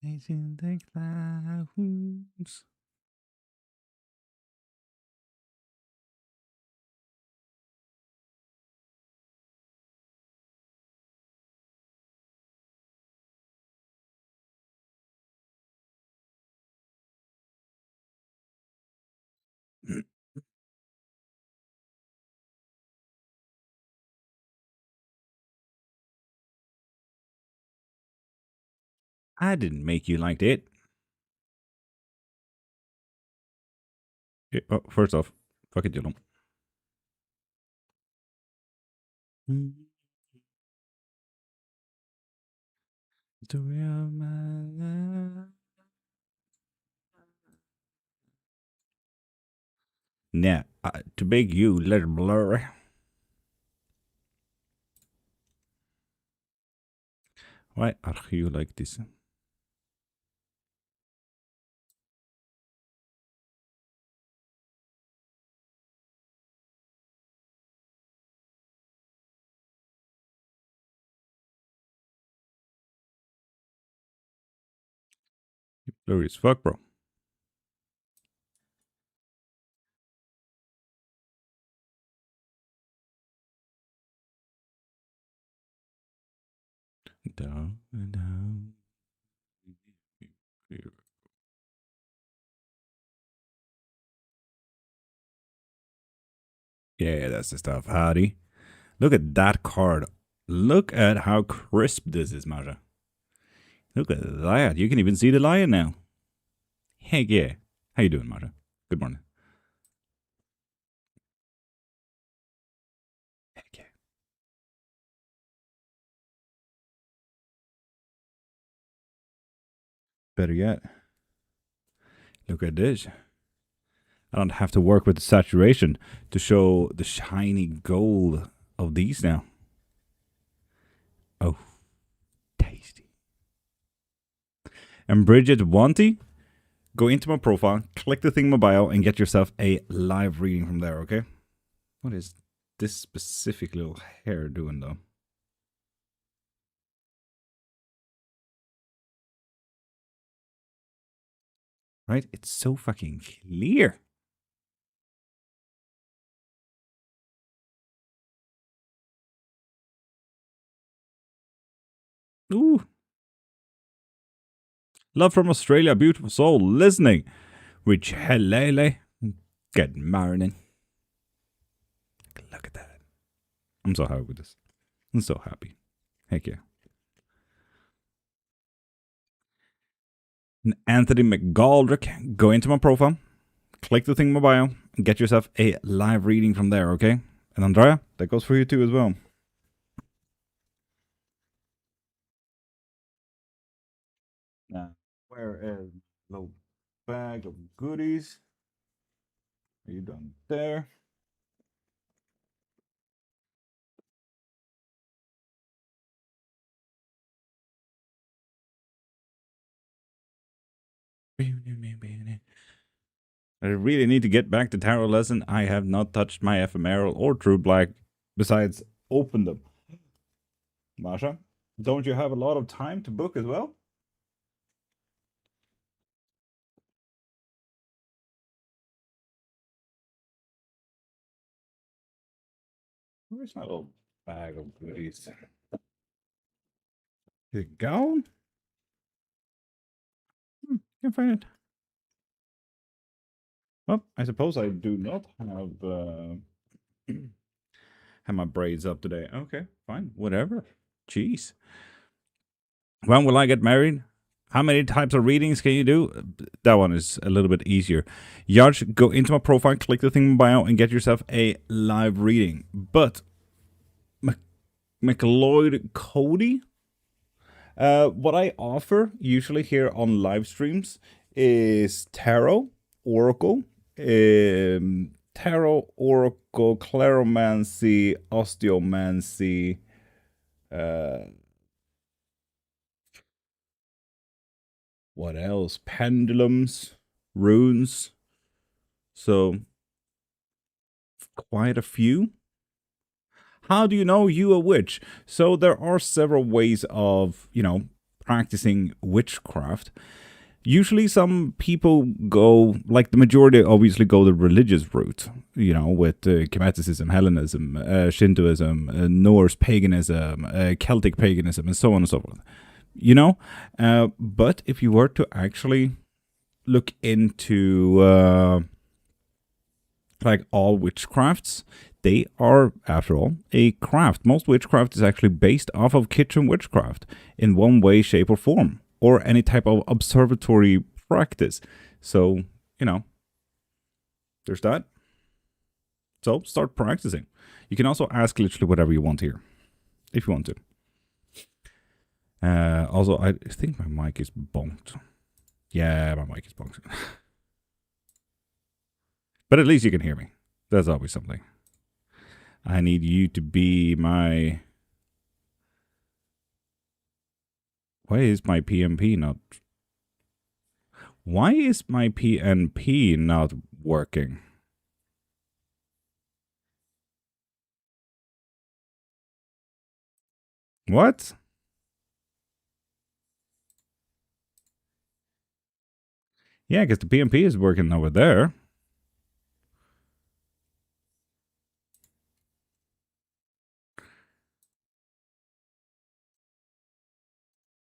It's in the clouds. I didn't make you like that. Oh, first off, fuck it, you don't. Story of my life. Now, to make you a little blurry. Why are you like this? Blurry as fuck, bro. Down and down. Yeah, that's the stuff, Hardy. Look at that card. Look at how crisp this is, Maja. Look at that. You can even see the lion now. Heck yeah. How you doing, Maja? Good morning. Heck yeah. Better yet, look at this. I don't have to work with the saturation to show the shiny gold of these now. Oh, tasty. And Bridget Wanty, go into my profile, click the thing in my bio, and get yourself a live reading from there, okay? What is this specific little hair doing, though? Right? It's so fucking clear. Ooh. Love from Australia, beautiful soul, listening. Rich Helele. Good morning. Look at that. I'm so happy with this. I'm so happy. Heck yeah. And Anthony McGoldrick, go into my profile, click the thing in my bio, and get yourself a live reading from there, okay? And Andrea, that goes for you too as well. Now, where is the little bag of goodies? Are you done there? I really need to get back to tarot lesson. I have not touched my ephemeral or true black, besides open them. Masha, don't you have a lot of time to book as well? Where's my little bag of goodies? Is it gone? Can't find it. Well, I suppose I do not have my braids up today. Okay, fine, whatever. Jeez. When will I get married? How many types of readings can you do? That one is a little bit easier. Yarj, go into my profile, click the thing in my bio, and get yourself a live reading. But McLeod Cody, what I offer usually here on live streams is tarot, oracle, claromancy, osteomancy, what else? Pendulums, runes. So quite a few. How do you know you a witch? So there are several ways of, practicing witchcraft, usually some people go, like the majority obviously go the religious route, with Hermeticism, Hellenism, Shintoism, Norse paganism, Celtic paganism, and so on and so forth. But if you were to actually look into like all witchcrafts, they are, after all, a craft. Most witchcraft is actually based off of kitchen witchcraft in one way, shape, or form, or any type of observatory practice. So, there's that. So, start practicing. You can also ask literally whatever you want here, if you want to. Also, I think my mic is bonked. Yeah, my mic is bonked. But at least you can hear me. That's always something. I need you to be my... Why is my PNP not... Why is my PNP not working? What? Yeah, because the PNP is working over there.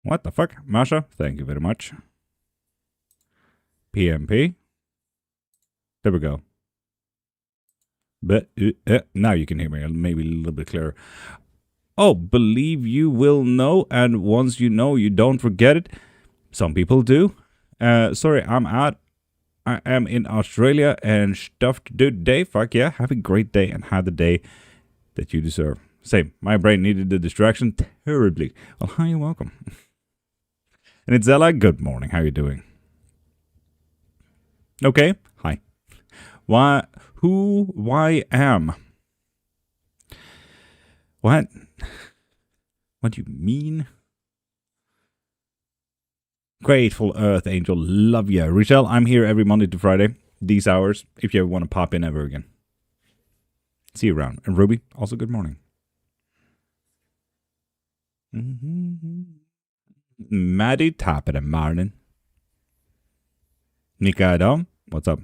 What the fuck? Masha, thank you very much. PNP. There we go. But now you can hear me, maybe a little bit clearer. Oh, believe you will know, and once you know, you don't forget it. Some people do. Sorry, I am in Australia and stuff to do today. Fuck yeah, have a great day and have the day that you deserve. Same, my brain needed the distraction terribly. Well, hi, you're welcome. And it's Ella, good morning, how are you doing? Okay, hi. Why am? What? What do you mean? Grateful Earth Angel, love ya. Rochelle, I'm here every Monday to Friday, these hours, if you ever want to pop in ever again. See you around. And Ruby, also good morning. Maddie, top of the morning. Nika Adam, what's up?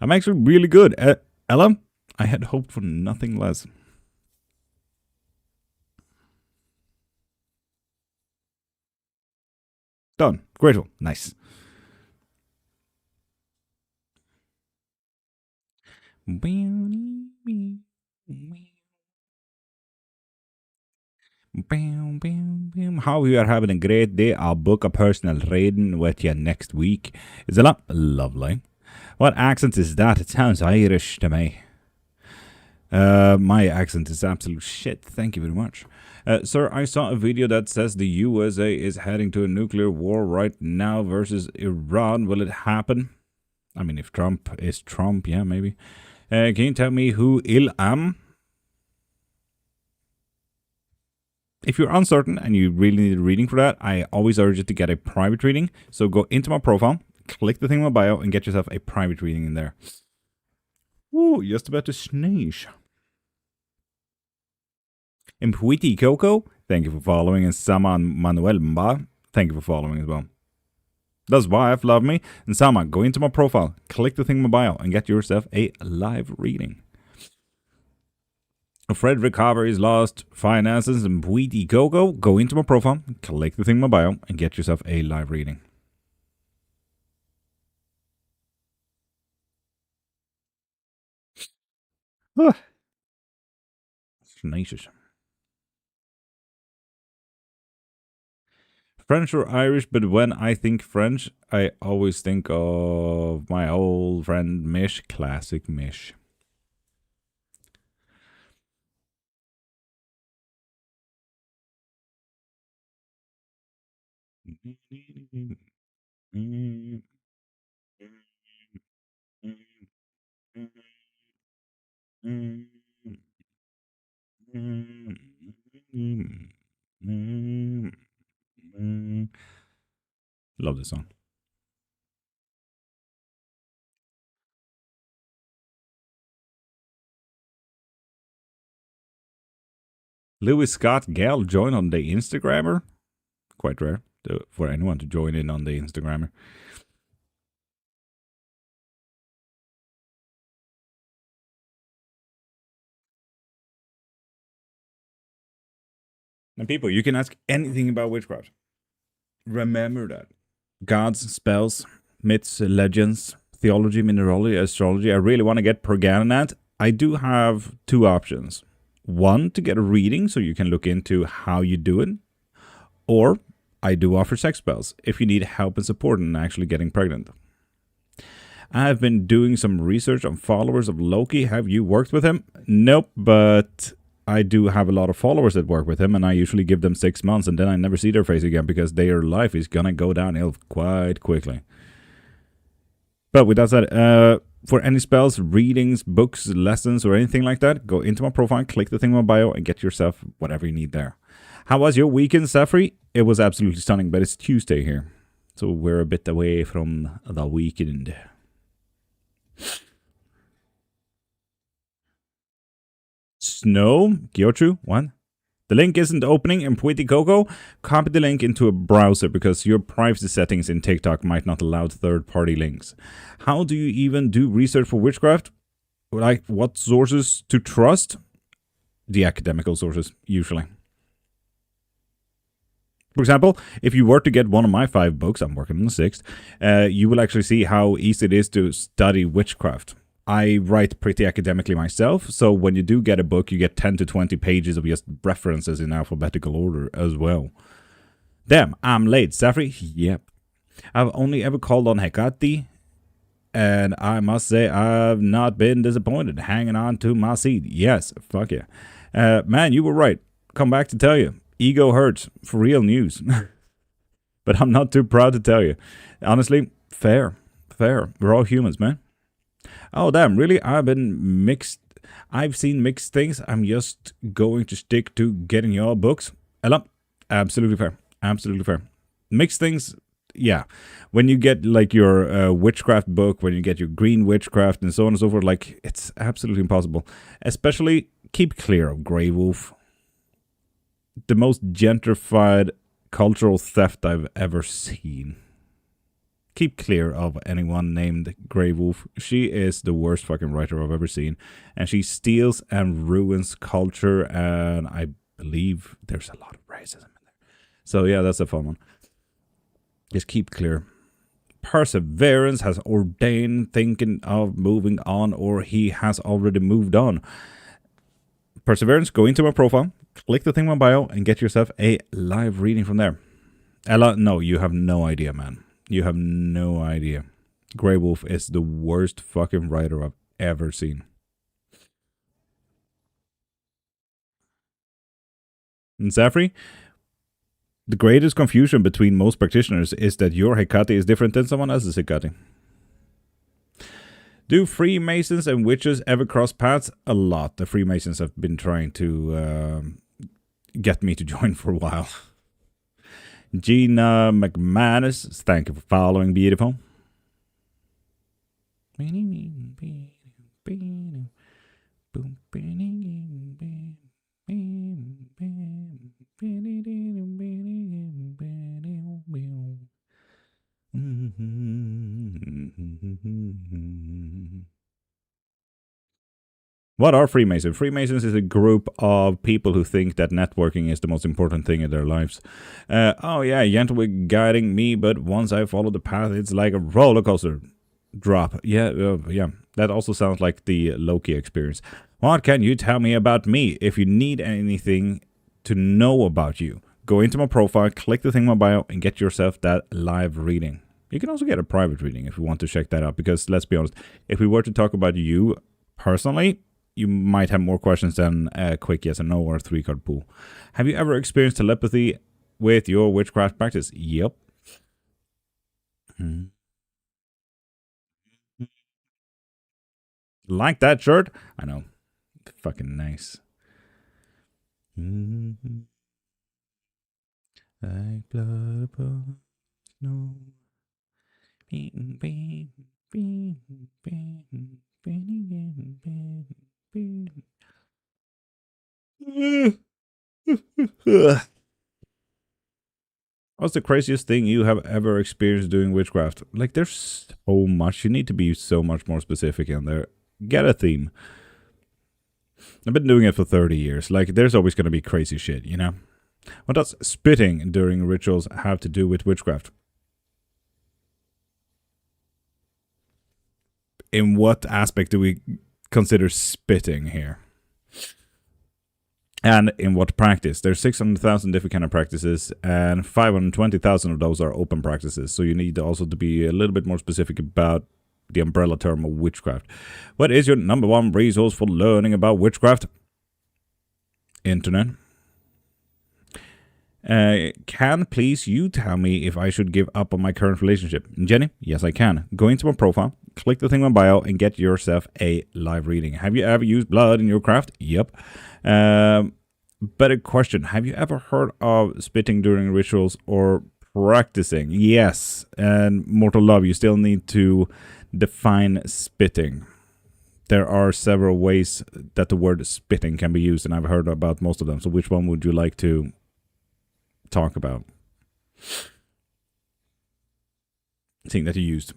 I'm actually really good. Ella, I had hoped for nothing less. Done. Grateful. Nice. How you are having a great day. I'll book a personal reading with you next week. Is it up? Lovely. What accent is that? It sounds Irish to me. My accent is absolute shit. Thank you very much. Sir, I saw a video that says the USA is heading to a nuclear war right now versus Iran. Will it happen? I mean, if Trump is Trump, yeah, maybe. Can you tell me who I am? If you're uncertain and you really need a reading for that, I always urge you to get a private reading. So go into my profile, click the thing in my bio, and get yourself a private reading in there. Ooh, just about to sneeze. Impwiti Coco, thank you for following. And Saman Manuel Mba, thank you for following as well. That's wife, love me. And Sama, go into my profile, click the thing in my bio, and get yourself a live reading. Fred recovers lost finances and Bweety Coco. Go into my profile, click the thing in my bio, and get yourself a live reading. Sneezes. French or Irish, but when I think French, I always think of my old friend Mish, classic Mish. Love this song. Lewis Scott Gale joined on the Instagrammer. quite rare for anyone to join in on the Instagrammer. And people, you can ask anything about witchcraft. Remember that. Gods, spells, myths, legends, theology, mineralogy, astrology. I really want to get Pergana at. I do have two options. One, to get a reading so you can look into how you do it. Or I do offer sex spells if you need help and support in actually getting pregnant. I have been doing some research on followers of Loki. Have you worked with him? Nope, but I do have a lot of followers that work with him, and I usually give them 6 months, and then I never see their face again because their life is gonna go downhill quite quickly. But with that said, for any spells, readings, books, lessons, or anything like that, go into my profile, click the thing in my bio, and get yourself whatever you need there. How was your weekend, Safri? It was absolutely stunning, but it's Tuesday here, so we're a bit away from the weekend. Snow? Gyochu? What? The link isn't opening in Puiti Coco. Copy the link into a browser because your privacy settings in TikTok might not allow third-party links. How do you even do research for witchcraft? Like, what sources to trust? The academical sources, usually. For example, if you were to get one of my 5 books, I'm working on the 6th, you will actually see how easy it is to study witchcraft. I write pretty academically myself, so when you do get a book, you get 10 to 20 pages of just references in alphabetical order as well. Damn, I'm late. Safri? Yep. I've only ever called on Hecate, and I must say I've not been disappointed. Hanging on to my seat. Yes, fuck yeah. Man, you were right. Come back to tell you. Ego hurts. For real news. But I'm not too proud to tell you. Honestly, fair. We're all humans, man. Oh, damn, really? I've seen mixed things. I'm just going to stick to getting your books. Ella, absolutely fair. Mixed things, yeah. When you get like your witchcraft book, when you get your green witchcraft and so on and so forth, like, it's absolutely impossible. Especially, keep clear of Grey Wolf. The most gentrified cultural theft I've ever seen. Keep clear of anyone named Grey Wolf. She is the worst fucking writer I've ever seen. And she steals and ruins culture, and I believe there's a lot of racism in there. So yeah, that's a fun one. Just keep clear. Perseverance has ordained thinking of moving on, or he has already moved on. Perseverance, go into my profile, click the thing in my bio, and get yourself a live reading from there. Ella, no, you have no idea, man. You have no idea. Grey Wolf is the worst fucking writer I've ever seen. And Safri, the greatest confusion between most practitioners is that your Hecate is different than someone else's Hecate. Do Freemasons and witches ever cross paths? A lot. The Freemasons have been trying to get me to join for a while. Gina McManus, thank you for following, beautiful. What are Freemasons? Freemasons is a group of people who think that networking is the most important thing in their lives. Oh yeah, gentle guiding me, but once I follow the path, it's like a roller coaster drop. Yeah. That also sounds like the Loki experience. What can you tell me about me? If you need anything to know about you, go into my profile, click the thing in my bio, and get yourself that live reading. You can also get a private reading if you want to check that out, because let's be honest, if we were to talk about you personally, you might have more questions than a quick yes or no or a 3-card pool. Have you ever experienced telepathy with your witchcraft practice? Yep. Like that shirt? I know. Fucking nice. Like blood upon snow. What's the craziest thing you have ever experienced doing witchcraft? Like, there's so much. You need to be so much more specific in there. Get a theme. I've been doing it for 30 years. Like, there's always going to be crazy shit, you know? What does spitting during rituals have to do with witchcraft? In what aspect do we consider spitting here? And in what practice? There's 600,000 different kind of practices, and 520,000 of those are open practices. So you need also to be a little bit more specific about the umbrella term of witchcraft. What is your number one resource for learning about witchcraft? Internet. Can please you tell me if I should give up on my current relationship? Jenny, yes I can. Go into my profile, click the thing on bio, and get yourself a live reading. Have you ever used blood in your craft? Yep. Better question. Have you ever heard of spitting during rituals or practicing? Yes. And Mortal Love, you still need to define spitting. There are several ways that the word spitting can be used, and I've heard about most of them. So which one would you like to talk about? Thing that you used.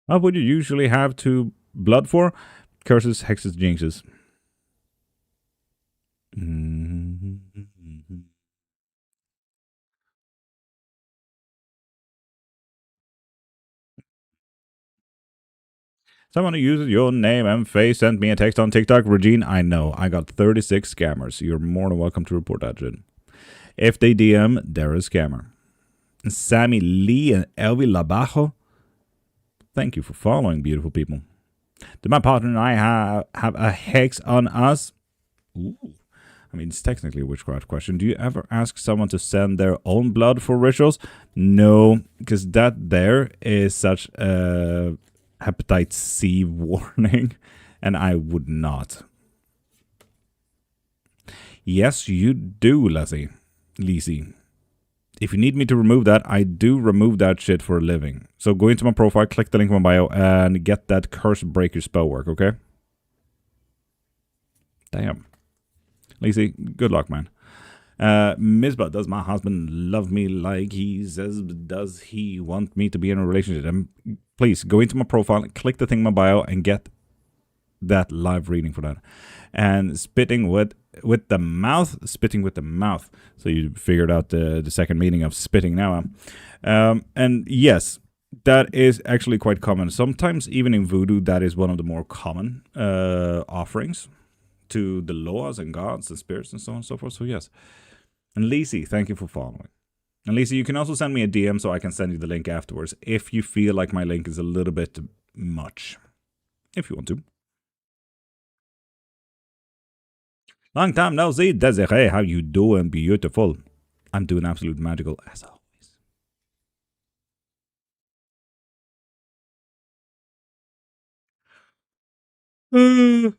What would you usually have to blood for? Curses, hexes, jinxes. Someone who uses your name and face sent me a text on TikTok. Regine, I know. I got 36 scammers. You're more than welcome to report that shit. If they DM, they're a scammer. Sammy Lee and Elvi Labajo, thank you for following, beautiful people. Do my partner and I have a hex on us? Ooh. I mean, it's technically a witchcraft question. Do you ever ask someone to send their own blood for rituals? No, because that there is such a hepatitis C warning, and I would not. Yes, you do, Lizzie. If you need me to remove that, I do remove that shit for a living. So go into my profile, click the link in my bio, and get that curse breaker spell work, okay? Damn. Lacey, good luck, man. Mizba, does my husband love me like he says? Does he want me to be in a relationship? And please go into my profile, click the thing in my bio, and get that live reading for that. And spitting with the mouth. So you figured out the second meaning of spitting now. And yes, that is actually quite common. Sometimes even in voodoo, that is one of the more common offerings to the laws and gods and spirits and so on and so forth. So yes. And Lacey, thank you for following. And Lacey, you can also send me a DM so I can send you the link afterwards if you feel like my link is a little bit much. If you want to. Long time no see, Desiree. How you doing, beautiful? I'm doing absolute magical as always. I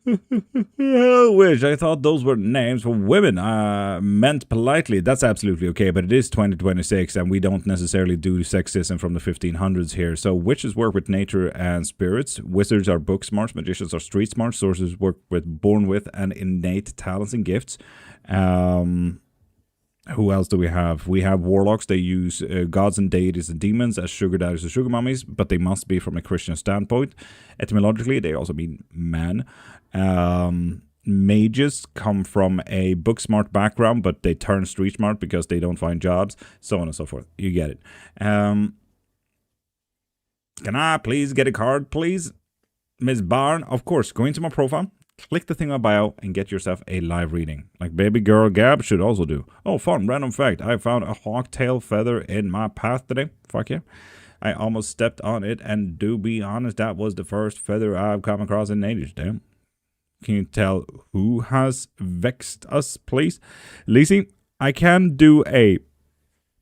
wish I thought those were names for women. Meant politely. That's absolutely okay, but it is 2026 and we don't necessarily do sexism from the 1500s here. So witches work with nature and spirits. Wizards are book smart. Magicians are street smart. Sorcerers work with born with and innate talents and gifts. Who else do we have? We have warlocks. They use gods and deities and demons as sugar daddies or sugar mummies, but they must be from a Christian standpoint. Etymologically, they also mean man. Mages come from a book smart background, but they turn street smart because they don't find jobs, so on and so forth. You get it. Can I please get a card, please? Ms. Barn, of course. Go into my profile. Click the thing on bio and get yourself a live reading. Like baby girl Gab should also do. Oh, fun, random fact. I found a hawk tail feather in my path today. Fuck yeah. I almost stepped on it, and to be honest, that was the first feather I've come across in ages. Damn. Can you tell who has vexed us, please? Lacey, I can do a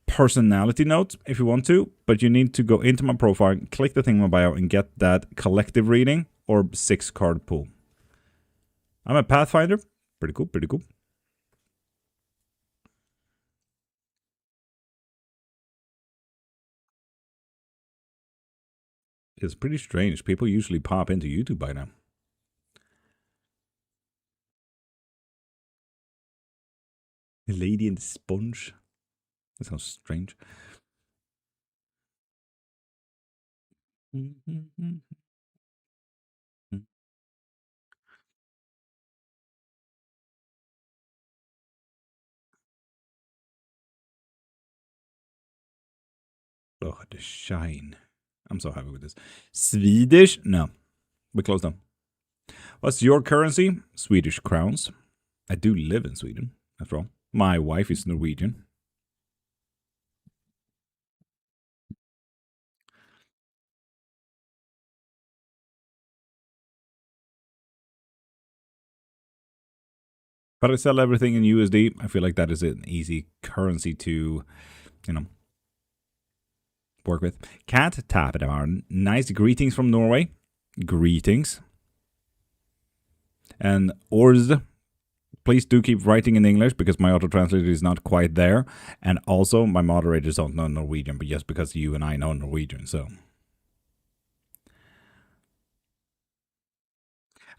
personality note if you want to, but you need to go into my profile, click the thing in my bio, and get that collective reading or 6-card pool. I'm a Pathfinder. Pretty cool, pretty cool. is pretty strange. People usually pop into YouTube by now. The Lady and the Sponge. That sounds strange. Oh, the shine. I'm so happy with this. Swedish? No. We're close now. What's your currency? Swedish crowns. I do live in Sweden, after all. My wife is Norwegian. But I sell everything in USD. I feel like that is an easy currency to, work with. Cat Tapedamarn. Nice greetings from Norway. Greetings. And Ors. Please do keep writing in English because my auto-translator is not quite there. And also, my moderators don't know Norwegian, but just because you and I know Norwegian, so.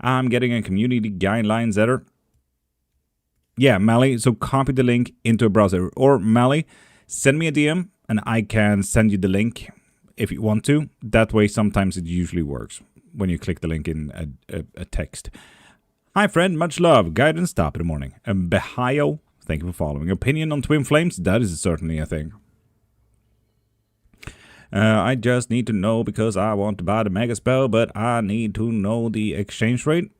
I'm getting a community guidelines editor. Yeah, Mally, so copy the link into a browser. Or, Mally, send me a DM and I can send you the link if you want to. That way, sometimes it usually works when you click the link in a text. Hi, friend. Much love. Guidance, top of the morning. And Behayo, thank you for following. Opinion on Twin Flames? That is certainly a thing. I just need to know because I want to buy the Mega Spell, but I need to know the exchange rate.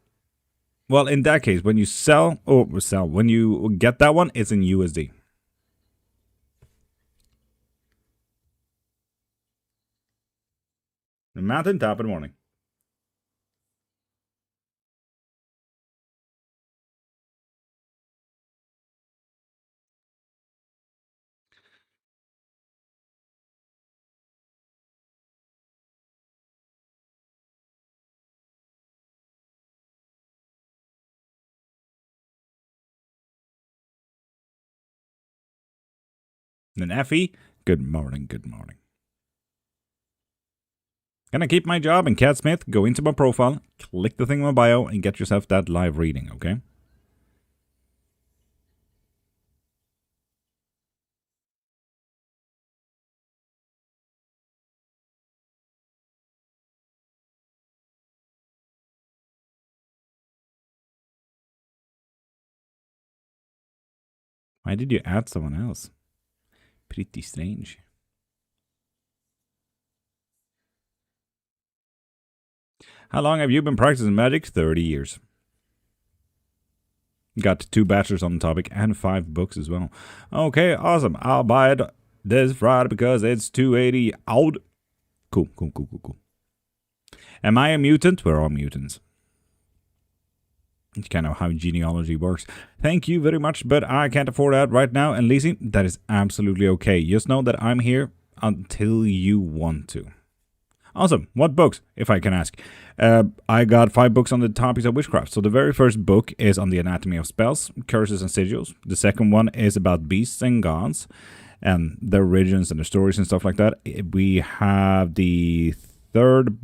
Well, in that case, when you when you get that one, it's in USD. The mountain top of the morning. And then Effie, good morning, good morning. Gonna keep my job and Cat Smith, go into my profile, click the thing in my bio, and get yourself that live reading, okay? Why did you add someone else? Pretty strange. How long have you been practicing magic? 30 years. Got 2 bachelors on the topic and 5 books as well. Okay, awesome. I'll buy it this Friday because it's $280 out. Cool. Am I a mutant? We're all mutants. It's kind of how genealogy works. Thank you very much, but I can't afford that right now. And Lizzie, that is absolutely okay. Just know that I'm here until you want to. Awesome. What books, if I can ask? I got 5 books on the topics of witchcraft. So the very first book is on the anatomy of spells, curses, and sigils. The second one is about beasts and gods and their origins and their stories and stuff like that. We have the third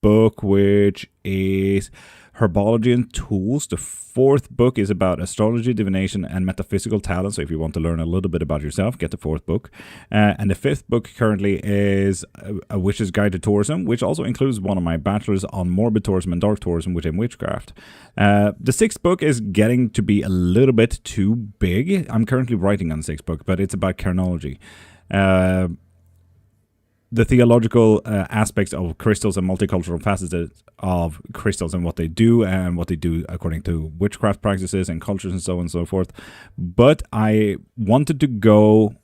book, which is herbology and tools. The fourth book is about astrology, divination, and metaphysical talent. So if you want to learn a little bit about yourself, get the fourth book. And the fifth book currently is A Witch's Guide to Tourism, which also includes one of my bachelors on morbid tourism and dark tourism within witchcraft. The sixth book is getting to be a little bit too big. I'm currently writing on the sixth book, but it's about Cairnology. The theological aspects of crystals and multicultural facets of crystals and what they do according to witchcraft practices and cultures and so on and so forth. But I wanted to go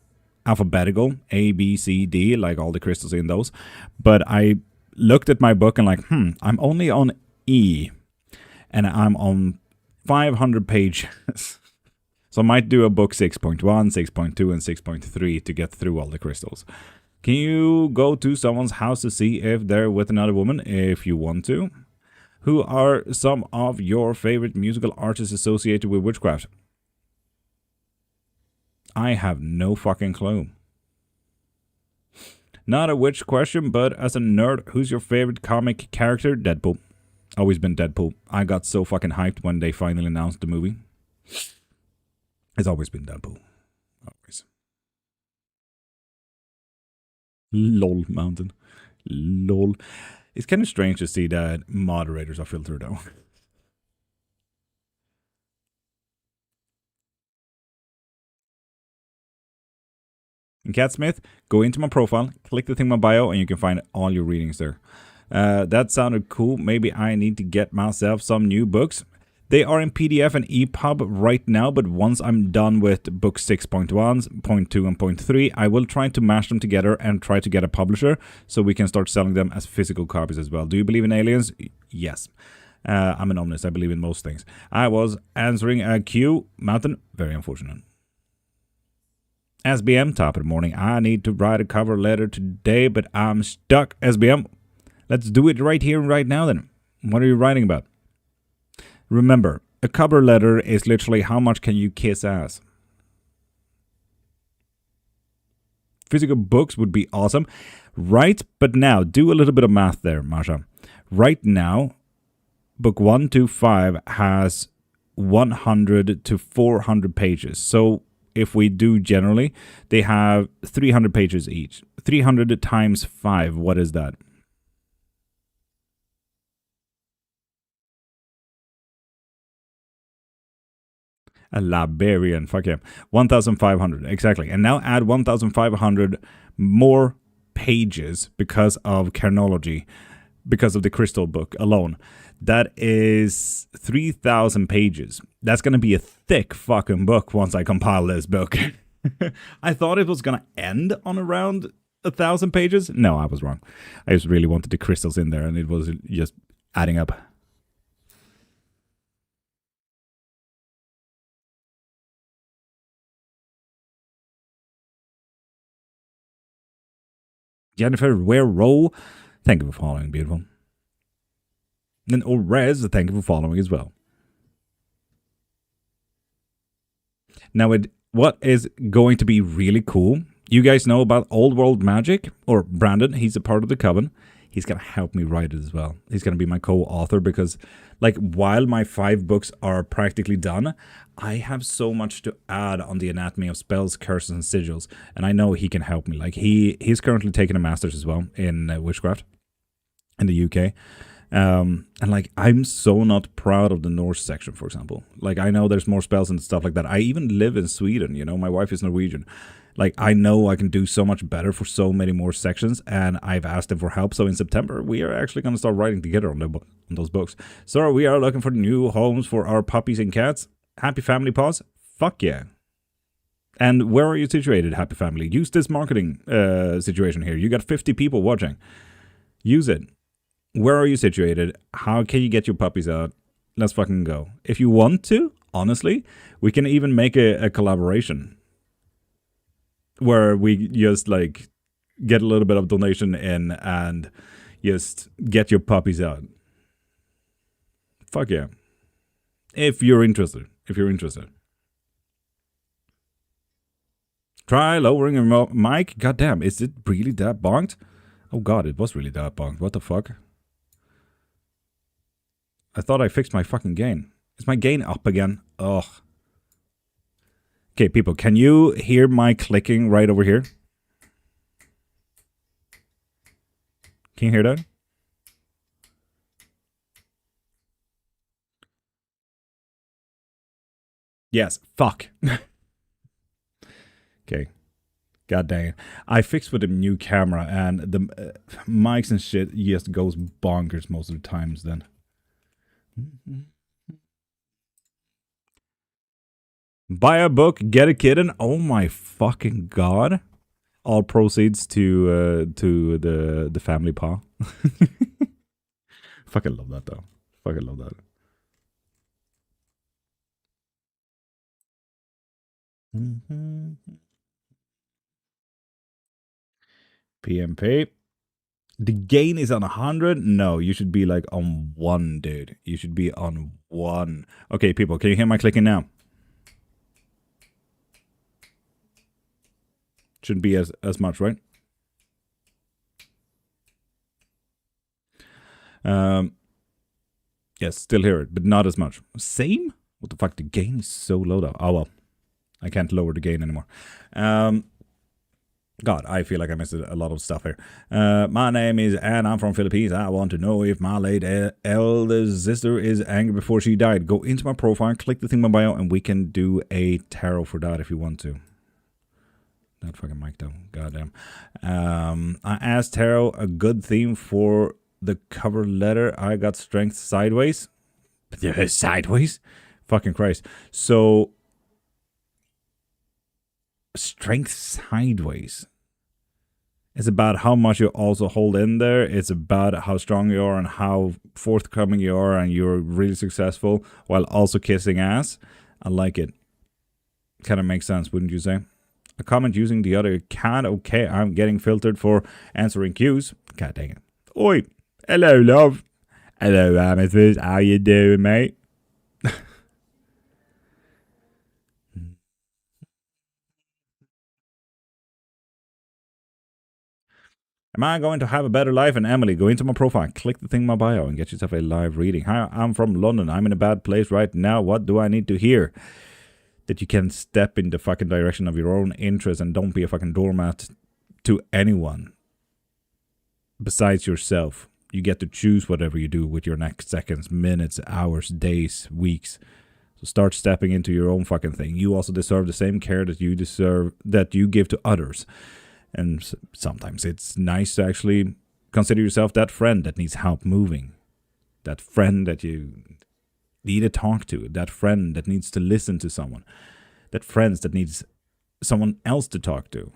alphabetical, A, B, C, D, like all the crystals in those. But I looked at my book and like, I'm only on E and I'm on 500 pages. So I might do a book 6.1, 6.2, and 6.3 to get through all the crystals. Can you go to someone's house to see if they're with another woman if you want to? Who are some of your favorite musical artists associated with witchcraft? I have no fucking clue. Not a witch question, but as a nerd, who's your favorite comic character? Deadpool. Always been Deadpool. I got so fucking hyped when they finally announced the movie. It's always been Deadpool. Always. LOL, Mountain. LOL. It's kind of strange to see that moderators are filtered out. And Catsmith, go into my profile, click the thing in my bio, and you can find all your readings there. That sounded cool. Maybe I need to get myself some new books. They are in PDF and EPUB right now, but once I'm done with book 6.1, 0.2, and 0.3, I will try to mash them together and try to get a publisher so we can start selling them as physical copies as well. Do you believe in aliens? Yes. I'm an omnist. I believe in most things. I was answering a Q. Mountain, very unfortunate. SBM, top of the morning. I need to write a cover letter today, but I'm stuck. SBM, let's do it right here and right now then. What are you writing about? Remember, a cover letter is literally how much can you kiss ass. Physical books would be awesome. Right, but now, do a little bit of math there, Masha. Right now, book 1 to 5 has 100 to 400 pages. So if we do generally, they have 300 pages each. 300 times 5, what is that? A librarian, fuck yeah. 1,500, exactly. And now add 1,500 more pages because of Cairnology, because of the Crystal book alone. That is 3,000 pages. That's going to be a thick fucking book once I compile this book. I thought it was going to end on around 1,000 pages. No, I was wrong. I just really wanted the crystals in there and it was just adding up. Jennifer Ware-Rowe, thank you for following, beautiful. And Orez, thank you for following as well. Now, what is going to be really cool, you guys know about Old World Magic, or Brandon, he's a part of the Coven. He's going to help me write it as well. He's going to be my co-author because, like, while my 5 books are practically done, I have so much to add on the anatomy of spells, curses, and sigils, and I know he can help me. Like, he's currently taking a master's as well in Witchcraft in the UK. And like, I'm so not proud of the Norse section, for example. Like, I know there's more spells and stuff like that. I even live in Sweden, you know, my wife is Norwegian. Like, I know I can do so much better for so many more sections, and I've asked him for help. So in September, we are actually going to start writing together on those books. So we are looking for new homes for our puppies and cats. Happy Family Paws? Fuck yeah. And where are you situated, Happy Family? Use this marketing situation here. You got 50 people watching. Use it. Where are you situated? How can you get your puppies out? Let's fucking go. If you want to, honestly, we can even make a collaboration where we just like get a little bit of donation in and just get your puppies out. Fuck yeah. If you're interested. Try lowering your mic. God damn, is it really that bonked? Oh god, it was really that bonked. What the fuck? I thought I fixed my fucking gain. Is my gain up again? Ugh. Okay, people, can you hear my clicking right over here? Can you hear that? Yes. Fuck. Okay. God dang it. I fixed with a new camera and the mics and shit just goes bonkers most of the times then. Buy a book, get a kitten. Oh my fucking god! All proceeds to the family paw. Fucking love that though. Fucking love that. PMP. The gain is on 100? No, you should be like on 1, dude. You should be on 1. Okay, people, can you hear my clicking now? Shouldn't be as much, right? Yes, still hear it, but not as much. Same? What the fuck? The gain is so low though. Oh well. I can't lower the gain anymore. God, I feel like I missed a lot of stuff here. My name is Anne. I'm from Philippines. I want to know if my late eldest sister is angry before she died. Go into my profile, click the thing in my bio, and we can do a tarot for that if you want to. That fucking mic though. Goddamn. I asked tarot a good theme for the cover letter. I got strength sideways. Sideways? Fucking Christ. So, strength sideways. It's about how much you also hold in there. It's about how strong you are and how forthcoming you are, and you're really successful while also kissing ass. I like it. Kind of makes sense, wouldn't you say? A comment using the other account. Okay, I'm getting filtered for answering cues. God dang it. Oi. Hello, love. Hello, Amethyst. How you doing, mate? Am I going to have a better life? And Emily, go into my profile, click the thing in my bio, and get yourself a live reading. Hi, I'm from London. I'm in a bad place right now. What do I need to hear? That you can step in the fucking direction of your own interests and don't be a fucking doormat to anyone besides yourself. You get to choose whatever you do with your next seconds, minutes, hours, days, weeks. So start stepping into your own fucking thing. You also deserve the same care that you give to others. And sometimes it's nice to actually consider yourself that friend that needs help moving. That friend that you need to talk to. That friend that needs to listen to someone. That friend that needs someone else to talk to.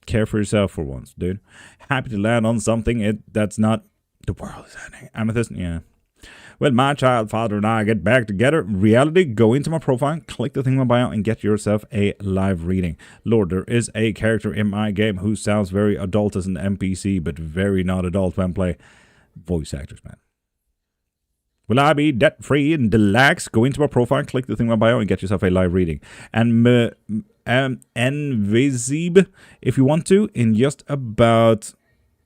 Care for yourself for once, dude. Happy to land on something that's not the world is ending. Amethyst, yeah. Well, my child father and I get back together. Reality, go into my profile, click the thing in my bio, and get yourself a live reading. Lord, there is a character in my game who sounds very adult as an NPC, but very not adult when play. Voice actors, man. Will I be debt-free and relaxed? Go into my profile, click the thing in my bio, and get yourself a live reading. And Envisib, if you want to, in just about...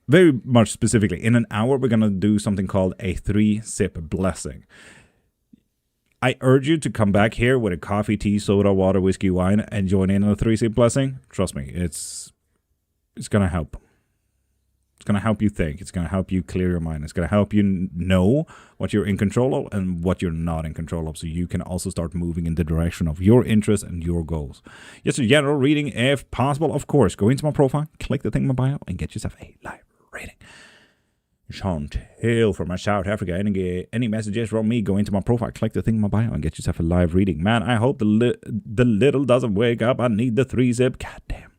very much specifically, in an hour, we're going to do something called a 3-sip blessing. I urge you to come back here with a coffee, tea, soda, water, whiskey, wine, and join in on a 3-sip blessing. Trust me, it's going to help. It's going to help you think. It's going to help you clear your mind. It's going to help you know what you're in control of and what you're not in control of, so you can also start moving in the direction of your interests and your goals. Just a general reading, if possible, of course. Go into my profile, click the thing in my bio, and get yourself a live reading. Sean Hill from South Africa. Any messages from me? Go into my profile, click the thing in my bio, and get yourself a live reading. Man, I hope the little doesn't wake up. I need the 3-zip. Goddamn.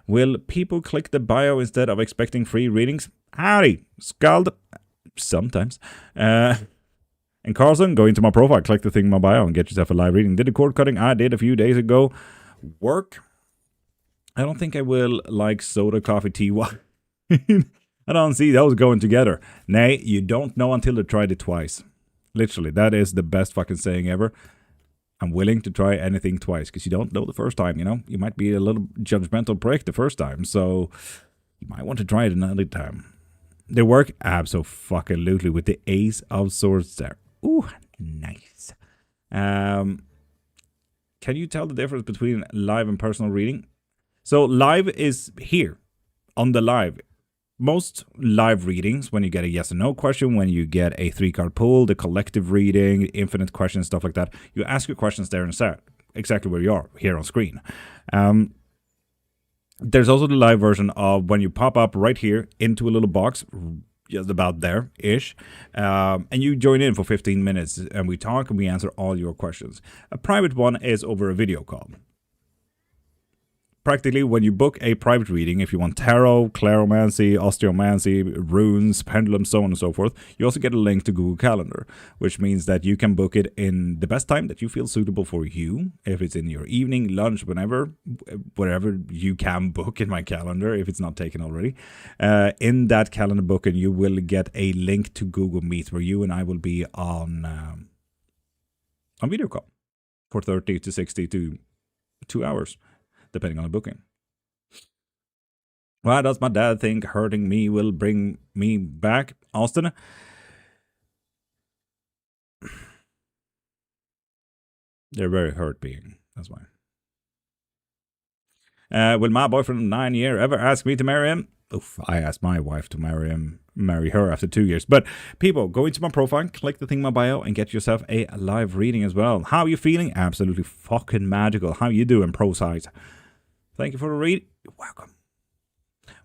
Will people click the bio instead of expecting free readings? Howdy, Scald. Sometimes. And Carlson, go into my profile, click the thing in my bio, and get yourself a live reading. Did the cord cutting I did a few days ago work? I don't think I will like soda, coffee, tea, wine. I don't see those going together. Nay, you don't know until you tried it twice. Literally, that is the best fucking saying ever. I'm willing to try anything twice, because you don't know the first time, you know? You might be a little judgmental prick the first time, so you might want to try it another time. They work abso-fucking-lutely with the Ace of Swords there. Ooh, nice. Can you tell the difference between live and personal reading? So live is here, on the live. Most live readings, when you get a yes or no question, when you get a 3-card pull, the collective reading, infinite questions, stuff like that, you ask your questions there and start exactly where you are, here on screen. There's also the live version of when you pop up right here into a little box, just about there-ish, and you join in for 15 minutes, and we talk and we answer all your questions. A private one is over a video call. Practically, when you book a private reading, if you want tarot, claromancy, osteomancy, runes, pendulum, so on and so forth, you also get a link to Google Calendar, which means that you can book it in the best time that you feel suitable for you. If it's in your evening, lunch, wherever you can book in my calendar, if it's not taken already. In that calendar booking, you will get a link to Google Meet, where you and I will be on video call for 30 to 60 to 2 hours. Depending on the booking. Why does my dad think hurting me will bring me back? Austin, They're very hurt being. That's why. Will my boyfriend of 9 years ever ask me to marry him? Oof, I asked my wife to marry her after 2 years. But people, go into my profile, click the thing in my bio, and get yourself a live reading as well. How are you feeling? Absolutely fucking magical. How you doing, pro size? Thank you for the read. You're welcome.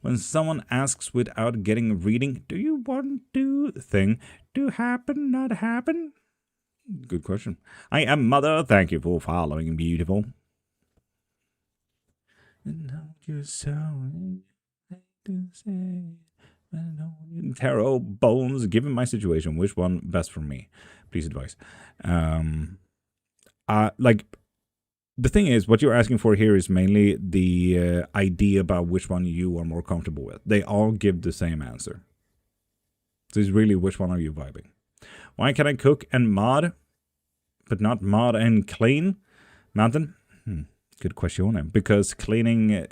When someone asks without getting a reading, do you want to thing to happen, not happen? Good question. I am Mother. Thank you for following, beautiful. Tarot bones. Given my situation, which one best for me? Please advise. Like the thing is, what you're asking for here is mainly the idea about which one you are more comfortable with. They all give the same answer. So it's really which one are you vibing? Why can I cook and mod, but not mod and clean? Mountain? Good question. Because cleaning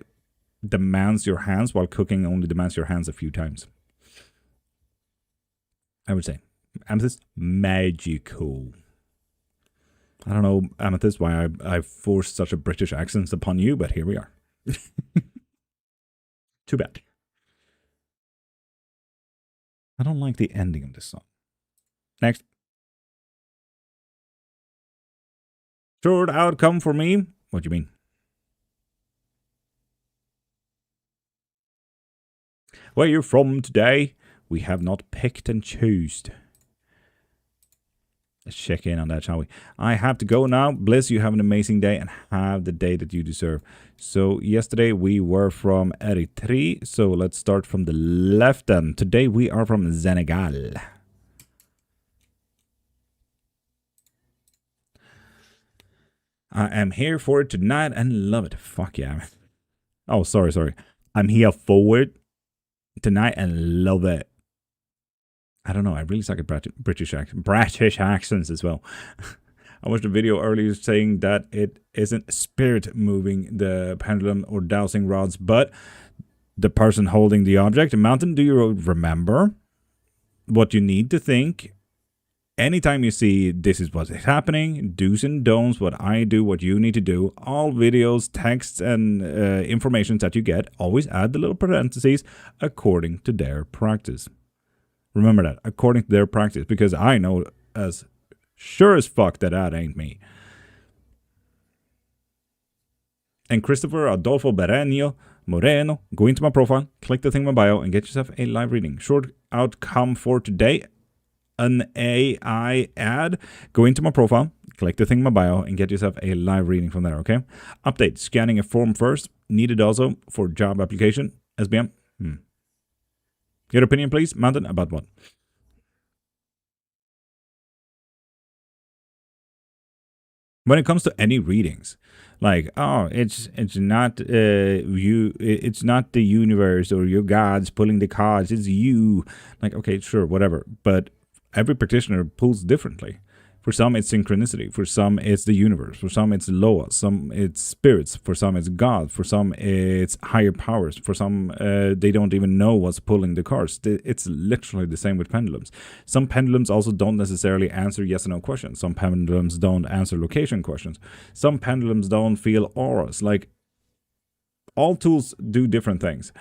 demands your hands, while cooking only demands your hands a few times. I would say. Amethyst, magical. I don't know, Amethyst, why I forced such a British accent upon you, but here we are. Too bad. I don't like the ending of this song. Next. Short outcome for me? What do you mean? Where you're from today? We have not picked and chosen. Let's check in on that, shall we? I have to go now. Bliss, you have an amazing day and have the day that you deserve. So yesterday we were from Eritrea. So let's start from the left then. Today we are from Senegal. I am here for it tonight and love it. Fuck yeah. Oh, sorry. I'm here for it tonight and love it. I don't know. I really suck at British accents as well. I watched a video earlier saying that it isn't spirit moving the pendulum or dowsing rods, but the person holding the object. Mountain, do you remember what you need to think? Anytime you see this is what is happening, do's and don'ts, what I do, what you need to do, all videos, texts, and information that you get, always add the little parentheses according to their practice. Remember that, according to their practice, because I know as sure as fuck that ain't me. And Christopher Adolfo Moreno, go into my profile, click the thing in my bio, and get yourself a live reading. Short outcome for today, an AI ad. Go into my profile, click the thing in my bio, and get yourself a live reading from there, okay? Update, scanning a form first, needed also for job application, SBM. Your opinion, please, Mountain, about what? When it comes to any readings, like, oh, it's not it's not the universe or your gods pulling the cards, it's you. Like, okay, sure, whatever. But every practitioner pulls differently. For some, it's synchronicity. For some, it's the universe. For some, it's Loa. Some, it's spirits. For some, it's God. For some, it's higher powers. For some, they don't even know what's pulling the cards. It's literally the same with pendulums. Some pendulums also don't necessarily answer yes or no questions. Some pendulums don't answer location questions. Some pendulums don't feel auras. Like, all tools do different things.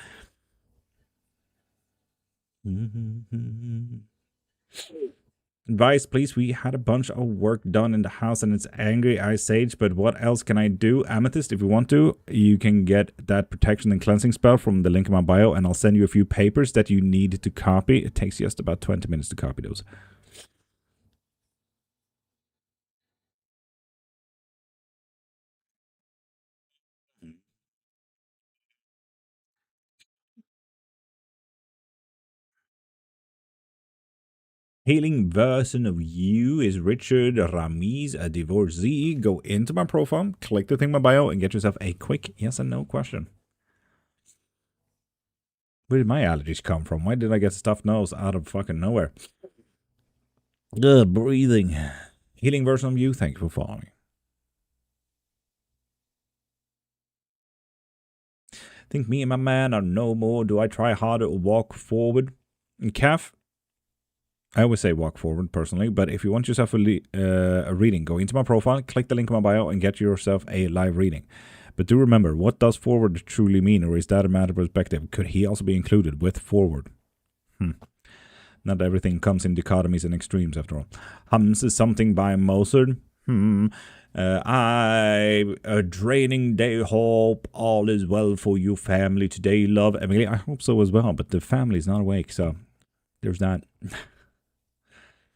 Advice, please. We had a bunch of work done in the house and it's angry Ice Age, but what else can I do? Amethyst, if you want to, you can get that protection and cleansing spell from the link in my bio, and I'll send you a few papers that you need to copy. It takes just about 20 minutes to copy those. Healing version of you is Richard Ramiz, a divorcee. Go into my profile, click the thing in my bio, and get yourself a quick yes and no question. Where did my allergies come from? Why did I get stuffed nose out of fucking nowhere? Breathing. Healing version of you, thank you for following. Think me and my man are no more. Do I try harder or walk forward? And Calf, I always say walk forward personally, but if you want yourself a reading, go into my profile, click the link in my bio, and get yourself a live reading. But do remember, what does forward truly mean, or is that a matter of perspective? Could he also be included with forward? Not everything comes in dichotomies and extremes, after all. Hums is something by Mozart. A draining day, hope all is well for you family today, love. Emily, I hope so as well, but the family is not awake, so there's that.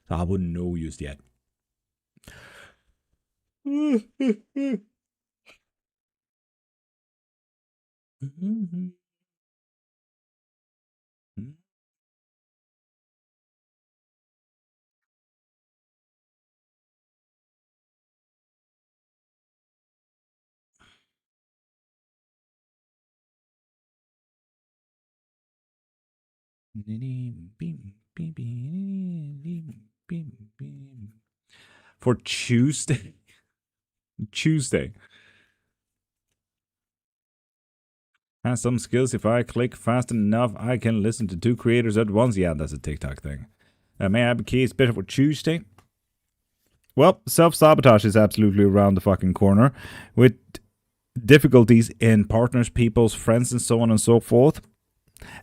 I wouldn't know just yet. For Tuesday. Tuesday. Has some skills. If I click fast enough, I can listen to 2 creators at once. Yeah, that's a TikTok thing. May I have a key? It's better for Tuesday. Well, self-sabotage is absolutely around the fucking corner. With difficulties in partners, people's friends, and so on and so forth.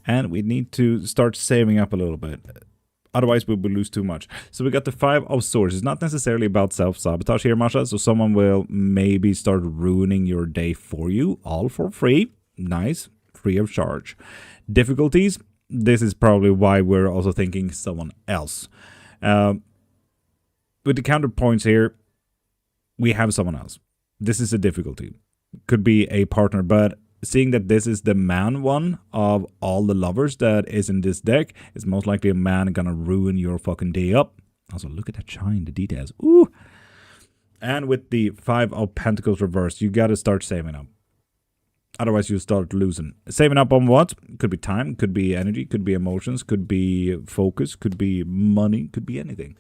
And we need to start saving up a little bit. Otherwise, we will lose too much. So we got the 5 of Swords. It's not necessarily about self-sabotage here, Masha. So someone will maybe start ruining your day for you, all for free. Nice, free of charge. Difficulties. This is probably why we're also thinking someone else. With the counterpoints here, we have someone else. This is a difficulty. Could be a partner, but seeing that this is the man one of all the lovers that is in this deck, it's most likely a man gonna ruin your fucking day up. Also, look at that shine, the details. Ooh! And with the 5 of Pentacles reversed, you gotta start saving up. Otherwise, you start losing. Saving up on what? Could be time, could be energy, could be emotions, could be focus, could be money, could be anything.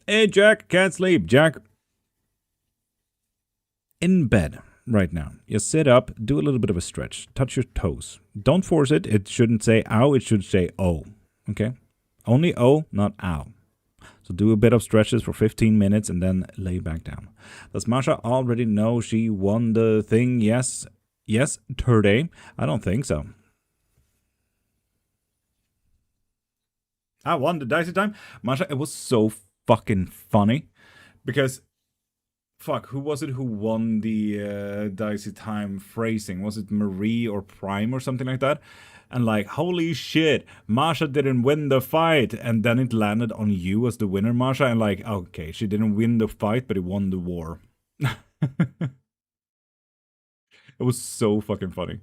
Hey, Jack, can't sleep. Jack, in bed right now. You sit up, do a little bit of a stretch, touch your toes. Don't force it. It shouldn't say ow, it should say oh. Okay? Only oh, not ow. So do a bit of stretches for 15 minutes and then lay back down. Does Masha already know she won the thing? Yes. Yes, today. I don't think so. I won the dicey time. Masha, it was so fucking funny. Because, fuck, who was it who won the dicey time phrasing? Was it Marie or Prime or something like that? And like, holy shit, Masha didn't win the fight. And then it landed on you as the winner, Masha. And like, okay, she didn't win the fight, but it won the war. It was so fucking funny.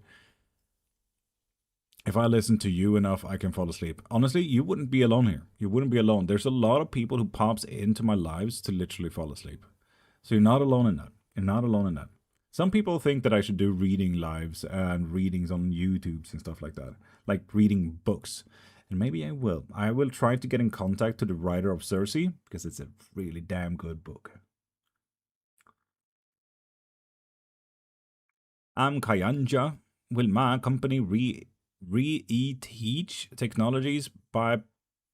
If I listen to you enough, I can fall asleep. Honestly, you wouldn't be alone here. You wouldn't be alone. There's a lot of people who pops into my lives to literally fall asleep. So you're not alone in that. You're not alone in that. Some people think that I should do reading lives and readings on YouTubes and stuff like that. Like reading books. And maybe I will. I will try to get in contact to the writer of Circe, because it's a really damn good book. I'm Kayanja. Will my company re-teach technologies by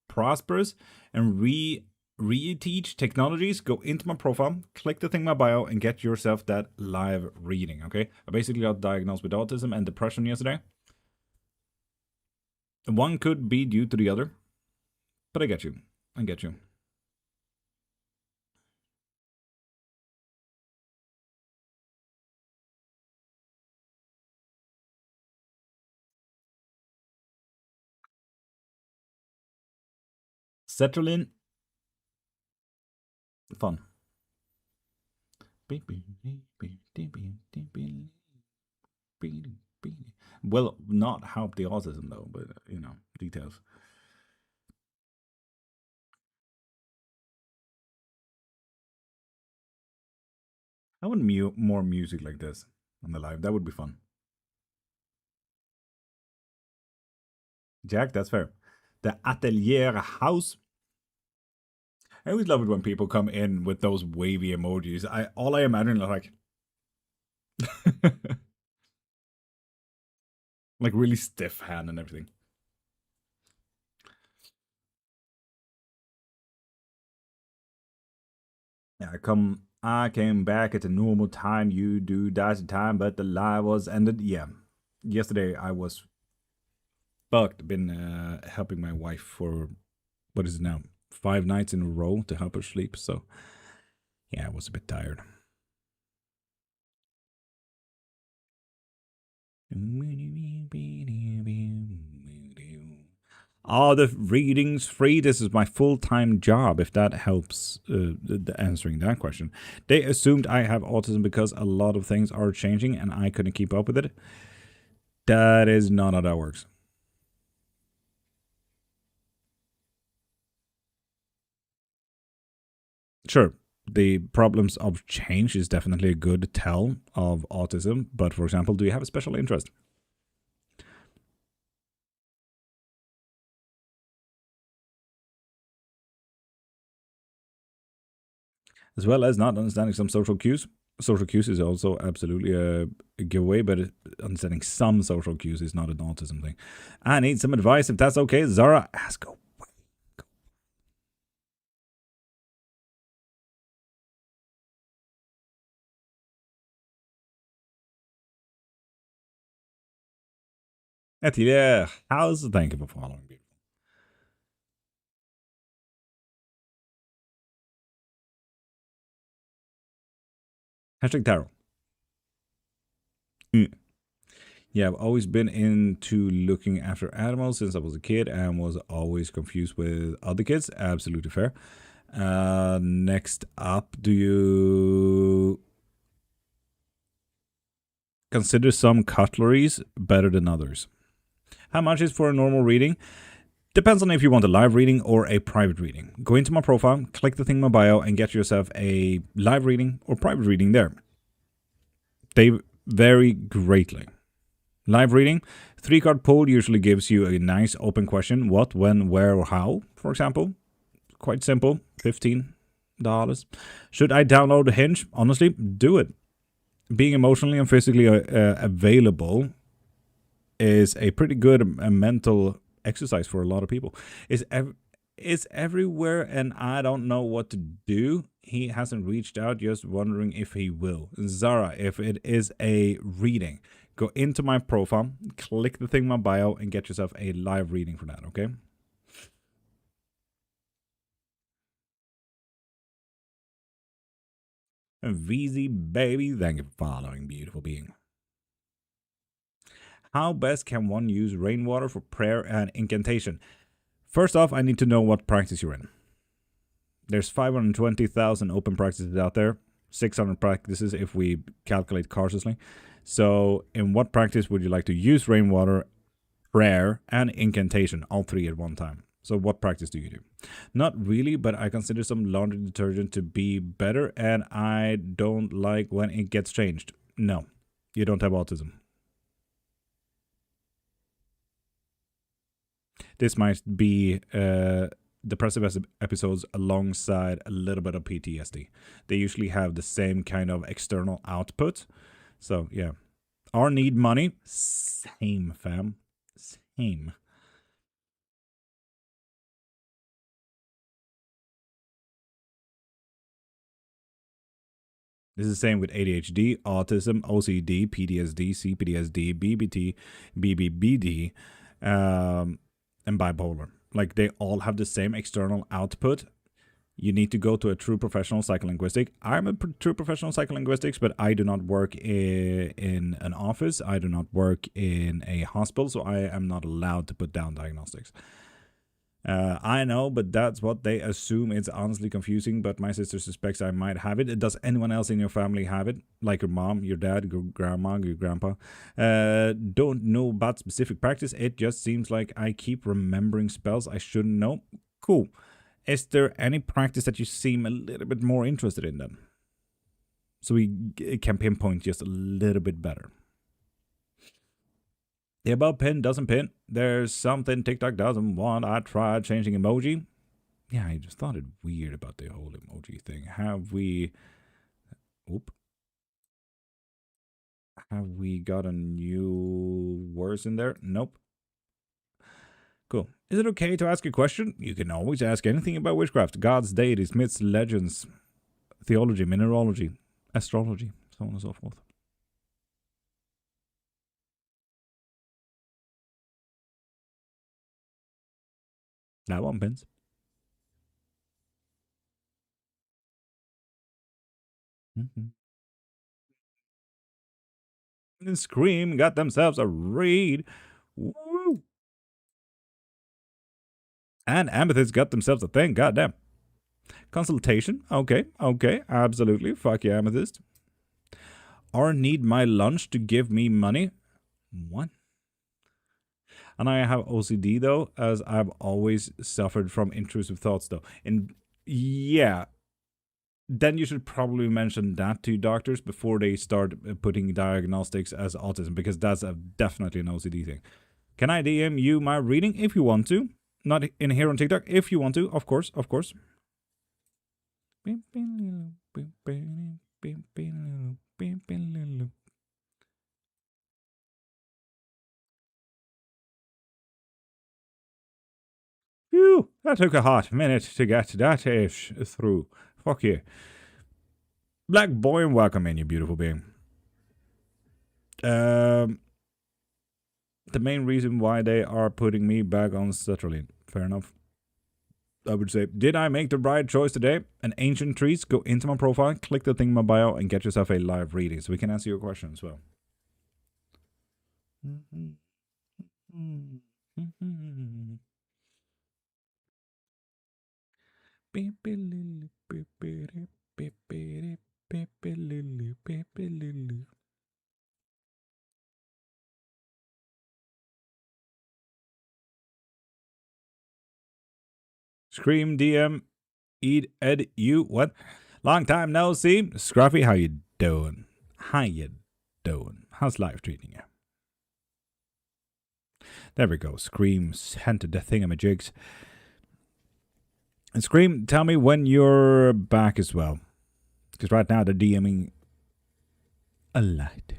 Prosperous and re-teach technologies? Go into my profile, click the thing in my bio, and get yourself that live reading, okay? I basically got diagnosed with autism and depression yesterday. One could be due to the other, but I get you. I get you. Sertraline, fun. Will not help the autism though, but you know, details. I want more music like this on the live. That would be fun. Jack, that's fair. The Atelier House. I always love it when people come in with those wavy emojis. All I imagine is like like really stiff hand and everything. I came back at the normal time. You do that's the time, but the live was ended. Yeah, yesterday I was fucked. Been helping my wife for what is it now, 5 nights in a row to help her sleep. So yeah, I was a bit tired. Are the readings free? This is my full-time job, if that helps answering that question. They assumed I have autism because a lot of things are changing and I couldn't keep up with it. That is not how that works. Sure, the problems of change is definitely a good tell of autism, but for example, do you have a special interest? As well as not understanding some social cues. Social cues is also absolutely a giveaway, but understanding some social cues is not an autism thing. I need some advice if that's okay. Zara, ask away. Atelier, how's thank you for following me. Hashtag tarot. Mm. Yeah, I've always been into looking after animals since I was a kid and was always confused with other kids. Absolutely fair. Next up, do you consider some cutleries better than others? How much is for a normal reading? Depends on if you want a live reading or a private reading. Go into my profile, click the thing in my bio, and get yourself a live reading or private reading there. They vary greatly. Live reading, 3-card pull usually gives you a nice open question: what, when, where, or how, for example. Quite simple, $15. Should I download the Hinge? Honestly, do it. Being emotionally and physically available is a pretty good mental exercise for a lot of people. It's everywhere, and I don't know what to do. He hasn't reached out, just wondering if he will. Zara, if it is a reading, go into my profile, click the thing in my bio, and get yourself a live reading for that, okay? VZ baby, thank you for following, beautiful being. How best can one use rainwater for prayer and incantation? First off, I need to know what practice you're in. There's 520,000 open practices out there, 600 practices if we calculate cautiously. So, in what practice would you like to use rainwater, prayer, and incantation, all three at one time? So, what practice do you do? Not really, but I consider some laundry detergent to be better, and I don't like when it gets changed. No, you don't have autism. This might be depressive episodes alongside a little bit of PTSD. They usually have the same kind of external output. So, yeah. Or need money? Same, fam. Same. This is the same with ADHD, autism, OCD, PTSD, CPTSD, BBT, BBBD, and bipolar. Like they all have the same external output. You need to go to a true professional psycholinguistic. I'm a true professional psycholinguistics, but I do not work in an office. I do not work in a hospital, so I am not allowed to put down diagnostics. I know, but that's what they assume. It's honestly confusing, but my sister suspects I might have it. Does anyone else in your family have it? Like your mom, your dad, your grandma, your grandpa? Don't know about specific practice. It just seems like I keep remembering spells I shouldn't know. Cool. Is there any practice that you seem a little bit more interested in then? So we can pinpoint just a little bit better. The above pin doesn't pin. There's something TikTok doesn't want. I tried changing emoji. Yeah, I just thought it weird about the whole emoji thing. Have we... Oop. Have we got a new words in there? Nope. Cool. Is it okay to ask a question? You can always ask anything about witchcraft. Gods, deities, myths, legends. theology, mineralogy, astrology, so on and so forth. That one pins. Mm-hmm. And Scream got themselves a read. Woo! And Amethyst got themselves a thing. Goddamn. Consultation. Okay. Absolutely. Fuck yeah, Amethyst. Or need my lunch to give me money. What? And I have OCD though, as I've always suffered from intrusive thoughts though. And yeah, then you should probably mention that to doctors before they start putting diagnostics as autism, because that's definitely an OCD thing. Can I DM you my reading if you want to? Not in here on TikTok. If you want to, of course. Phew, that took a hot minute to get that ish through. Fuck you. Black boy, and welcome in, you beautiful being. The main reason why they are putting me back on sertraline. Fair enough. I would say, did I make the right choice today? An ancient trees, go into my profile, click the thing in my bio, and get yourself a live reading so we can answer your question as well. Scream DM, eat Ed, you what? Long time no see. Scruffy, how you doing? How's life treating you? There we go. Scream sent the thingamajigs. And Scream, tell me when you're back as well. Because right now they're DMing a lot.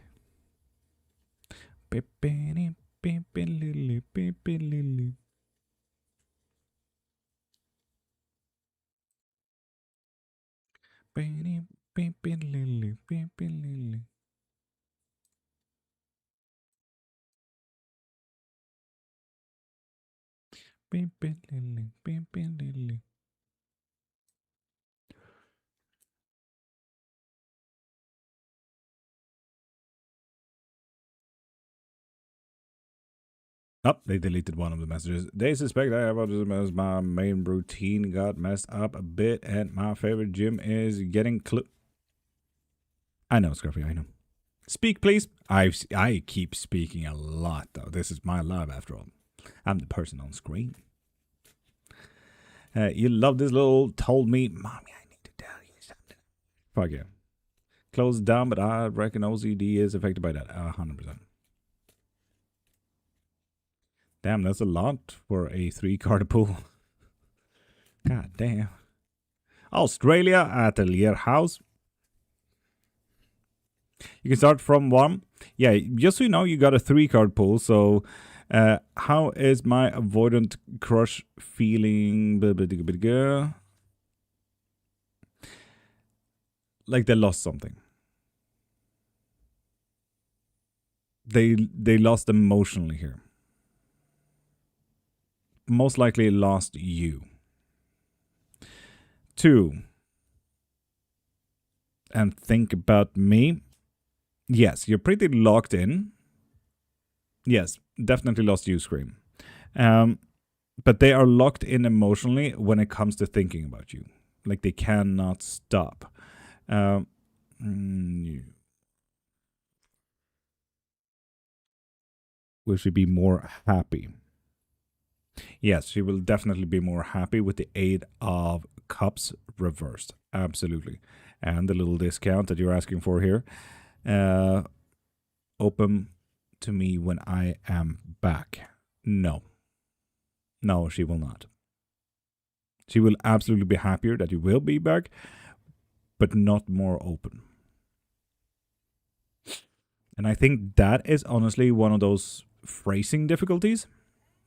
Oh, they deleted one of the messages. They suspect I have autism as my main routine got messed up a bit, and my favorite gym is getting I know, Scruffy, I know. Speak, please. I keep speaking a lot, though. This is my live, after all. I'm the person on screen. You love this little told me, Mommy, I need to tell you something. Fuck yeah. Closed down, but I reckon OCD is affected by that. 100%. Damn, that's a lot for a 3-card pool. God damn. Australia Atelier House. You can start from 1. Yeah, just so you know, you got a 3-card pool. So, how is my avoidant crush feeling? Like they lost something. They lost emotionally here. Most likely lost you. 2. And think about me. Yes, you're pretty locked in. Yes, definitely lost you, Scream. But they are locked in emotionally when it comes to thinking about you. Like they cannot stop. Will she be more happy? Yes, she will definitely be more happy with the 8 of Cups reversed. Absolutely. And the little discount that you're asking for here. Open to me when I am back. No. No, she will not. She will absolutely be happier that you will be back, but not more open. And I think that is honestly one of those phrasing difficulties.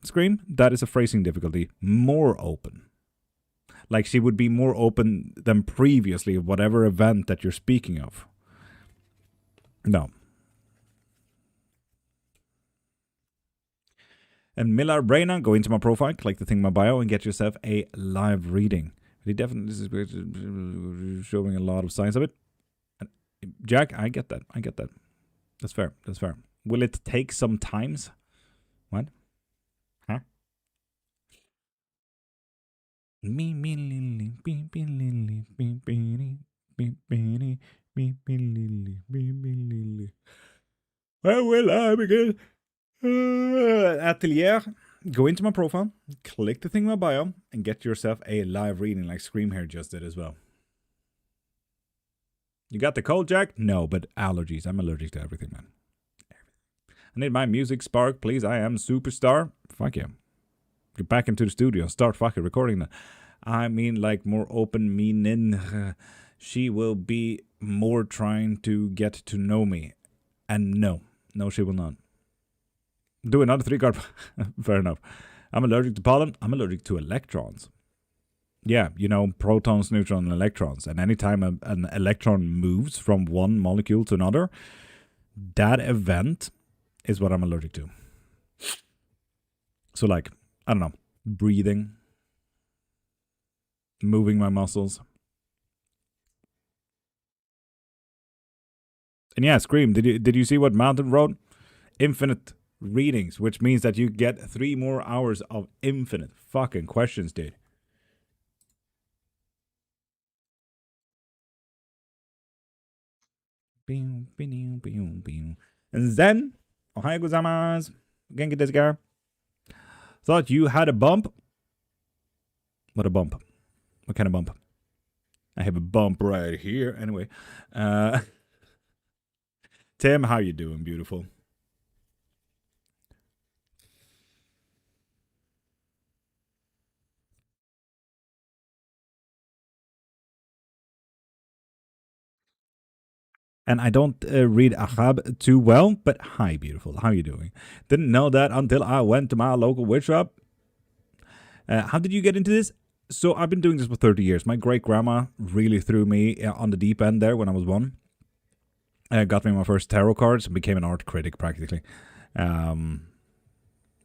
Scream, that is a phrasing difficulty. More open. Like she would be more open than previously, whatever event that you're speaking of. No. And Millar Braina, go into my profile, click the thing in my bio, and get yourself a live reading. He definitely is showing a lot of signs of it. Jack, I get that. I get that. That's fair. That's fair. Will it take some times? What? Huh? Where will I begin? Atelier. Go into my profile, click the thing in my bio, and get yourself a live reading like Scream here just did as well. You got the cold, Jack? No, but allergies. I'm allergic to everything, man. I need my music spark, please. I am superstar. Fuck yeah. Get back into the studio and start fucking recording that. I mean, like, more open meaning. She will be more trying to get to know me. And no, she will not. Do another 3-card. Fair enough. I'm allergic to pollen. I'm allergic to electrons. Yeah, you know, protons, neutrons, and electrons. And anytime an electron moves from one molecule to another, that event is what I'm allergic to. So, like, I don't know, breathing, moving my muscles. And yeah, Scream, did you see what Mountain wrote? Infinite readings, which means that you get 3 more hours of infinite fucking questions, dude. And then, ohayou gozaimasu. Genki desu ka? Thought you had a bump? What a bump? What kind of bump? I have a bump right here. Anyway, Tim, how you doing, beautiful? And I don't read Ahab too well, but hi, beautiful. How you doing? Didn't know that until I went to my local witch shop. How did you get into this? So I've been doing this for 30 years. My great-grandma really threw me on the deep end there when I was 1. Got me my first tarot cards and became an art critic, practically.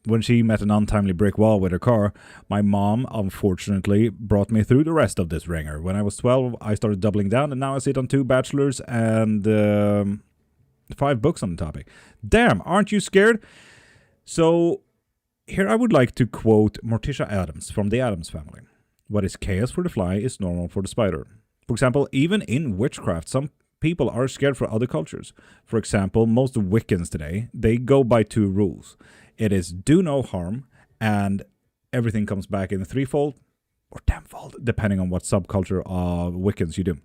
When she met an untimely brick wall with her car, my mom, unfortunately, brought me through the rest of this ringer. When I was 12, I started doubling down, and now I sit on 2 bachelors and 5 books on the topic. Damn, aren't you scared? So, here I would like to quote Morticia Addams from the Addams Family. What is chaos for the fly is normal for the spider. For example, even in witchcraft, some people are scared for other cultures. For example, most Wiccans today, they go by 2 rules. It is do no harm, and everything comes back in a 3-fold or 10-fold, depending on what subculture of Wiccans you do.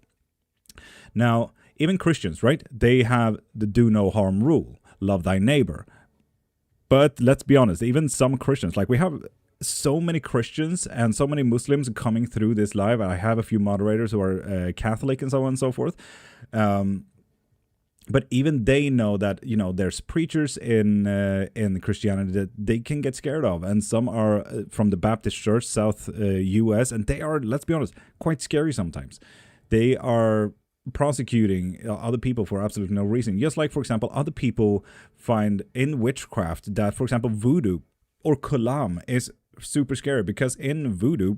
Now, even Christians, right? They have the do no harm rule, love thy neighbor. But let's be honest, even some Christians, like we have so many Christians and so many Muslims coming through this live. I have a few moderators who are Catholic and so on and so forth. But even they know that, you know, there's preachers in Christianity that they can get scared of. And some are from the Baptist Church, South U.S., and they are, let's be honest, quite scary sometimes. They are prosecuting other people for absolutely no reason. Just like, for example, other people find in witchcraft that, for example, voodoo or kulam is super scary because in voodoo,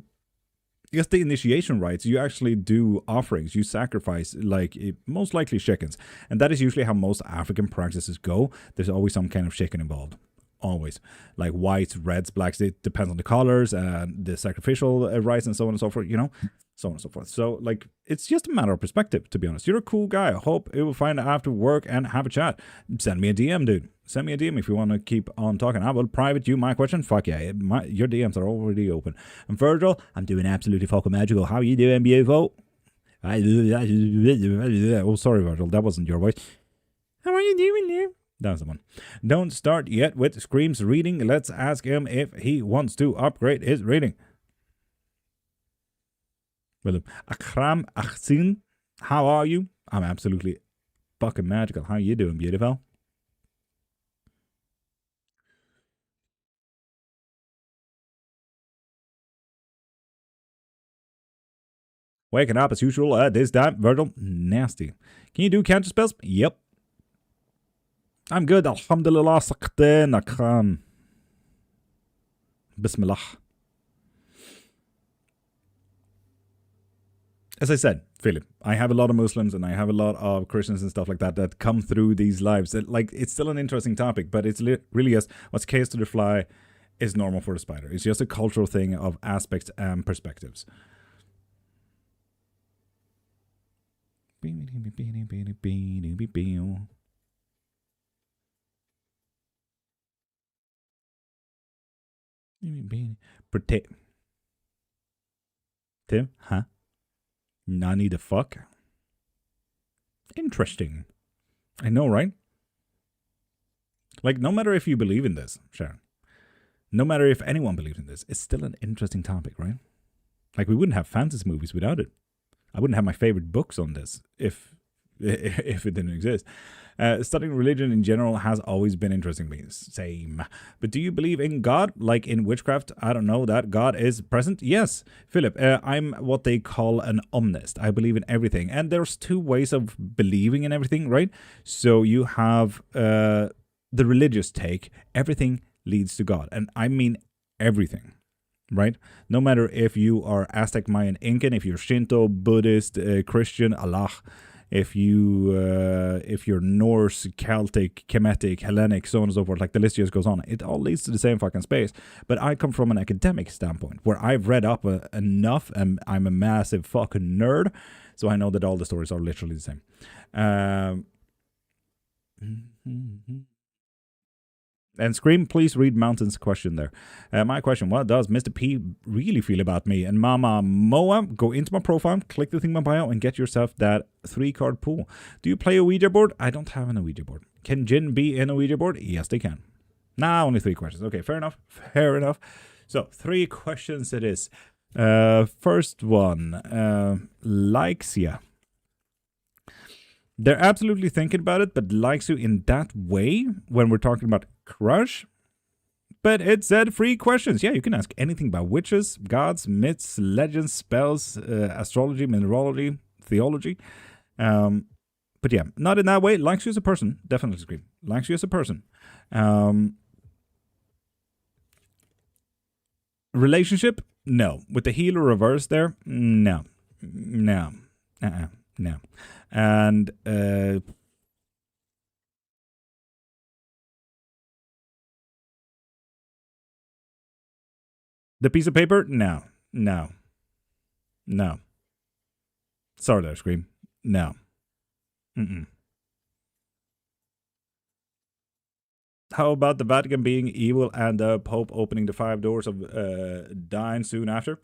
yes, the initiation rites, you actually do offerings. You sacrifice, like, most likely chickens. And that is usually how most African practices go. There's always some kind of chicken involved. Always. Like whites, reds, blacks. It depends on the colors and the sacrificial rites and so on and so forth, you know? So on and so forth. So, like, it's just a matter of perspective, to be honest. You're a cool guy. I hope it will find after work and have a chat. Send me a DM, dude. Send me a DM if you want to keep on talking. I will private you my question. Fuck yeah. Your DMs are already open. And Virgil, I'm doing absolutely fucking magical. How you doing, beautiful? Oh, sorry, Virgil. That wasn't your voice. How are you doing there? That's the one. Don't start yet with Scream's reading. Let's ask him if he wants to upgrade his reading. Well, Akram Akhsin, how are you? I'm absolutely fucking magical. How you doing, beautiful? Waking up as usual at this time. Virgil, nasty. Can you do counter spells? Yep. I'm good. Alhamdulillah. Saqtin. Bismillah. As I said, Philip, I have a lot of Muslims and I have a lot of Christians and stuff like that that come through these lives. It's still an interesting topic, but it's really is what's chaos to the fly is normal for the spider. It's just a cultural thing of aspects and perspectives. Protect. Tim? Huh? Nani the fuck? Interesting. I know, right? Like, no matter if you believe in this, Sharon, no matter if anyone believes in this, it's still an interesting topic, right? Like, we wouldn't have fantasy movies without it. I wouldn't have my favorite books on this if it didn't exist. Studying religion in general has always been interesting to me. Same. But do you believe in God? Like in witchcraft? I don't know that God is present? Yes. Philip, I'm what they call an omnist. I believe in everything. And there's two ways of believing in everything, right? So you have the religious take. Everything leads to God. And I mean everything. Right? No matter if you are Aztec, Mayan, Incan, if you're Shinto, Buddhist, Christian, Allah, if you're Norse, Celtic, Kemetic, Hellenic, so on and so forth, like the list just goes on. It all leads to the same fucking space. But I come from an academic standpoint where I've read up enough, and I'm a massive fucking nerd, so I know that all the stories are literally the same. And Scream, please read Mountain's question there. My question, what does Mr. P really feel about me? And Mama Moa, go into my profile, click the thing in my bio, and get yourself that 3-card pool. Do you play a Ouija board? I don't have an Ouija board. Can Jinn be in a Ouija board? Yes, they can. Nah, only 3 questions. Okay, fair enough. Fair enough. So, 3 questions it is. First one, likes ya. They're absolutely thinking about it, but likes you in that way when we're talking about crush. But it said 3 questions. Yeah, you can ask anything about witches, gods, myths, legends, spells, astrology, mineralogy, theology. But yeah, not in that way. Likes you as a person. Definitely agree. Likes you as a person. Relationship? No. With the healer reverse there? No. No. No. And the piece of paper? No. No. No. Sorry there, Scream. No. Mm-mm. How about the Vatican being evil and the Pope opening the 5 doors of dying soon after?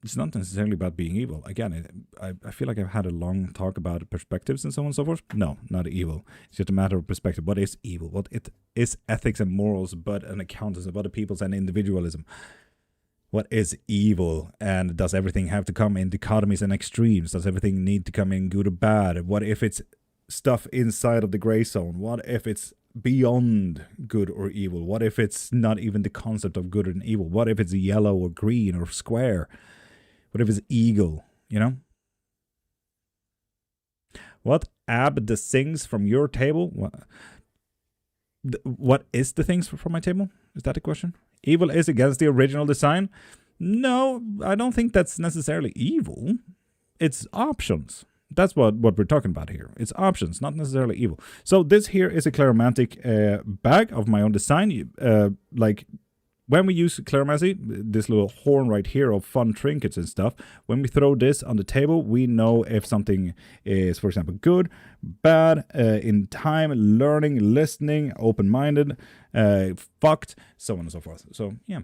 It's not necessarily about being evil. Again, I feel like I've had a long talk about perspectives and so on and so forth. No, not evil. It's just a matter of perspective. What is evil? What it is ethics and morals, but an accountance of other people's and individualism. What is evil? And does everything have to come in dichotomies and extremes? Does everything need to come in good or bad? What if it's stuff inside of the gray zone? What if it's beyond good or evil? What if it's not even the concept of good and evil? What if it's yellow or green or square? What if it's eagle, you know? What ab the things from your table? What is the things from my table? Is that the question? Evil is against the original design? No, I don't think that's necessarily evil. It's options. That's what we're talking about here. It's options, not necessarily evil. So this here is a Claromantic bag of my own design. Like when we use Claromancy, this little horn right here of fun trinkets and stuff, when we throw this on the table, we know if something is, for example, good, bad, in time, learning, listening, open-minded, fucked, so on and so forth. So, yeah.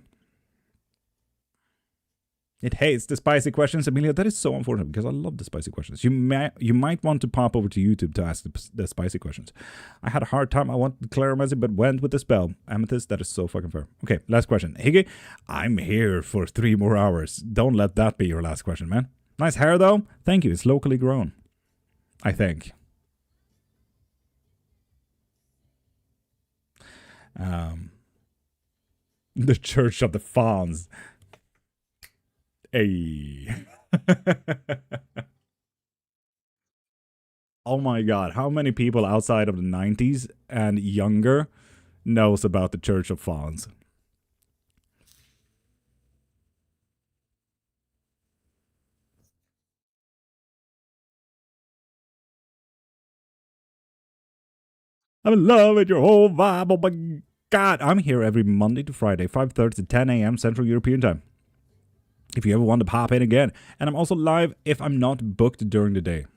It hates the spicy questions, Amelia. That is so unfortunate because I love the spicy questions. You might want to pop over to YouTube to ask the spicy questions. I had a hard time. I wanted Claromancy, but went with the spell. Amethyst, that is so fucking fair. Okay, last question. Higgy, I'm here for 3 more hours. Don't let that be your last question, man. Nice hair, though. Thank you. It's locally grown, I think. The Church of the Fawns. Hey. Oh my god, how many people outside of the 90s and younger knows about the Church of Fawns? I'm in love with your whole vibe. Oh my god. I'm here every Monday to Friday, 5:30 to 10 a.m. Central European Time. If you ever want to pop in again. And I'm also live if I'm not booked during the day.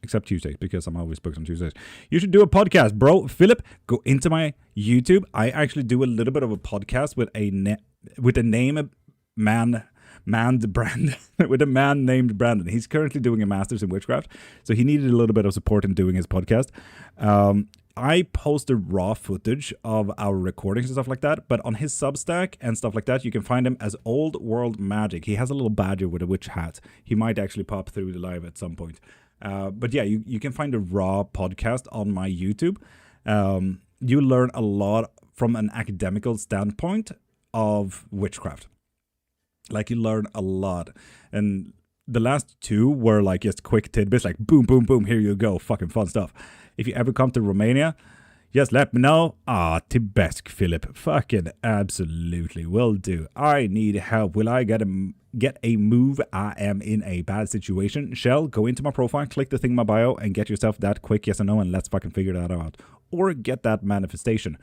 Except Tuesdays, because I'm always booked on Tuesdays. You should do a podcast, bro. Philip, go into my YouTube. I actually do a little bit of a podcast with a name man Brandon with a man named Brandon. He's currently doing a master's in witchcraft, so he needed a little bit of support in doing his podcast. I posted raw footage of our recordings and stuff like that, but on his Substack and stuff like that, you can find him as Old World Magic. He has a little badger with a witch hat. He might actually pop through the live at some point. But yeah, you can find a raw podcast on my YouTube. You learn a lot from an academical standpoint of witchcraft. Like, you learn a lot. And the last two were like just quick tidbits, like boom, boom, boom, here you go, fucking fun stuff. If you ever come to Romania, just let me know. Tibesk, Philip. Fucking absolutely will do. I need help. Will I get a move? I am in a bad situation. Shell, go into my profile, click the thing in my bio, and get yourself that quick yes or no, and let's fucking figure that out. Or get that manifestation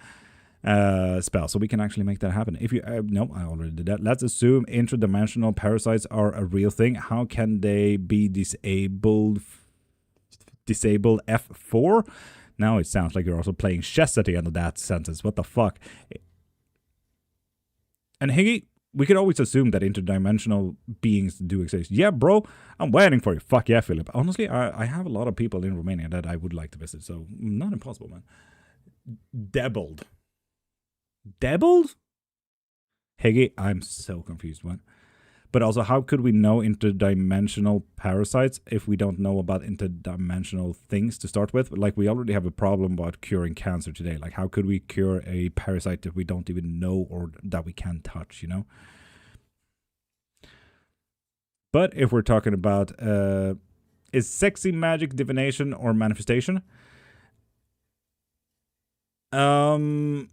spell, so we can actually make that happen. If you no, I already did that. Let's assume interdimensional parasites are a real thing. How can they be disabled? Disable F4? Now it sounds like you're also playing chess at the end of that sentence. What the fuck? And Higgy, we could always assume that interdimensional beings do exist. Yeah, bro, I'm waiting for you. Fuck yeah, Philip. Honestly, I have a lot of people in Romania that I would like to visit, so not impossible, man. Debbled. Debbled? Higgy, I'm so confused, man. But also, how could we know interdimensional parasites if we don't know about interdimensional things to start with? Like, we already have a problem about curing cancer today. Like, how could we cure a parasite that we don't even know or that we can't touch, you know? But if we're talking about, is sexy magic divination or manifestation? I'm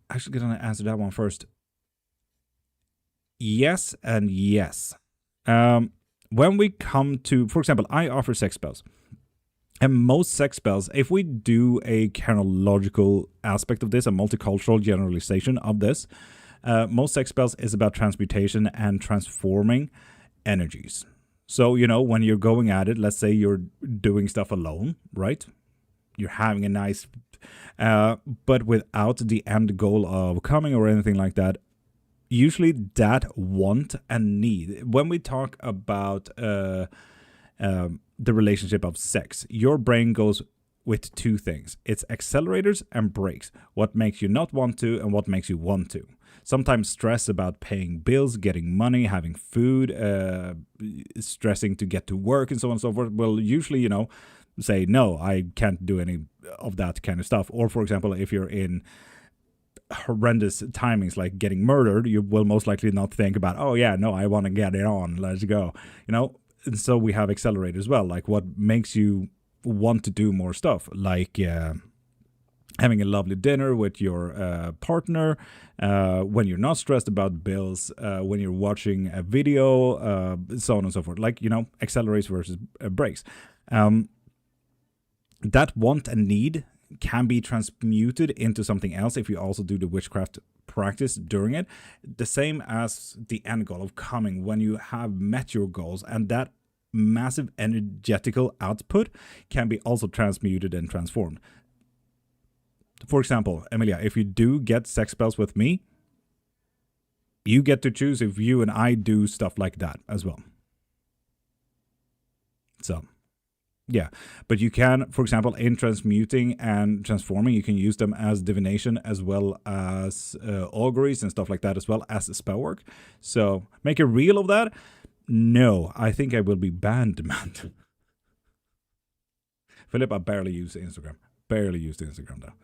actually going to answer that one first. Yes and yes. When we come to, for example, I offer sex spells. And most sex spells, if we do a chronological aspect of this, a multicultural generalization of this, most sex spells is about transmutation and transforming energies. So, you know, when you're going at it, let's say you're doing stuff alone, right? You're having a nice, but without the end goal of coming or anything like that. Usually that want and need. When we talk about the relationship of sex, your brain goes with two things. It's accelerators and brakes. What makes you not want to and what makes you want to. Sometimes stress about paying bills, getting money, having food, stressing to get to work and so on and so forth. Well, usually, you know, say, no, I can't do any of that kind of stuff. Or, for example, if you're in horrendous timings like getting murdered, you will most likely not think about, oh yeah, no, I want to get it on, let's go, you know. And so we have accelerators as well, like what makes you want to do more stuff, like having a lovely dinner with your partner, when you're not stressed about bills, when you're watching a video, so on and so forth, like, you know, accelerates versus brakes. That want and need can be transmuted into something else if you also do the witchcraft practice during it. The same as the end goal of coming, when you have met your goals, and that massive energetical output can be also transmuted and transformed. For example, Emilia, if you do get sex spells with me, you get to choose if you and I do stuff like that as well. So yeah, but you can, for example, in transmuting and transforming, you can use them as divination as well as auguries and stuff like that, as well as spell work. So make a reel of that? No, I think I will be banned, man. Philip, I barely use Instagram. Barely use Instagram, though.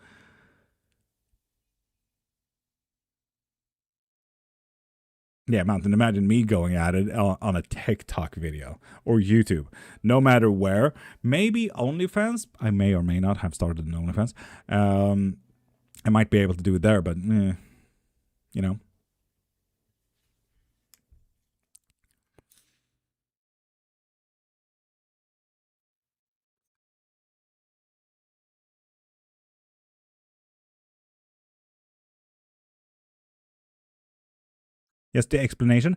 Yeah, Mountain, imagine me going at it on a TikTok video or YouTube, no matter where. Maybe OnlyFans. I may or may not have started an OnlyFans. I might be able to do it there, but, you know. Yes, the explanation.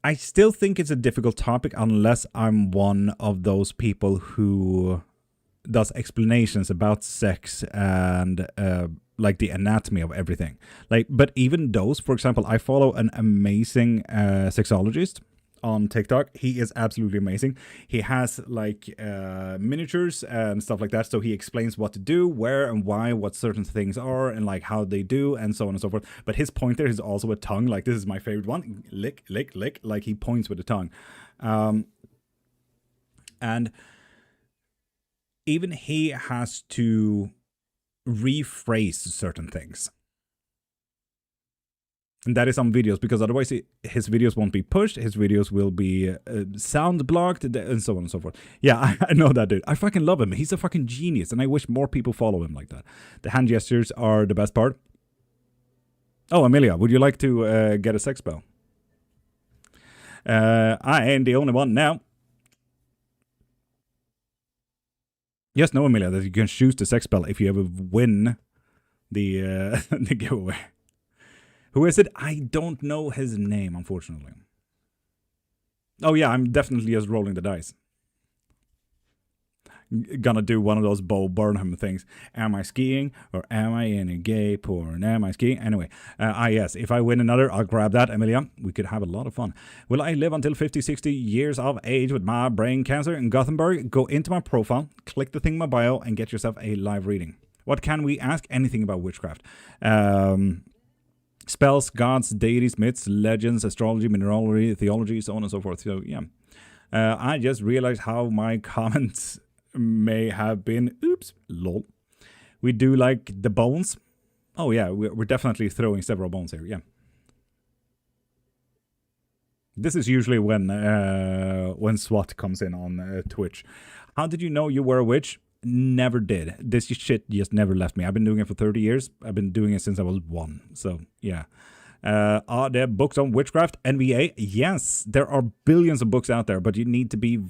I still think it's a difficult topic unless I'm one of those people who does explanations about sex and like the anatomy of everything. Like, but even those, for example, I follow an amazing sexologist on TikTok. He is absolutely amazing. He has like miniatures and stuff like that. So he explains what to do, where and why, what certain things are, and like how they do, and so on and so forth. But his pointer is also a tongue. Like, this is my favorite one. Lick, lick, lick. Like, he points with a tongue. And even he has to rephrase certain things. And that is on videos, because otherwise his videos won't be pushed. His videos will be sound blocked, and so on and so forth. Yeah, I know that dude. I fucking love him. He's a fucking genius, and I wish more people follow him like that. The hand gestures are the best part. Oh, Amelia, would you like to get a sex spell? I ain't the only one now. Yes, no, Amelia, that you can choose the sex spell if you ever win the the giveaway. Who is it? I don't know his name, unfortunately. Oh yeah, I'm definitely just rolling the dice. Gonna do one of those Bo Burnham things. Am I skiing or am I in a gay porn? Am I skiing? Anyway, yes, if I win another, I'll grab that, Emilia. We could have a lot of fun. Will I live until 50, 60 years of age with my brain cancer in Gothenburg? Go into my profile, click the thing in my bio, and get yourself a live reading. What can we ask? Anything about witchcraft. Spells, gods, deities, myths, legends, astrology, mineralogy, theology, so on and so forth. So, yeah. I just realized how my comments may have been, oops, lol. We do like the bones. Oh, yeah, we're definitely throwing several bones here, yeah. This is usually when SWAT comes in on Twitch. How did you know you were a witch? Never did. This shit just never left me. I've been doing it for 30 years. I've been doing it since I was 1. So, yeah. Are there books on witchcraft? NVA? Yes. There are billions of books out there, but you need to be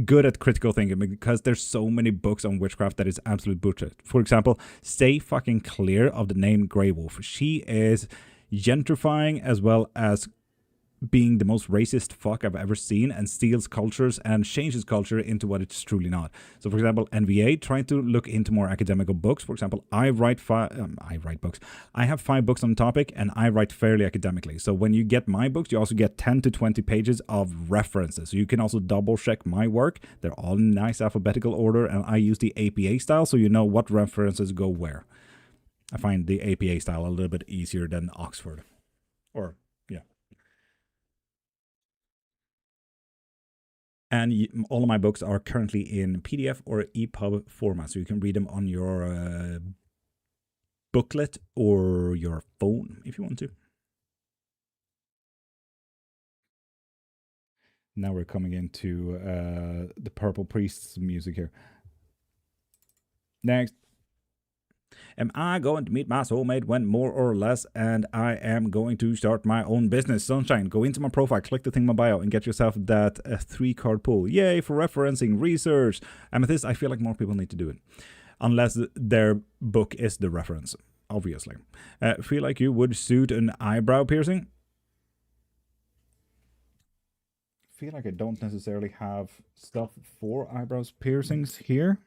good at critical thinking, because there's so many books on witchcraft that is absolute bullshit. For example, stay fucking clear of the name Grey Wolf. She is gentrifying as well as being the most racist fuck I've ever seen, and steals cultures and changes culture into what it's truly not. So, for example, NVA trying to look into more academical books. For example, I write books. I have 5 books on the topic, and I write fairly academically. So when you get my books, you also get 10 to 20 pages of references. So you can also double check my work. They're all in nice alphabetical order, and I use the APA style, so you know what references go where. I find the APA style a little bit easier than Oxford. Or and all of my books are currently in PDF or EPUB format, so you can read them on your booklet or your phone if you want to. Now we're coming into the Purple Priest's music here. Next. Am I going to meet my soulmate when more or less, and I am going to start my own business? Sunshine, go into my profile, click the thing in my bio, and get yourself that 3-card pull. Yay for referencing, research. Amethyst, I feel like more people need to do it. Unless their book is the reference, obviously. Feel like you would suit an eyebrow piercing? Feel like I don't necessarily have stuff for eyebrows piercings here.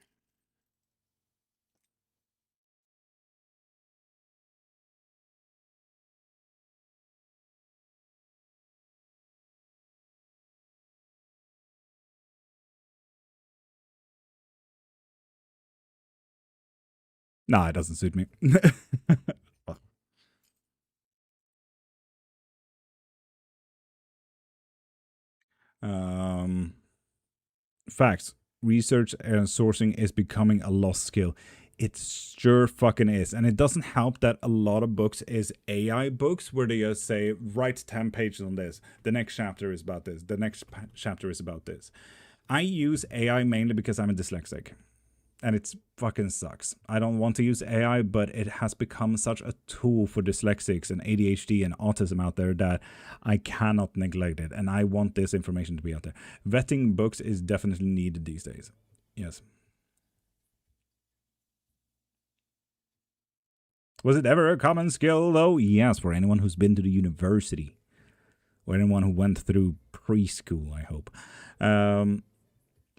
Nah, it doesn't suit me. Facts. Research and sourcing is becoming a lost skill. It sure fucking is. And it doesn't help that a lot of books is AI books where they just say, write 10 pages on this. The next chapter is about this. The next chapter is about this. I use AI mainly because I'm a dyslexic. And it fucking sucks. I don't want to use AI, but it has become such a tool for dyslexics and ADHD and autism out there that I cannot neglect it. And I want this information to be out there. Vetting books is definitely needed these days. Yes. Was it ever a common skill, though? Yes, for anyone who's been to the university. Or anyone who went through preschool, I hope.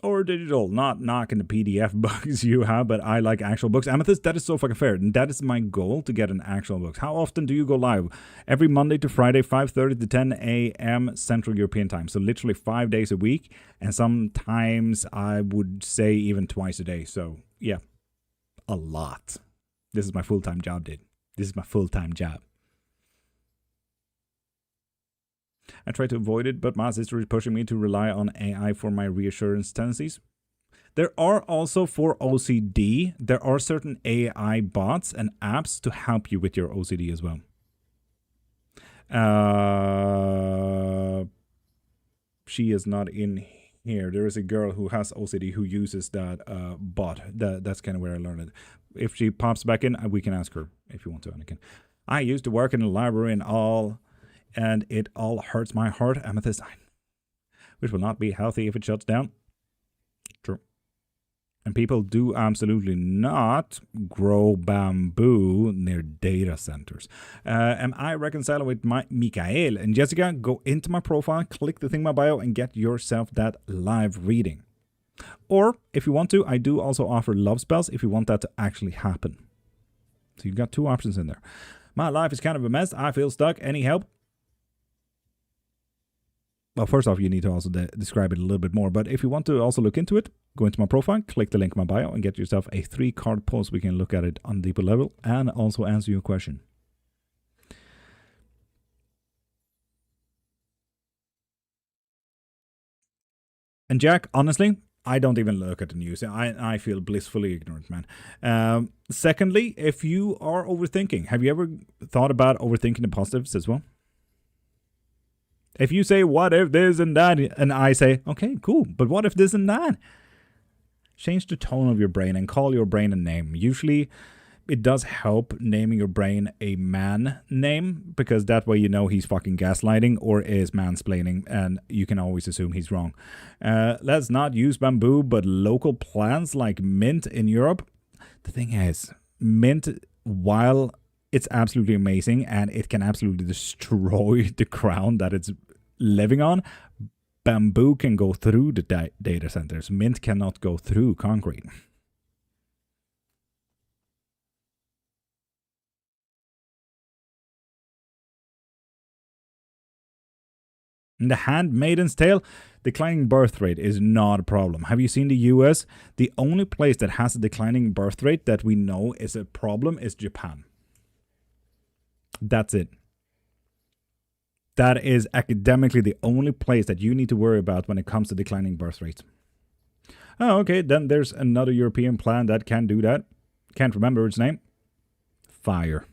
Or digital, not knocking the PDF books you have, but I like actual books. Amethyst, that is so fucking fair. And that is my goal, to get an actual book. How often do you go live? Every Monday to Friday, 5:30 to 10 a.m. Central European time. So literally 5 days a week. And sometimes I would say even twice a day. So yeah, a lot. This is my full-time job, dude. This is my full-time job. I try to avoid it, but mass history is pushing me to rely on AI for my reassurance tendencies. There are also, for OCD, there are certain AI bots and apps to help you with your OCD as well. She is not in here. There is a girl who has OCD who uses that bot. That's kind of where I learned it. If she pops back in, we can ask her if you want to, Anakin. I used to work in the library and it all hurts my heart, Amethyst, which will not be healthy if it shuts down. True. And people do absolutely not grow bamboo near data centers. Am I reconciling with Mikael and Jessica? Go into my profile, click the thing in my bio, and get yourself that live reading. Or, if you want to, I do also offer love spells if you want that to actually happen. So you've got two options in there. My life is kind of a mess. I feel stuck. Any help? Well, first off, you need to also describe it a little bit more. But if you want to also look into it, go into my profile, click the link in my bio, and get yourself a 3-card pull so we can look at it on a deeper level and also answer your question. And Jack, honestly, I don't even look at the news. I feel blissfully ignorant, man. Secondly, if you are overthinking, have you ever thought about overthinking the positives as well? If you say, what if this and that, and I say, okay, cool, but what if this and that? Change the tone of your brain and call your brain a name. Usually, it does help naming your brain a man name, because that way you know he's fucking gaslighting or is mansplaining, and you can always assume he's wrong. Let's not use bamboo, but local plants like mint in Europe. The thing is, mint, while it's absolutely amazing and it can absolutely destroy the ground that it's living on, bamboo can go through the data centers. Mint cannot go through concrete. In The Handmaid's Tale, declining birth rate is not a problem. Have you seen the US? The only place that has a declining birth rate that we know is a problem is Japan. That's it. That is academically the only place that you need to worry about when it comes to declining birth rates. Oh, okay, then there's another European plan that can do that. Can't remember its name. Fire.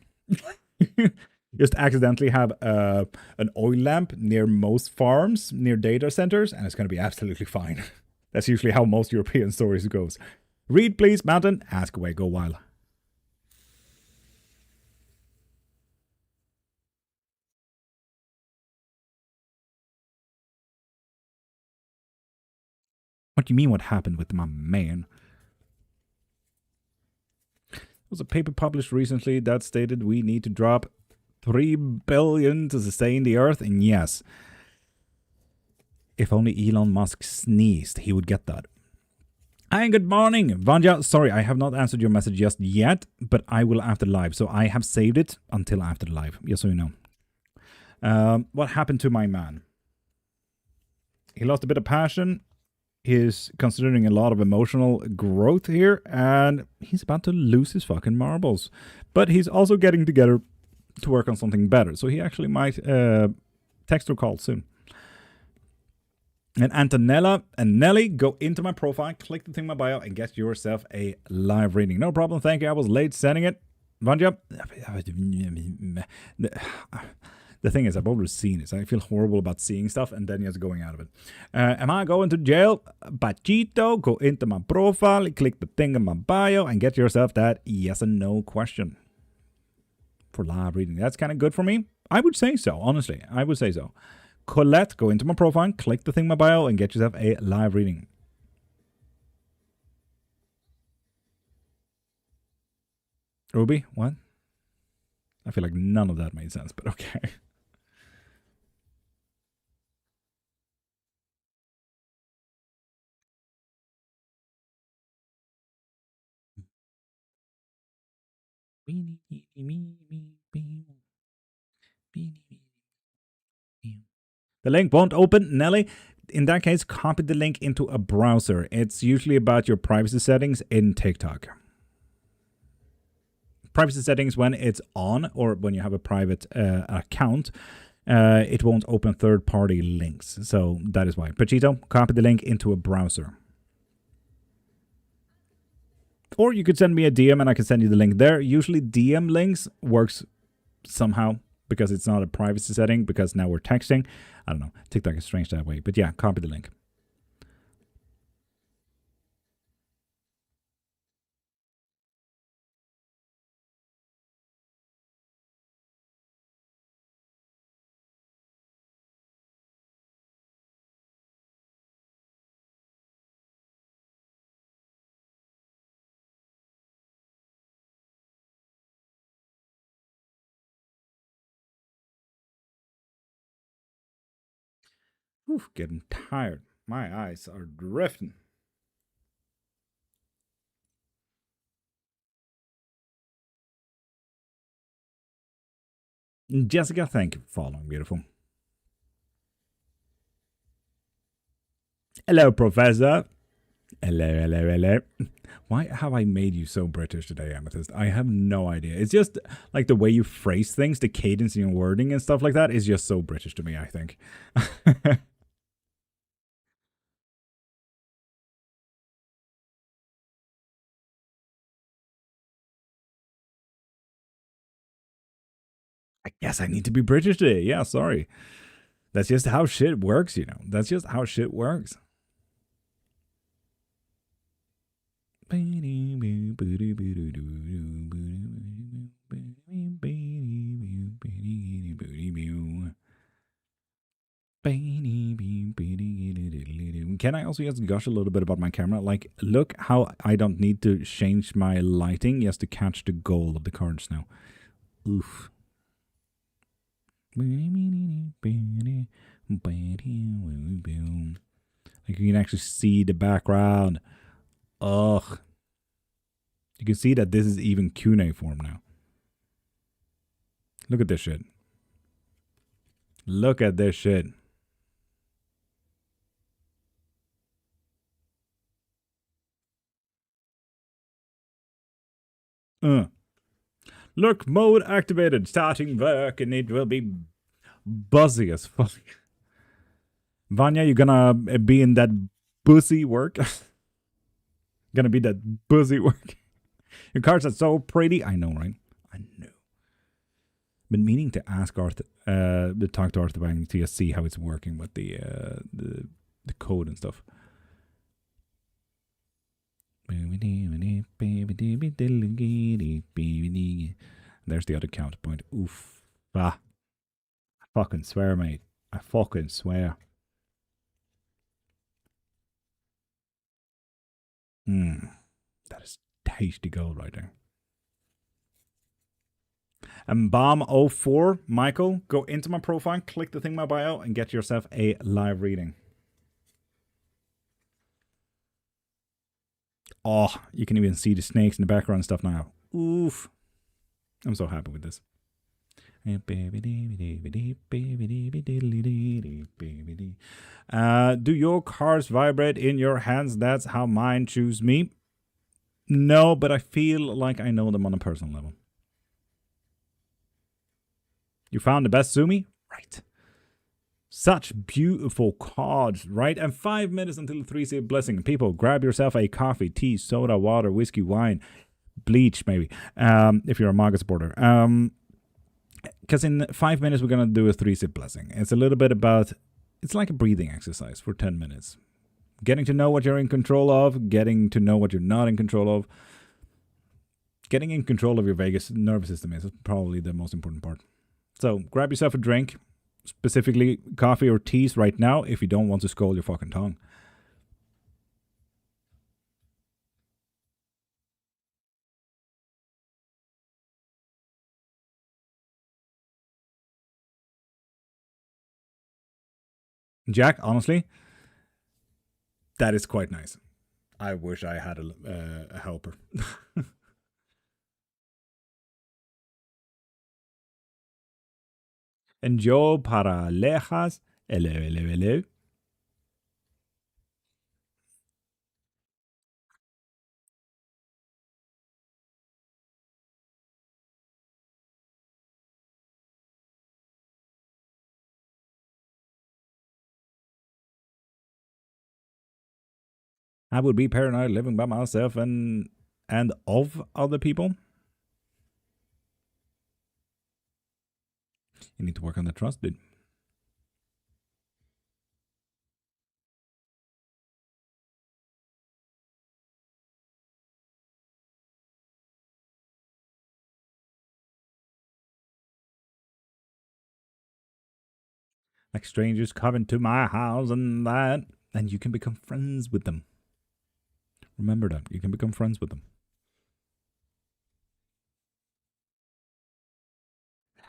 Just accidentally have an oil lamp near most farms, near data centers, and it's going to be absolutely fine. That's usually how most European stories goes. Read, please, Mountain. Ask away, go wild. What do you mean what happened with my man? There was a paper published recently that stated we need to drop 3 billion to sustain the Earth, and yes, if only Elon Musk sneezed, he would get that. Hi, good morning, Vanja. Sorry, I have not answered your message just yet, but I will after the live, so I have saved it until after the live, just so you know. What happened to my man? He lost a bit of passion. He's considering a lot of emotional growth here, and he's about to lose his fucking marbles. But he's also getting together to work on something better, so he actually might text or call soon. And Antonella and Nelly, go into my profile, click the thing in my bio, and get yourself a live reading. No problem. Thank you. I was late sending it. Vanja. The thing is, I've always seen it. So I feel horrible about seeing stuff and then just going out of it. Am I going to jail? Pachito, go into my profile, click the thing in my bio, and get yourself that yes and no question for live reading. That's kind of good for me. I would say so, honestly. I would say so. Colette, go into my profile, click the thing in my bio, and get yourself a live reading. Ruby, what? I feel like none of that made sense, but okay. The link won't open, Nelly. In that case, copy the link into a browser. It's usually about your privacy settings in TikTok. Privacy settings when it's on or when you have a private account, it won't open third-party links. So that is why. Pachito, copy the link into a browser. Or you could send me a DM and I can send you the link there. Usually DM links works somehow because it's not a privacy setting because now we're texting. I don't know. TikTok is strange that way. But yeah, copy the link. Oof, getting tired. My eyes are drifting. Jessica, thank you for following. Beautiful. Hello, Professor. Hello. Why have I made you so British today, Amethyst? I have no idea. It's just like the way you phrase things, the cadence in your wording and stuff like that is just so British to me, I think. I guess I need to be British today. Yeah, sorry. That's just how shit works, you know. That's just how shit works. Can I also just gush a little bit about my camera? Like, look how I don't need to change my lighting just to catch the goal of the cards now. Oof. Like, you can actually see the background. Ugh. You can see that this is even cuneiform now. Look at this shit. Look at this shit. Look, mode activated, starting work, and it will be buzzy as fuck. Vanya, you gonna be in that bussy work? Gonna be that bussy work? Your cards are so pretty. I know, right? I know. Been meaning to ask Arthur, to talk to Arthur Bang to just see how it's working with the code and stuff. There's the other counterpoint. Oof. Ah. I fucking swear, mate. I fucking swear. That is tasty gold right there. And Bomb04, Michael, go into my profile, click the thing in my bio, and get yourself a live reading. Oh, you can even see the snakes in the background and stuff now. Oof. I'm so happy with this. Do your cards vibrate in your hands? That's how mine choose me. No, but I feel like I know them on a personal level. You found the best Sumi? Right. Such beautiful cards, right? And 5 minutes until the 3-sip blessing. People, grab yourself a coffee, tea, soda, water, whiskey, wine, bleach, maybe, if you're a MAGA supporter. Because in 5 minutes, we're going to do a 3-sip blessing. It's a little bit about, it's like a breathing exercise for 10 minutes. Getting to know what you're in control of, getting to know what you're not in control of. Getting in control of your vagus nervous system is probably the most important part. So grab yourself a drink, specifically coffee or teas right now if you don't want to scold your fucking tongue. Jack, honestly, that is quite nice. I wish I had a helper. En yo para lejas, hello. I would be paranoid living by myself and of other people. You need to work on the trust, dude. Like strangers coming to my house and that, and you can become friends with them. Remember that. You can become friends with them.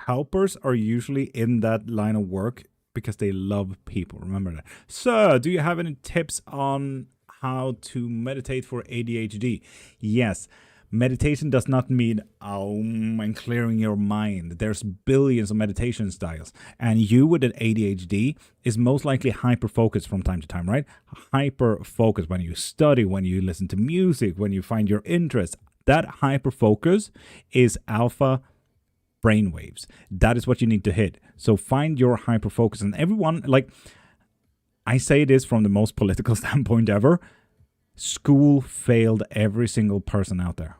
Helpers are usually in that line of work because they love people. Remember that. So, do you have any tips on how to meditate for ADHD? Yes. Meditation does not mean and clearing your mind. There's billions of meditation styles. And you with an ADHD is most likely hyper-focused from time to time, right? Hyper-focused when you study, when you listen to music, when you find your interest. That hyper-focus is alpha brainwaves. That is what you need to hit. So find your hyper-focus. And everyone, like, I say this from the most political standpoint ever. School failed every single person out there.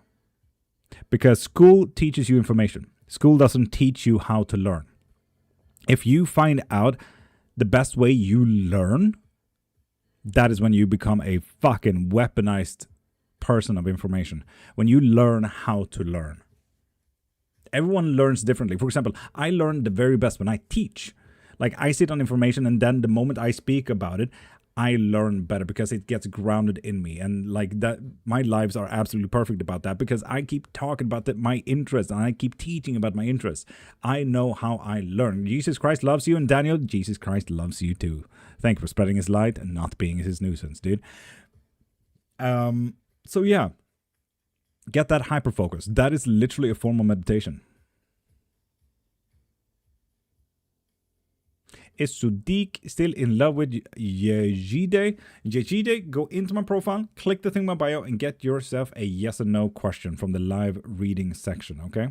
Because school teaches you information. School doesn't teach you how to learn. If you find out the best way you learn, that is when you become a fucking weaponized person of information. When you learn how to learn. Everyone learns differently. For example, I learn the very best when I teach. Like, I sit on information and then the moment I speak about it, I learn better because it gets grounded in me. And like that, my lives are absolutely perfect about that because I keep talking about my interests and I keep teaching about my interests. I know how I learn. Jesus Christ loves you, and Daniel, Jesus Christ loves you too. Thank you for spreading his light and not being his nuisance, dude. So yeah, get that hyper focus. That is literally a form of meditation. Is Sudik still in love with Yejide? Yejide, go into my profile, click the thing in my bio, and get yourself a yes or no question from the live reading section, okay?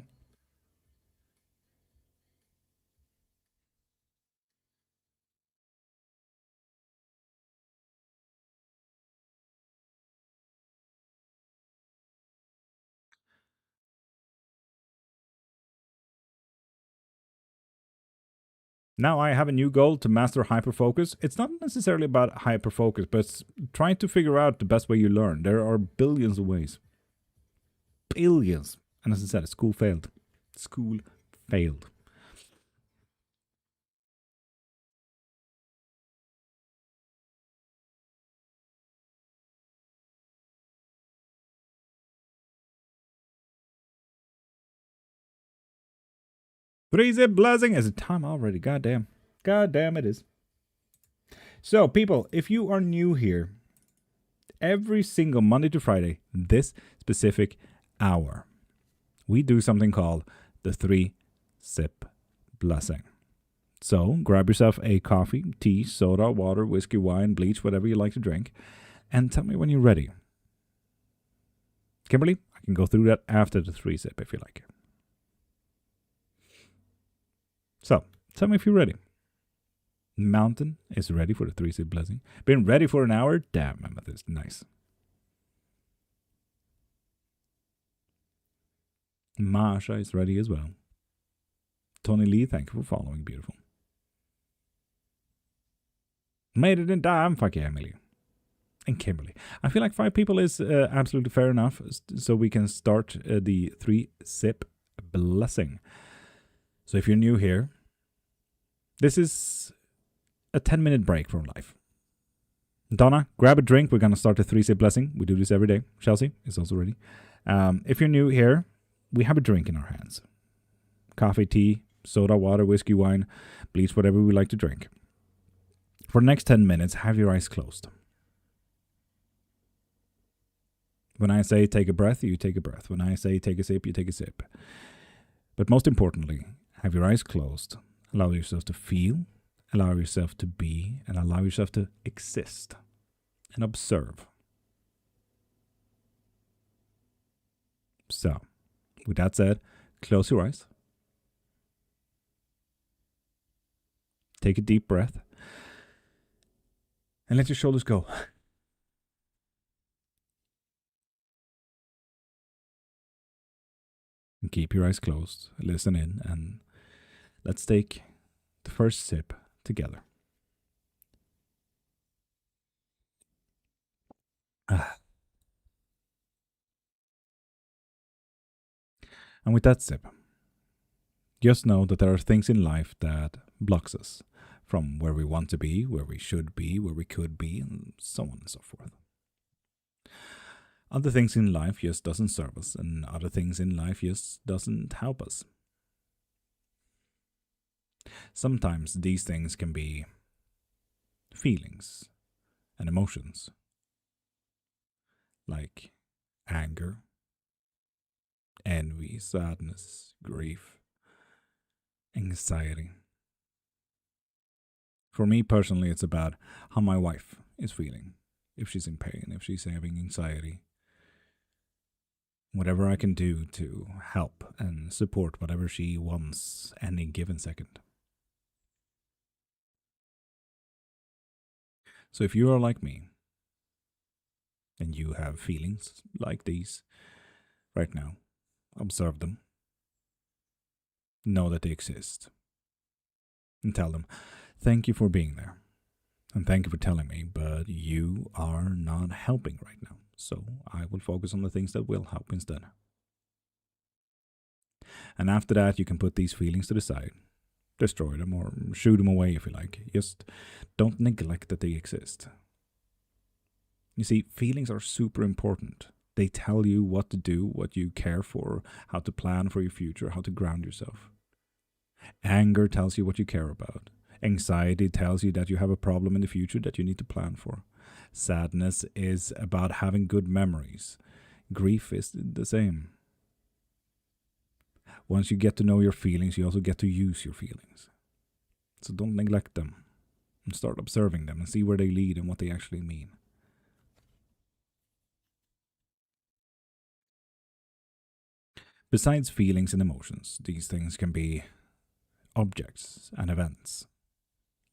Now I have a new goal to master hyperfocus. It's not necessarily about hyperfocus, but it's trying to figure out the best way you learn. There are billions of ways. Billions. And as I said, school failed. School failed. Three-zip blessing. Is it time already? Goddamn. Goddamn it is. So, people, if you are new here, every single Monday to Friday, this specific hour, we do something called the 3-sip blessing. So, grab yourself a coffee, tea, soda, water, whiskey, wine, bleach, whatever you like to drink, and tell me when you're ready. Kimberly, I can go through that after the 3-sip if you like. So, tell me if you're ready. Mountain is ready for the 3-sip blessing. Been ready for an hour? Damn, Amethyst. Nice. Masha is ready as well. Tony Lee, thank you for following. Beautiful. Made it in time. Fuck yeah, Emily. And Kimberly. I feel like 5 people is absolutely fair enough, so we can start the 3-sip blessing. So if you're new here, this is a 10-minute break from life. Donna, grab a drink. We're going to start the 3-sip blessing. We do this every day. Chelsea is also ready. If you're new here, we have a drink in our hands. Coffee, tea, soda, water, whiskey, wine, bleach, whatever we like to drink. For the next 10 minutes, have your eyes closed. When I say take a breath, you take a breath. When I say take a sip, you take a sip. But most importantly, have your eyes closed. Allow yourself to feel, allow yourself to be, and allow yourself to exist and observe. So, with that said, close your eyes. Take a deep breath. And let your shoulders go. And keep your eyes closed. Listen in, and let's take the first sip together. And with that sip, just know that there are things in life that blocks us from where we want to be, where we should be, where we could be, and so on and so forth. Other things in life just doesn't serve us, and other things in life just doesn't help us. Sometimes these things can be feelings and emotions, like anger, envy, sadness, grief, anxiety. For me personally, it's about how my wife is feeling, if she's in pain, if she's having anxiety. Whatever I can do to help and support whatever she wants any given second. So if you are like me, and you have feelings like these right now, observe them. Know that they exist. And tell them, thank you for being there. And thank you for telling me, but you are not helping right now. So I will focus on the things that will help instead. And after that, you can put these feelings to the side. Destroy them or shoo them away if you like. Just don't neglect that they exist. You see, feelings are super important. They tell you what to do, what you care for, how to plan for your future, how to ground yourself. Anger tells you what you care about. Anxiety tells you that you have a problem in the future that you need to plan for. Sadness is about having good memories. Grief is the same. Once you get to know your feelings, you also get to use your feelings. So don't neglect them. And start observing them and see where they lead and what they actually mean. Besides feelings and emotions, these things can be objects and events,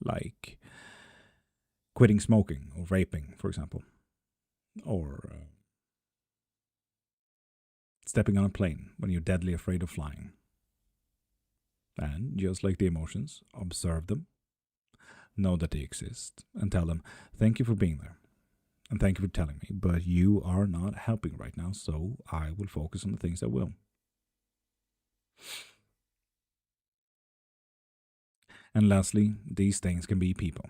like quitting smoking or vaping, for example, or stepping on a plane when you're deadly afraid of flying. And just like the emotions, observe them, know that they exist, and tell them, thank you for being there, and thank you for telling me, but you are not helping right now, so I will focus on the things that will. And lastly, these things can be people.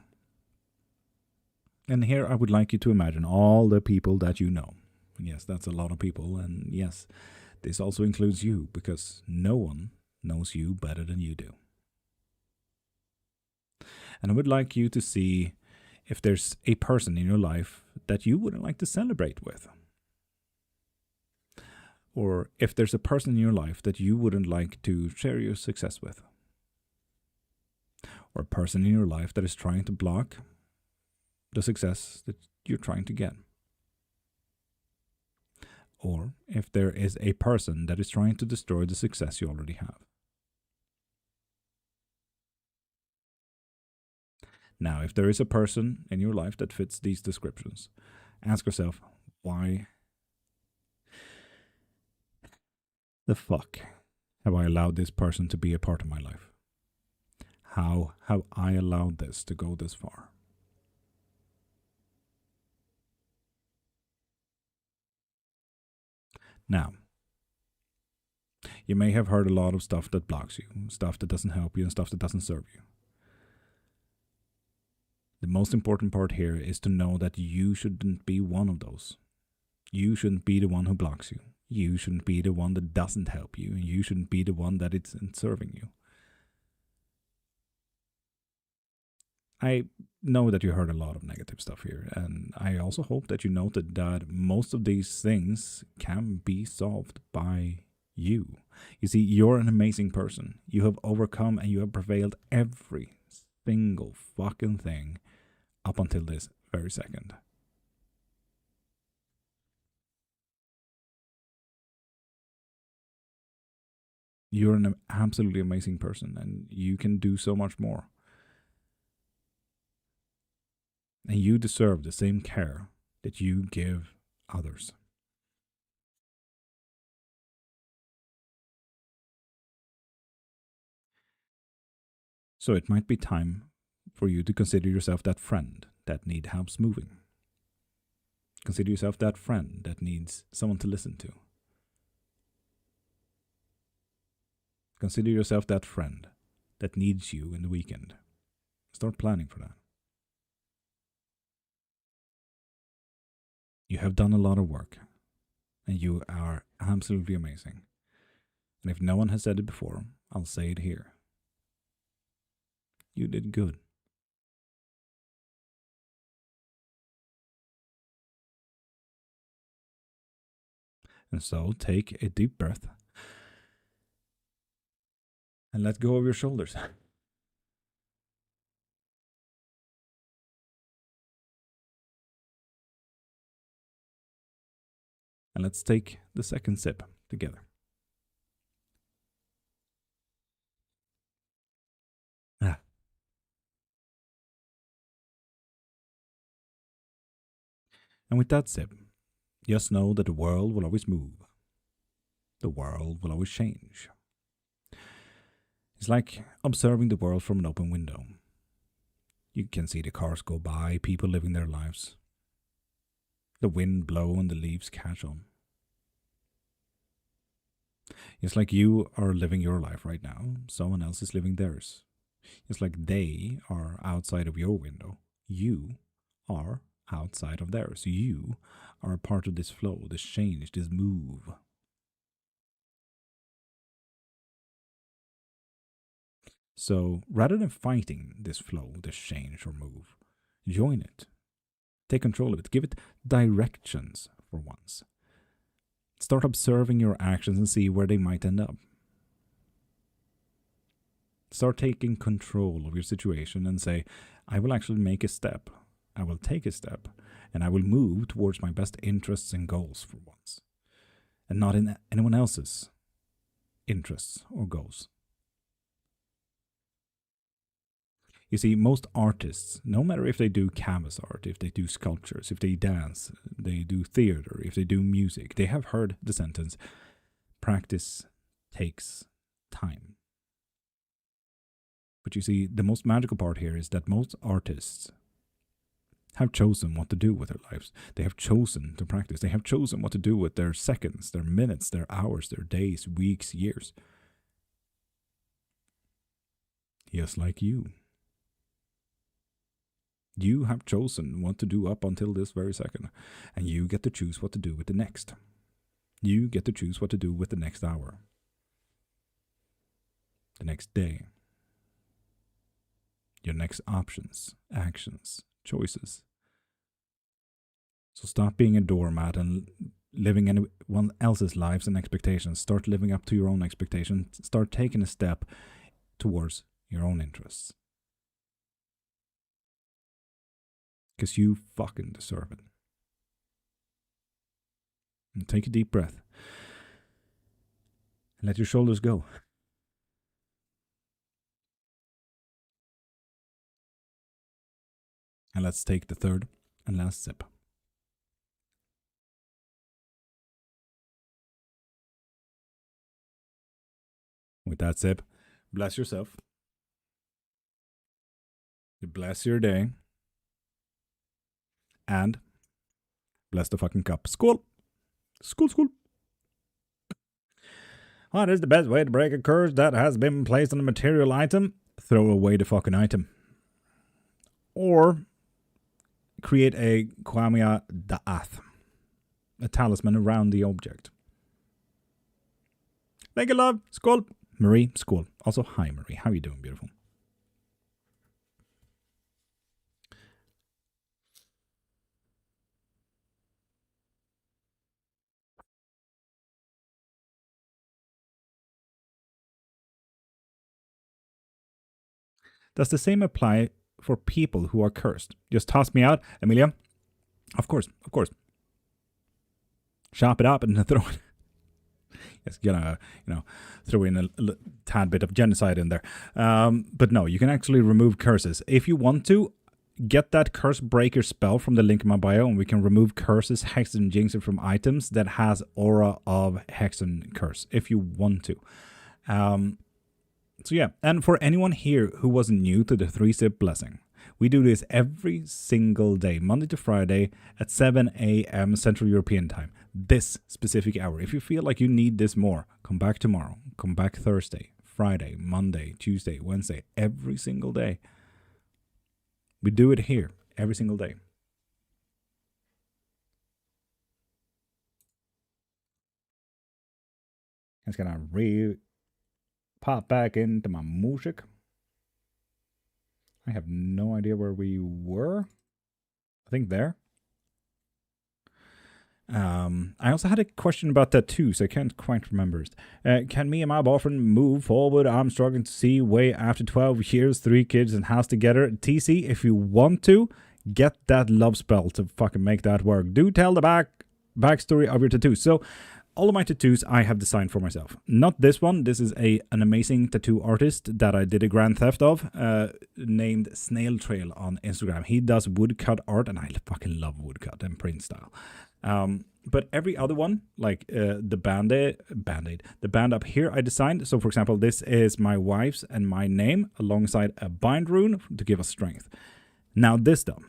And here I would like you to imagine all the people that you know. Yes, that's a lot of people, and yes, this also includes you, because no one knows you better than you do. And I would like you to see if there's a person in your life that you wouldn't like to celebrate with. Or if there's a person in your life that you wouldn't like to share your success with. Or a person in your life that is trying to block the success that you're trying to get. Or if there is a person that is trying to destroy the success you already have. Now, if there is a person in your life that fits these descriptions, ask yourself, why the fuck have I allowed this person to be a part of my life? How have I allowed this to go this far? Now, you may have heard a lot of stuff that blocks you, stuff that doesn't help you, and stuff that doesn't serve you. The most important part here is to know that you shouldn't be one of those. You shouldn't be the one who blocks you. You shouldn't be the one that doesn't help you. And you shouldn't be the one that isn't serving you. I know that you heard a lot of negative stuff here, and I also hope that you noted that most of these things can be solved by you. You see, you're an amazing person. You have overcome and you have prevailed every single fucking thing up until this very second. You're an absolutely amazing person, and you can do so much more. And you deserve the same care that you give others. So it might be time for you to consider yourself that friend that needs help moving. Consider yourself that friend that needs someone to listen to. Consider yourself that friend that needs you in the weekend. Start planning for that. You have done a lot of work, and you are absolutely amazing. And if no one has said it before, I'll say it here. You did good. And so take a deep breath and let go of your shoulders. And let's take the second sip together. Ah. And with that sip, just know that the world will always move. The world will always change. It's like observing the world from an open window. You can see the cars go by, people living their lives. The wind blow and the leaves catch on. It's like you are living your life right now, someone else is living theirs. It's like they are outside of your window. You are outside of theirs. You are a part of this flow, this change, this move. So rather than fighting this flow, this change or move, join it. Take control of it. Give it directions for once. Start observing your actions and see where they might end up. Start taking control of your situation and say, I will actually make a step. I will take a step and I will move towards my best interests and goals for once. And not in anyone else's interests or goals. You see, most artists, no matter if they do canvas art, if they do sculptures, if they dance, they do theater, if they do music, they have heard the sentence, practice takes time. But you see, the most magical part here is that most artists have chosen what to do with their lives. They have chosen to practice. They have chosen what to do with their seconds, their minutes, their hours, their days, weeks, years. Just like you. You have chosen what to do up until this very second, and you get to choose what to do with the next. You get to choose what to do with the next hour, the next day, your next options, actions, choices. So stop being a doormat and living anyone else's lives and expectations. Start living up to your own expectations. Start taking a step towards your own interests. Because you fucking deserve it. And take a deep breath. And let your shoulders go. And let's take the third and last sip. With that sip, bless yourself. You bless your day. And bless the fucking cup. Skål! Skål, skål! What is the best way to break a curse that has been placed on a material item? Throw away the fucking item. Or create a Kwamia Da'ath, a talisman around the object. Thank you, love. Skål. Marie, skål. Also, hi, Marie. How are you doing, beautiful? Does the same apply for people who are cursed? Just toss me out, Emilia. Of course, of course. Chop it up and throw it. It's gonna, throw in a tad bit of genocide in there. But no, you can actually remove curses. If you want to, get that curse breaker spell from the link in my bio, and we can remove curses, hex, and jinxes from items that has aura of hex and curse, if you want to. So yeah, and for anyone here who was new to the 3-sip blessing, we do this every single day, Monday to Friday at 7 a.m. Central European time. This specific hour. If you feel like you need this more, come back tomorrow. Come back Thursday, Friday, Monday, Tuesday, Wednesday, every single day. We do it here every single day. It's gonna pop back into my music. I have no idea where we were. I think there. I also had a question about that too, so I can't quite remember it. Can me and my boyfriend move forward? I'm struggling to see way after 12 years, 3 kids and house together. TC, if you want to, get that love spell to fucking make that work. Do tell the backstory of your tattoo. So, all of my tattoos I have designed for myself. Not this one. This is an amazing tattoo artist that I did a grand theft of, named Snail Trail on Instagram. He does woodcut art, and I fucking love woodcut and print style. But every other one, like the band-aid, the band up here I designed. So for example, this is my wife's and my name alongside a bind rune to give us strength. Now this though,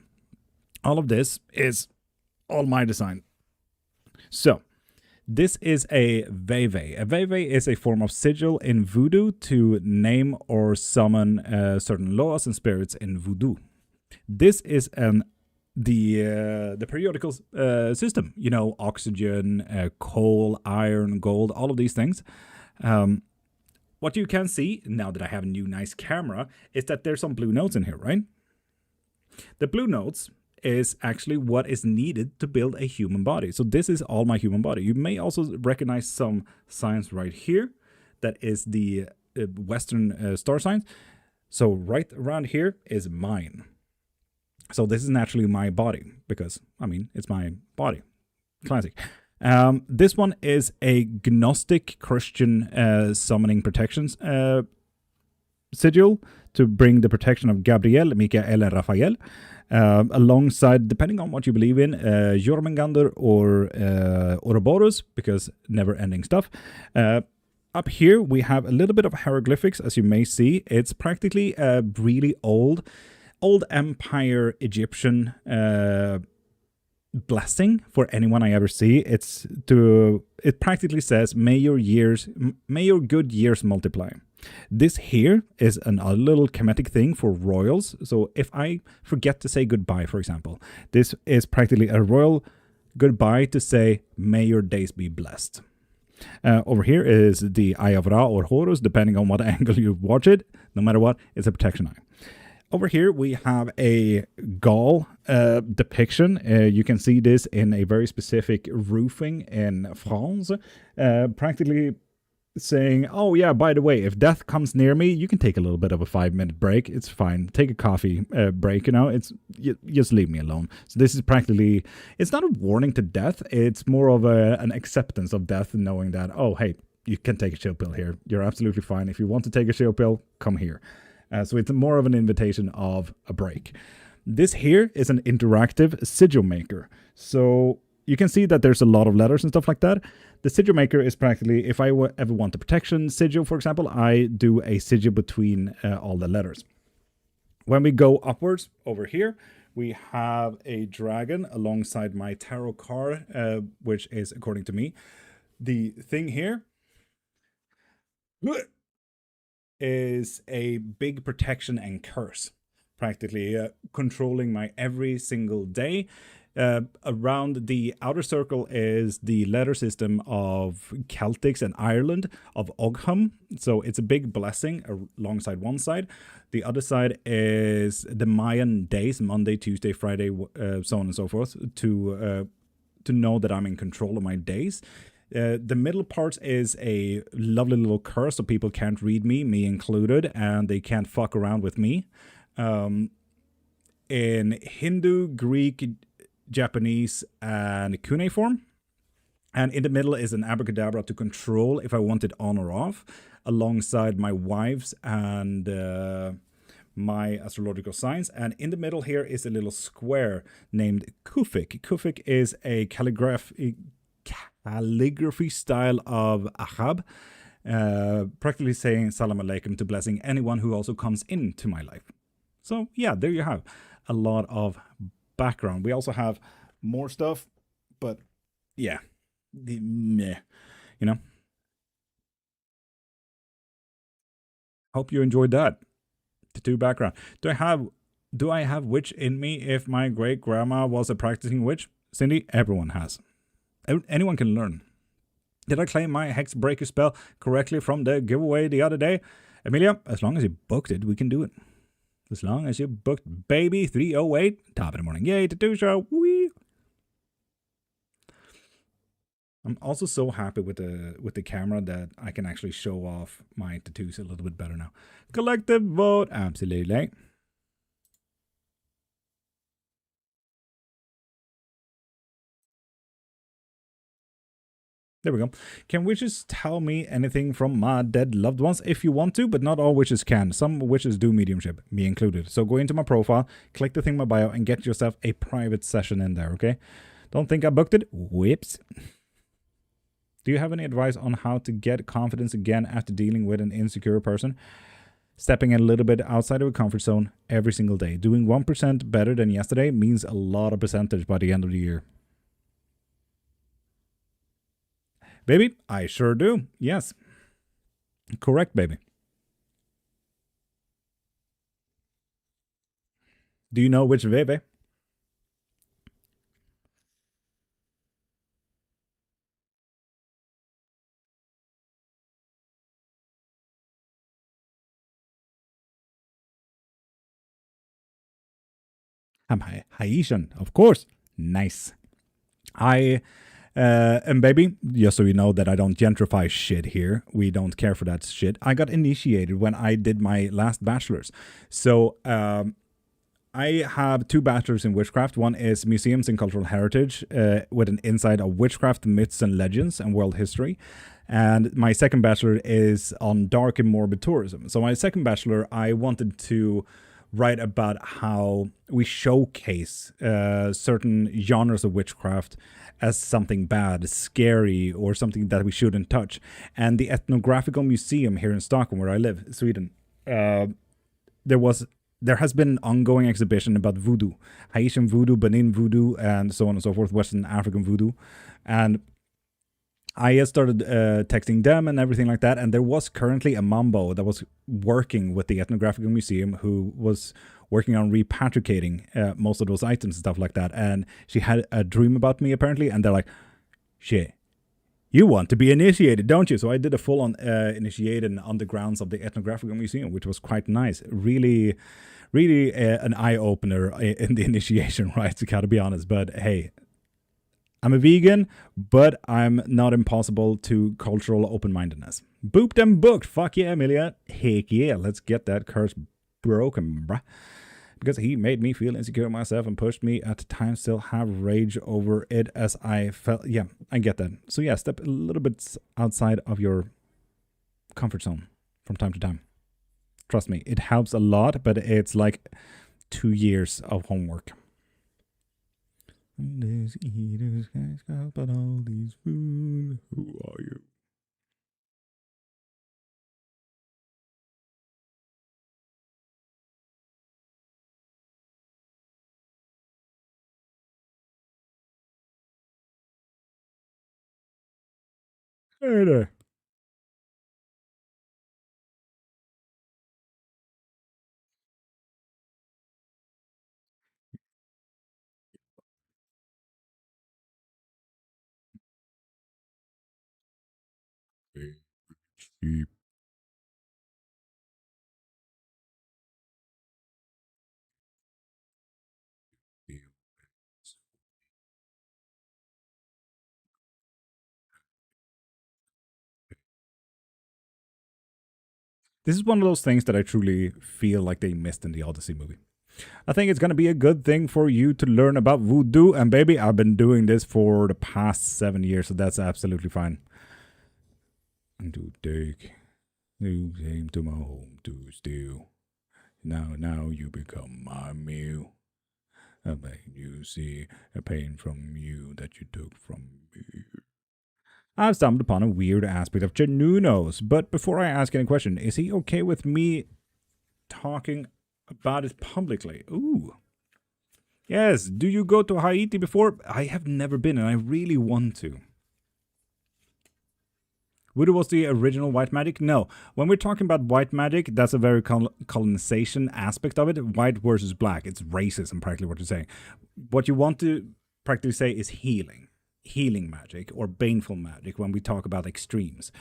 all of this is all my design. So this is a veve. A veve is a form of sigil in voodoo to name or summon certain laws and spirits in voodoo. This is the periodical system, oxygen, coal, iron, gold, all of these things. What you can see, now that I have a new nice camera, is that there's some blue notes in here, right? The blue notes is actually what is needed to build a human body. So this is all my human body. You may also recognize some signs right here. That is the Western star signs. So right around here is mine. So this is naturally my body because, it's my body. Classic. This one is a Gnostic Christian summoning protections sigil to bring the protection of Gabriel, Michael, and Raphael. Alongside, depending on what you believe in, Jormungandr or Ouroboros, because never-ending stuff. Up here, we have a little bit of hieroglyphics, as you may see. It's practically a really old Empire Egyptian blessing for anyone I ever see. It practically says, may your good years multiply. This here is a little Kemetic thing for royals. So if I forget to say goodbye, for example, this is practically a royal goodbye to say, may your days be blessed. Over here is the Eye of Ra or Horus, depending on what angle you watch it. No matter what, it's a protection eye. Over here, we have a Gaul depiction. You can see this in a very specific roofing in France. Practically saying, oh yeah, by the way, if death comes near me, you can take a little bit of a 5-minute break. It's fine. Take a coffee break, just leave me alone. So this is practically, it's not a warning to death. It's more of an acceptance of death, knowing that, oh, hey, you can take a chill pill here. You're absolutely fine. If you want to take a chill pill, come here. So it's more of an invitation of a break. This here is an interactive sigil maker. So you can see that there's a lot of letters and stuff like that. The sigil maker is practically, if I ever want a protection sigil, for example, I do a sigil between all the letters. When we go upwards over here, we have a dragon alongside my tarot card, which is, according to me, the thing here is a big protection and curse, practically controlling my every single day. Around the outer circle is the letter system of Celtics and Ireland of Ogham. So it's a big blessing alongside one side. The other side is the Mayan days, Monday, Tuesday, Friday, so on and so forth, to know that I'm in control of my days. The middle part is a lovely little curse, so people can't read me included, and they can't fuck around with me. In Hindu, Greek, Japanese, and cuneiform. And in the middle is an abracadabra to control if I want it on or off, alongside my wives and my astrological signs. And in the middle here is a little square named Kufik. Kufik is a calligraphy style of Ahab, practically saying Salam Alaikum to blessing anyone who also comes into my life. So yeah, there you have a lot of background. We also have more stuff, but yeah, Hope you enjoyed that. Tattoo background. Do I have witch in me if my great grandma was a practicing witch? Cindy, everyone has. Anyone can learn. Did I claim my hex breaker spell correctly from the giveaway the other day? Amelia, as long as you booked it, we can do it. As long as you booked baby 308, top of the morning. Yay, tattoo show. Wee. I'm also so happy with the camera that I can actually show off my tattoos a little bit better now. Collective vote, absolutely. There we go. Can witches tell me anything from my dead loved ones? If you want to, but not all witches can. Some witches do mediumship, me included. So go into my profile, click the thing in my bio, and get yourself a private session in there, okay? Don't think I booked it? Whoops. Do you have any advice on how to get confidence again after dealing with an insecure person? Stepping a little bit outside of a comfort zone every single day. Doing 1% better than yesterday means a lot of percentage by the end of the year. Baby, I sure do. Yes. Correct, baby. Do you know which baby? I'm Haitian, of course. Nice. And baby, just so you know that I don't gentrify shit here. We don't care for that shit. I got initiated when I did my last bachelor's. So I have 2 bachelors in witchcraft. One is museums and cultural heritage with an insight of witchcraft, myths and legends and world history. And my second bachelor is on dark and morbid tourism. So my second bachelor, I wanted to write about how we showcase certain genres of witchcraft as something bad, scary, or something that we shouldn't touch. And the Ethnographical Museum here in Stockholm, where I live, Sweden, there has been an ongoing exhibition about voodoo, Haitian voodoo, Benin voodoo, and so on and so forth, Western African voodoo. And I started texting them and everything like that. And there was currently a mambo that was working with the Ethnographical Museum who was working on repatriating most of those items and stuff like that. And she had a dream about me, apparently. And they're like, shit, you want to be initiated, don't you? So I did a full-on initiated on the grounds of the Ethnographical Museum, which was quite nice. Really, really an eye-opener in the initiation, right? To gotta be honest. But hey, I'm a vegan, but I'm not impossible to cultural open-mindedness. Booped and booked. Fuck yeah, Amelia. Heck yeah, let's get that curse broken, bruh. Because he made me feel insecure myself and pushed me at times still have rage over it as I felt. Yeah, I get that. So yeah, step a little bit outside of your comfort zone from time to time. Trust me, it helps a lot, but it's like 2 years of homework. These eaters, guys, but all these food. Who are you? Hey there. Sheep. This is one of those things that I truly feel like they missed in the Odyssey movie. I think it's going to be a good thing for you to learn about voodoo. And baby, I've been doing this for the past 7 years, so that's absolutely fine. And to take you came to my home to steal. Now you become my meal. I made you see a pain from you that you took from me. I've stumbled upon a weird aspect of Janunos, but before I ask any question, is he okay with me talking about it publicly? Ooh. Yes, do you go to Haiti before? I have never been and I really want to. Voodoo was the original white magic? No. When we're talking about white magic, that's a very colonization aspect of it. White versus black. It's racism, practically what you're saying. What you want to practically say is healing. Healing magic or baneful magic when we talk about extremes.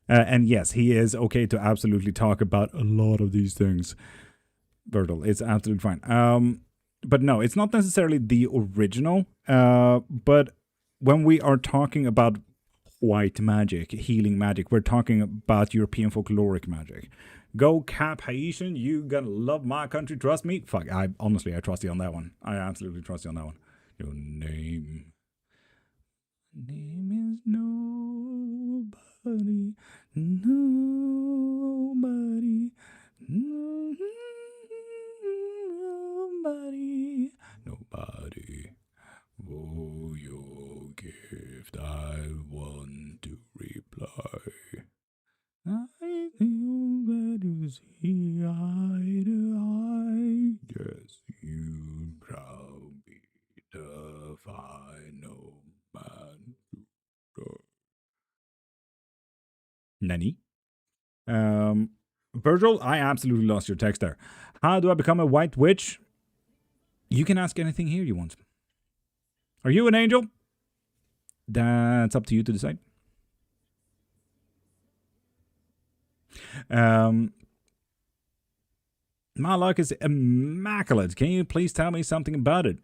And yes, he is okay to absolutely talk about a lot of these things. Virgil, it's absolutely fine. But no, it's not necessarily the original. But when we are talking about white magic, healing magic, we're talking about European folkloric magic. Go Cap Haitian, you gonna love my country, trust me. Fuck, I trust you on that one. I absolutely trust you on that one. Your name is nobody, nobody. Oh, your gift, I want to reply. I think that you see eye to eye. Yes, you shall be the final man. Nani? Virgil, I absolutely lost your text there. How do I become a white witch? You can ask anything here you want. Are you an angel? That's up to you to decide. My luck is immaculate. Can you please tell me something about it?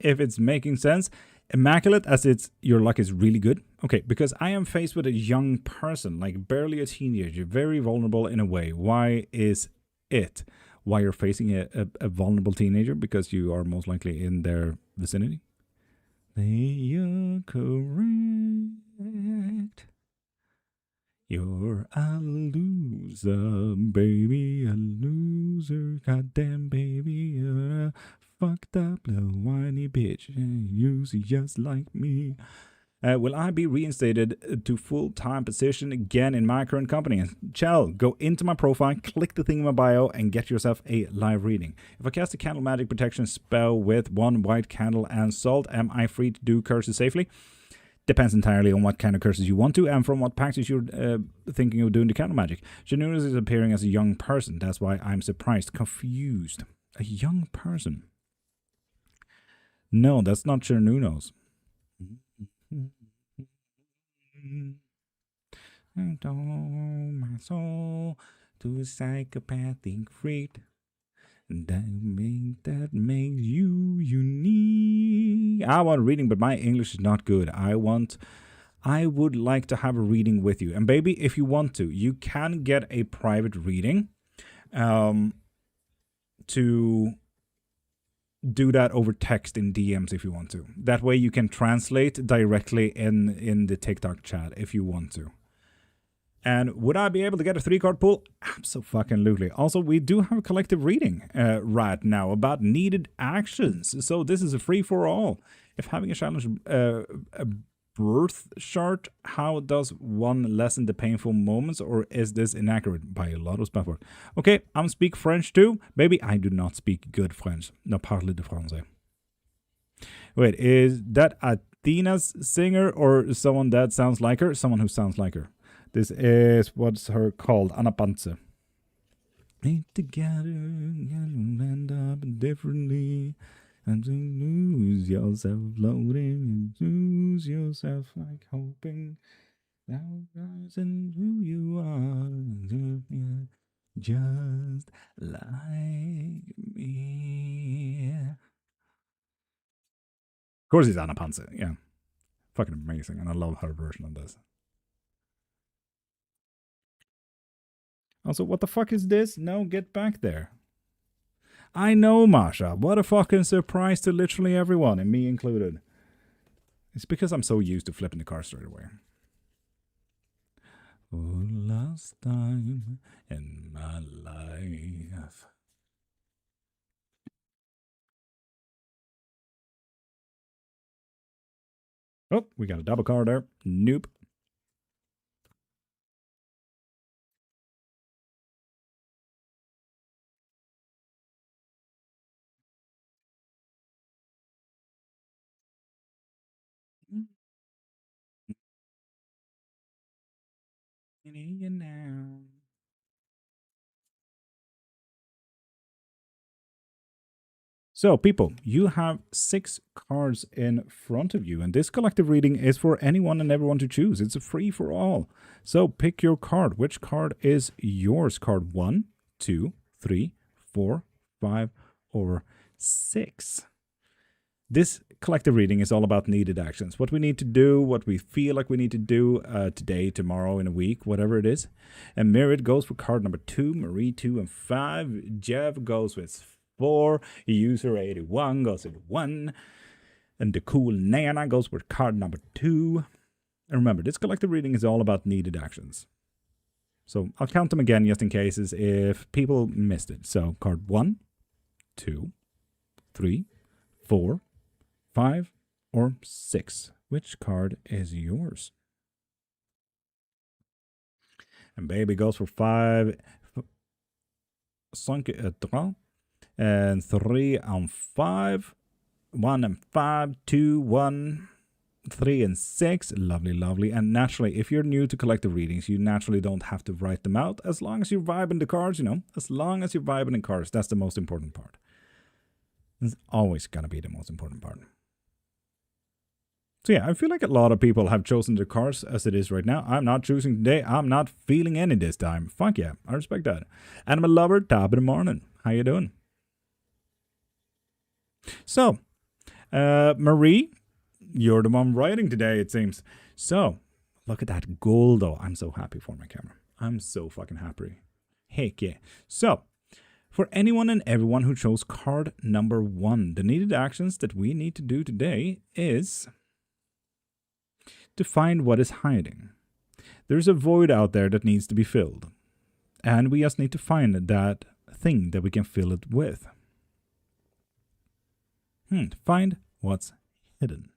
If it's making sense. Immaculate as it's your luck is really good. Okay, because I am faced with a young person, like barely a teenager, very vulnerable in a way. Why is it? Why you're facing a vulnerable teenager? Because you are most likely in their vicinity? They are correct. You're a loser, baby, a loser. Goddamn, baby, you're a fucked up little whiny bitch. You see just like me. Will I be reinstated to full-time position again in my current company? Chell, go into my profile, click the thing in my bio, and get yourself a live reading. If I cast a candle magic protection spell with one white candle and salt, am I free to do curses safely? Depends entirely on what kind of curses you want to and from what practice you're thinking of doing the candle magic. Janunus is appearing as a young person. That's why I'm surprised. Confused. A young person. No, that's not Chernunos. I told my soul to a psychopathic freak. That makes you unique. I want a reading, but my English is not good. I would like to have a reading with you. And baby, if you want to, you can get a private reading to do that over text in DMs if you want to. That way you can translate directly in the TikTok chat if you want to. And would I be able to get a 3-card pull? Absolutely. Also, we do have a collective reading right now about needed actions. So this is a free-for-all. If having a challenge a birth chart, how does one lessen the painful moments, or is this inaccurate? By a lot of spell. Okay, I'm speak French too. Maybe I do not speak good French. No parle de français. Wait, is that Athena's singer or someone that sounds like her? Someone who sounds like her. This is what's her called, Anna Panze. Ain't together, end up differently, and to lose yourself floating, and lose yourself like hoping, now rising who you are, just like me. Of course, it's Anna Panze, yeah. Fucking amazing, and I love her version of this. Also, what the fuck is this? No, get back there. I know, Masha. What a fucking surprise to literally everyone, and me included. It's because I'm so used to flipping the car straight away. Oh, last time in my life. Oh, we got a double card there. Nope. You now. So, people, you have 6 cards in front of you, and this collective reading is for anyone and everyone to choose. It's a free for all. So, pick your card. Which card is yours? Card 1, 2, 3, 4, 5, or 6. This collective reading is all about needed actions. What we need to do, what we feel like we need to do today, tomorrow, in a week, whatever it is. And Merit goes for card number 2, Marie 2 and 5. Jeff goes with 4. User 81 goes with 1. And the cool Nana goes with card number 2. And remember, this collective reading is all about needed actions. So I'll count them again just in cases if people missed it. So card 1, 2, 3, 4, 5, or 6. Which card is yours? And baby goes for 5. 5 et 3. And 3 and 5. 1 and 5. 2, 1. 3 and 6. Lovely, lovely. And naturally, if you're new to collective readings, you naturally don't have to write them out. As long as you're vibing the cards, you know. As long as you're vibing the cards, that's the most important part. It's always going to be the most important part. So yeah, I feel like a lot of people have chosen their cards as it is right now. I'm not choosing today. I'm not feeling any this time. Fuck yeah, I respect that. Animal lover, top of the morning. How you doing? So, Marie, you're the one writing today, it seems. So, look at that goal, though. I'm so happy for my camera. I'm so fucking happy. Heck yeah. So, for anyone and everyone who chose card number 1, the needed actions that we need to do today is to find what is hiding. There's a void out there that needs to be filled. And we just need to find that thing that we can fill it with. Find what's hidden.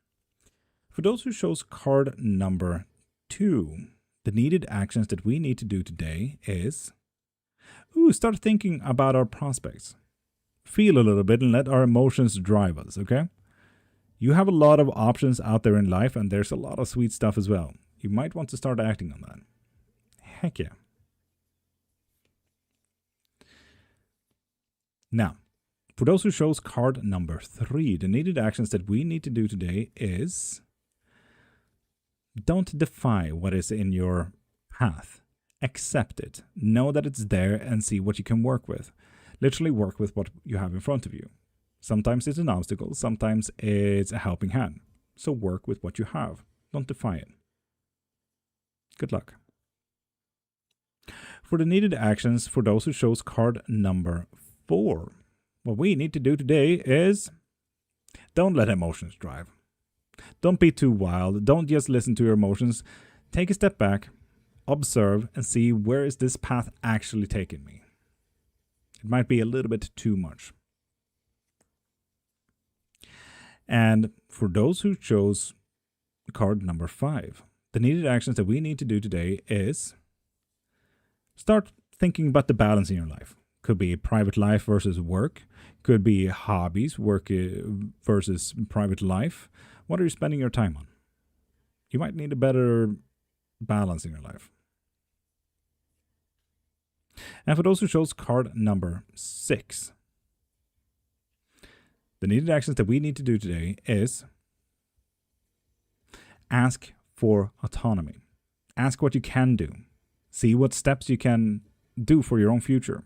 For those who chose card number 2, the needed actions that we need to do today is start thinking about our prospects. Feel a little bit and let our emotions drive us, okay? You have a lot of options out there in life, and there's a lot of sweet stuff as well. You might want to start acting on that. Heck yeah. Now, for those who chose card number 3, the needed actions that we need to do today is don't defy what is in your path. Accept it. Know that it's there and see what you can work with. Literally work with what you have in front of you. Sometimes it's an obstacle, sometimes it's a helping hand. So work with what you have. Don't defy it. Good luck. For the needed actions, for those who chose card number 4, what we need to do today is don't let emotions drive. Don't be too wild. Don't just listen to your emotions. Take a step back observe and see where is this path actually taking me. It might be a little bit too much. And for those who chose card number 5, the needed actions that we need to do today is start thinking about the balance in your life. Could be private life versus work. Could be hobbies, work versus private life. What are you spending your time on? You might need a better balance in your life. And for those who chose card number 6, the needed actions that we need to do today is ask for autonomy. Ask what you can do. See what steps you can do for your own future.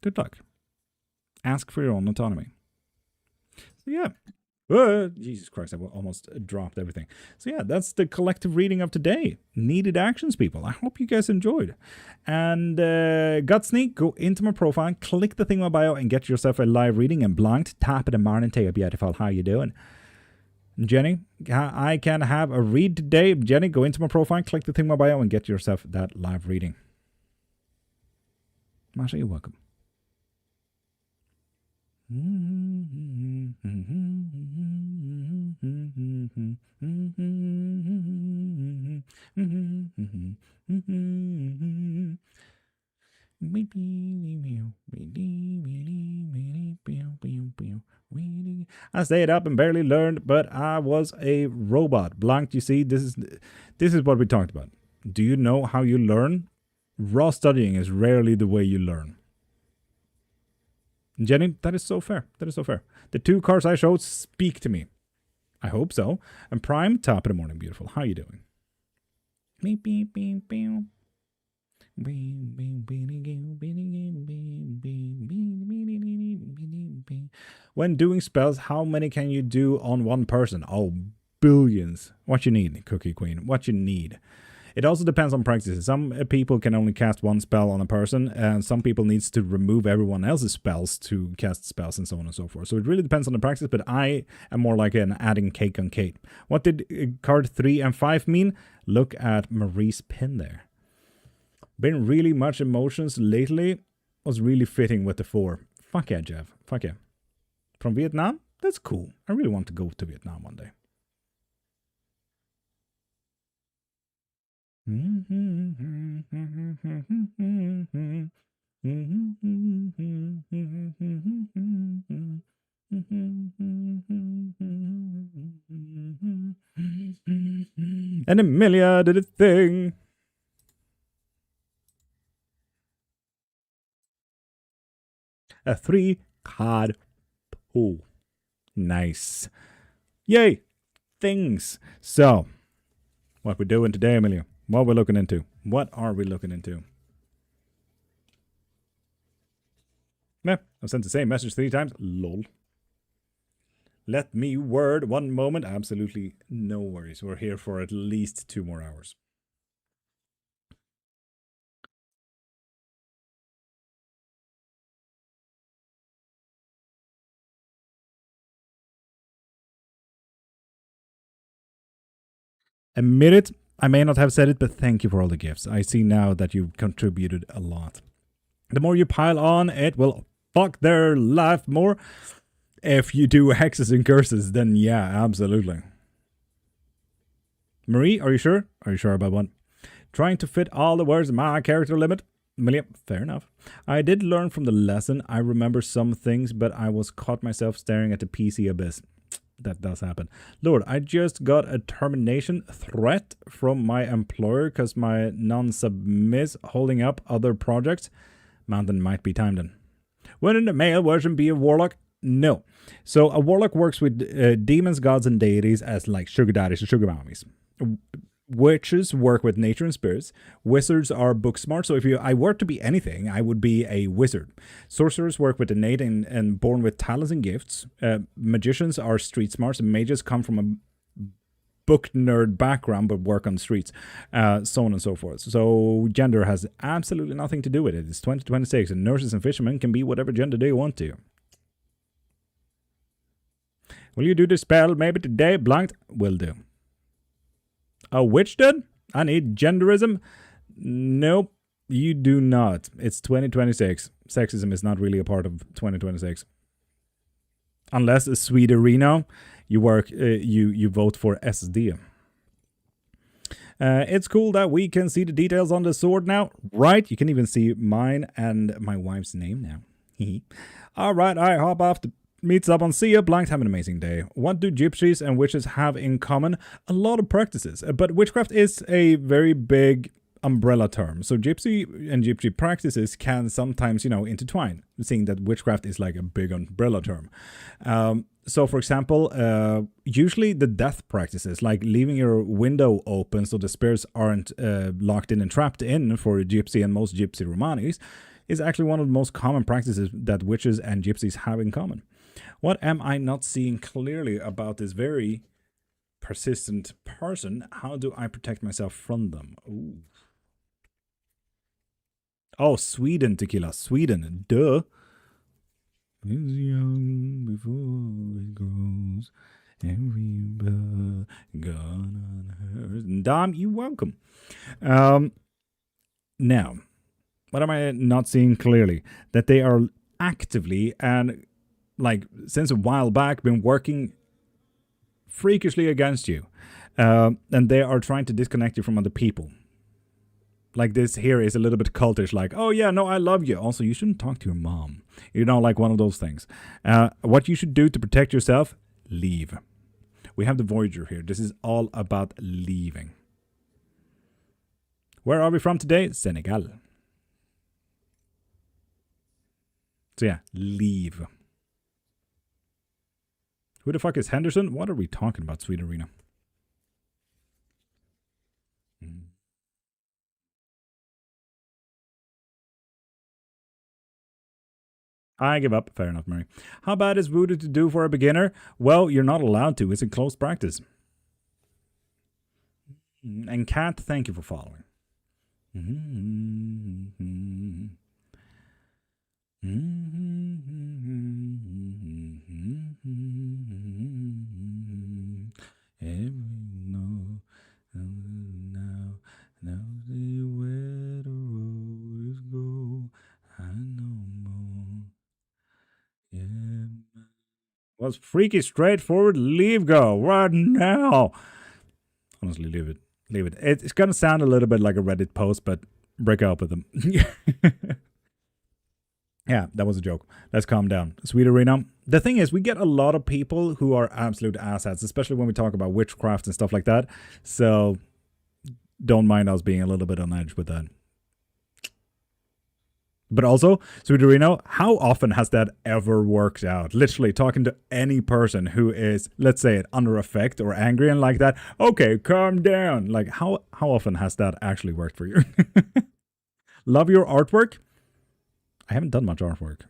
Good luck. Ask for your own autonomy. So yeah. Jesus Christ, I almost dropped everything. So yeah, that's the collective reading of today. Needed actions, people. I hope you guys enjoyed. And got sneak, go into my profile, click the thing in my bio, and get yourself a live reading. And blanked, tap it in morning, take a beautiful. How you doing? Jenny, I can have a read today. Jenny, go into my profile, click the thing in my bio, and get yourself that live reading. Masha, you're welcome. I stayed up and barely learned, but I was a robot. Blank, you see, this is what we talked about. Do you know how you learn? Raw studying is rarely the way you learn. Jenny, that is so fair. That is so fair. The 2 cards I showed speak to me. I hope so. And Prime, top of the morning, beautiful. How you doing? Beep, beep, beep, beep. When doing spells, how many can you do on one person? Oh, billions. What you need, Cookie Queen. What you need. It also depends on practices. Some people can only cast one spell on a person, and some people needs to remove everyone else's spells to cast spells and so on and so forth. So it really depends on the practice, but I am more like an adding cake on cake. What did card 3 and 5 mean? Look at Marie's pin there. Been really much emotions lately. Was really fitting with the 4. Fuck yeah, Jeff. Fuck yeah. From Vietnam? That's cool. I really want to go to Vietnam one day. And Emilia did a thing. A 3-card pool. Nice. Yay. Things. So, what we're doing today, Emilia? What we're looking into? What are we looking into? I've sent the same message 3 times. Lol. Let me word one moment. Absolutely no worries. We're here for at least 2 more hours. Admit it, I may not have said it, but thank you for all the gifts. I see now that you've contributed a lot. The more you pile on, it will fuck their life more. If you do hexes and curses, then yeah, absolutely. Marie, are you sure? Are you sure about one? Trying to fit all the words in my character limit? Amelia, fair enough. I did learn from the lesson. I remember some things, but I was caught myself staring at the PC abyss. That does happen. Lord, I just got a termination threat from my employer because my non-submiss holding up other projects. Mountain might be timed in. Wouldn't a male version be a warlock? No. So a warlock works with demons, gods, and deities as like sugar daddies or sugar mommies. Witches work with nature and spirits. Wizards are book smart. So if I were to be anything, I would be a wizard. Sorcerers work with innate and born with talents and gifts. Magicians are street smarts. And mages come from a book nerd background but work on the streets. So on and so forth. So gender has absolutely nothing to do with it. It's 2026 and nurses and fishermen can be whatever gender they want to. Will you do the spell maybe today? Blanked? Will do. A witch did? I need genderism? Nope, you do not. It's 2026. Sexism is not really a part of 2026. Unless a Swederino, you work, you vote for SD. It's cool that we can see the details on the sword now, right? You can even see mine and my wife's name now. All right, I hop off to meet up on See ya. Blanked, have an amazing day. What do gypsies and witches have in common? A lot of practices, but witchcraft is a very big umbrella term. So gypsy and gypsy practices can sometimes, intertwine, seeing that witchcraft is like a big umbrella term. So, for example, usually the death practices, like leaving your window open so the spirits aren't locked in and trapped in for a gypsy and most gypsy romanis, is actually one of the most common practices that witches and gypsies have in common. What am I not seeing clearly about this very persistent person? How do I protect myself from them? Ooh. Oh, Sweden tequila. Sweden. Duh. Is young before it grows. Every bird gone unheard. Dom, you welcome. Now, what am I not seeing clearly? That they are actively and, like, since a while back, been working freakishly against you. And they are trying to disconnect you from other people. Like, this here is a little bit cultish, like, oh yeah, no, I love you. Also, you shouldn't talk to your mom. Like one of those things. What you should do to protect yourself, leave. We have the Voyager here. This is all about leaving. Where are we from today? Senegal. So yeah, leave. Who the fuck is Henderson? What are we talking about, Sweet Arena? I give up. Fair enough, Mary. How bad is voodoo to do for a beginner? Well, you're not allowed to. It's a closed practice. And Kat, thank you for following. Now see where the road go. I know more. Yeah. Was freaky straightforward. Leave go right now. Honestly, leave it. Leave it. It's gonna sound a little bit like a Reddit post, but break up with them. Yeah, that was a joke. Let's calm down. Sweet Arena. The thing is, we get a lot of people who are absolute asshats, especially when we talk about witchcraft and stuff like that. So don't mind us being a little bit on edge with that. But also, Sweet Arena, how often has that ever worked out? Literally talking to any person who is, let's say, under effect or angry and like that. Okay, calm down. Like, how often has that actually worked for you? Love your artwork? I haven't done much artwork.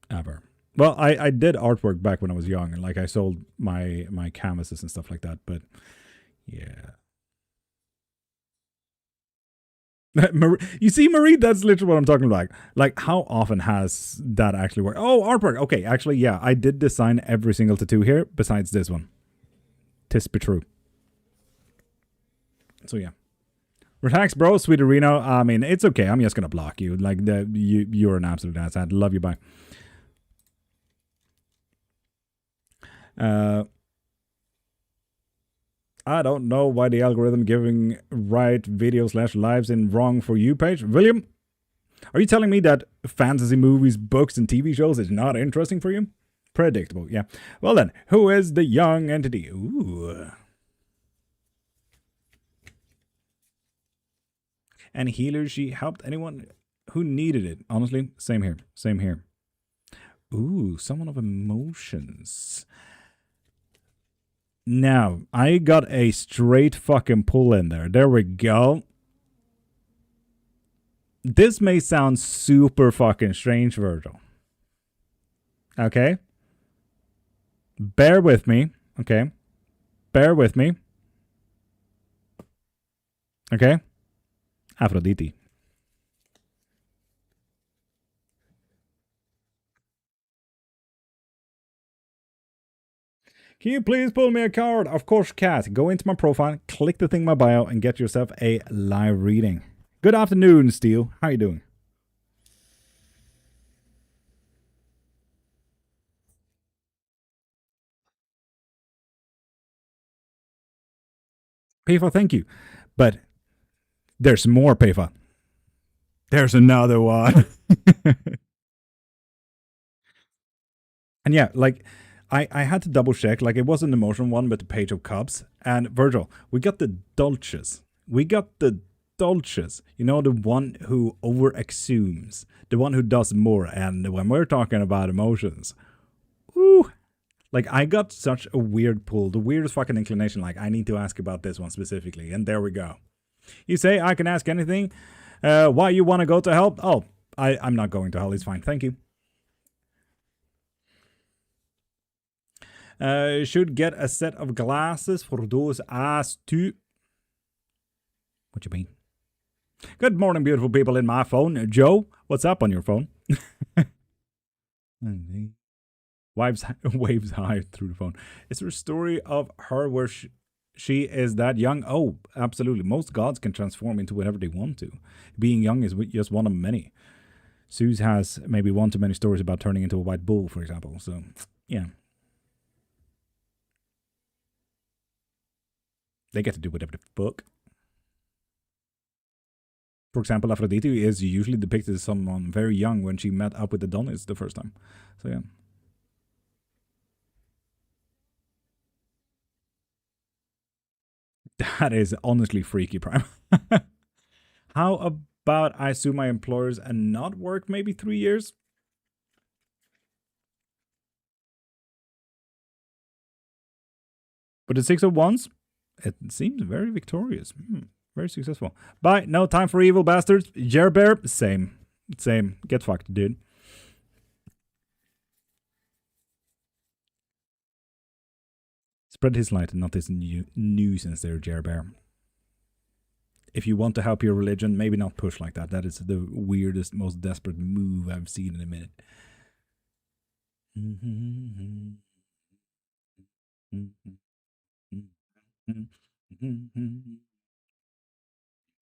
Ever. Well, I did artwork back when I was young. And like, I sold my canvases and stuff like that. But, yeah. You see, Marie, that's literally what I'm talking about. Like, how often has that actually worked? Oh, artwork. Okay, actually, yeah, I did design every single tattoo here besides this one. Tis be true. So, yeah. Relax, bro, Sweet Arena. I mean, it's okay. I'm just going to block you. Like, you're an absolute ass. I love you. Bye. I don't know why the algorithm giving right video / lives in wrong for you page. William, are you telling me that fantasy movies, books, and TV shows is not interesting for you? Predictable, yeah. Well then, who is the young entity? Ooh. And healer, she helped anyone who needed it. Honestly, same here. Same here. Ooh, someone of emotions. Now, I got a straight fucking pull in there. There we go. This may sound super fucking strange, Virgil. Okay? Bear with me. Okay? Bear with me. Okay? Aphrodite. Can you please pull me a card? Of course, Cat. Go into my profile, click the thing in my bio, and get yourself a live reading. Good afternoon, Steel. How you doing? Payfa, thank you. But there's more, Payfa. There's another one. And yeah, like, I had to double check. Like, it was an emotion one with the Page of Cups. And Virgil, we got the Dulces. You know, the one who over exhumes, the one who does more. And when we're talking about emotions, woo, like, I got such a weird pull, the weirdest fucking inclination. Like, I need to ask about this one specifically. And there we go. You say I can ask anything. Why you want to go to hell? Oh, I'm not going to hell. It's fine. Thank you. Should get a set of glasses for those eyes too. What you mean? Good morning, beautiful people in my phone. Joe, what's up on your phone? Waves high through the phone. Is there a story of her where she is that young? Oh, absolutely. Most gods can transform into whatever they want to. Being young is just one of many. Zeus has maybe one too many stories about turning into a white bull, for example. So, yeah. They get to do whatever the fuck. For example, Aphrodite is usually depicted as someone very young when she met up with Adonis the first time. So, yeah. That is honestly freaky, Prime. How about I sue my employers and not work maybe 3 years? But the 6 of Wands, it seems very victorious. Very successful. Bye. No time for evil bastards. Jerbear, same. Get fucked, dude. Spread his light and not this nuisance there, Jerbear. If you want to help your religion, maybe not push like that. That is the weirdest, most desperate move I've seen in a minute.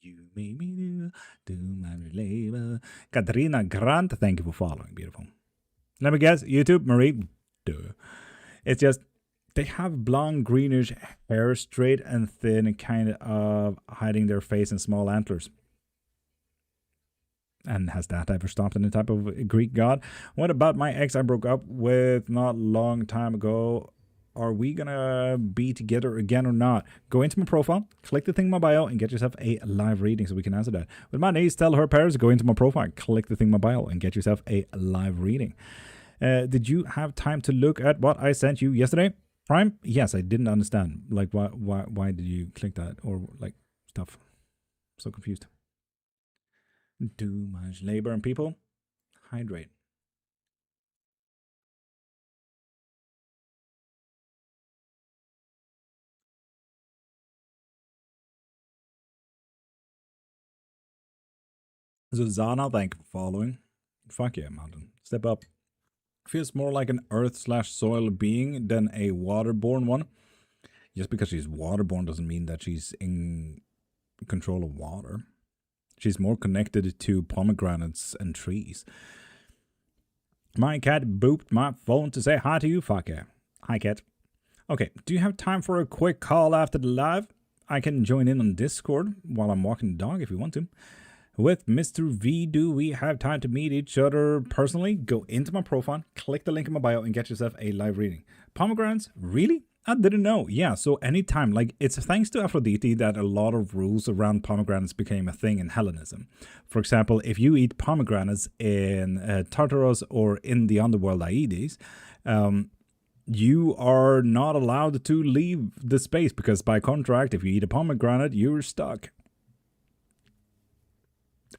You made me do my labor. Katrina Grant, thank you for following. Beautiful. Let me guess, YouTube, Marie. Duh. It's just they have blonde, greenish hair, straight and thin, kind of hiding their face and small antlers. And has that ever stopped any type of Greek god? What about my ex I broke up with not long time ago? Are we gonna be together again or not? Go into my profile, click the thing in my bio, and get yourself a live reading so we can answer that. With my niece, tell her parents, go into my profile, click the thing in my bio, and get yourself a live reading. Did you have time to look at what I sent you yesterday, Prime? Yes, I didn't understand. Like, why did you click that or like stuff? So confused. Too much labor and people. Hydrate. Zuzana, thank you for following. Fuck yeah, Mountain. Step up. Feels more like an earth/soil being than a waterborne one. Just because she's waterborne doesn't mean that she's in control of water. She's more connected to pomegranates and trees. My cat booped my phone to say hi to you. Fuck yeah. Hi, cat. Okay, do you have time for a quick call after the live? I can join in on Discord while I'm walking the dog if you want to. With Mr. V, do we have time to meet each other personally? Go into my profile, click the link in my bio, and get yourself a live reading. Pomegranates? Really? I didn't know. Yeah, so anytime, like, it's thanks to Aphrodite that a lot of rules around pomegranates became a thing in Hellenism. For example, if you eat pomegranates in Tartarus or in the underworld Aedes, you are not allowed to leave the space because by contract, if you eat a pomegranate, you're stuck.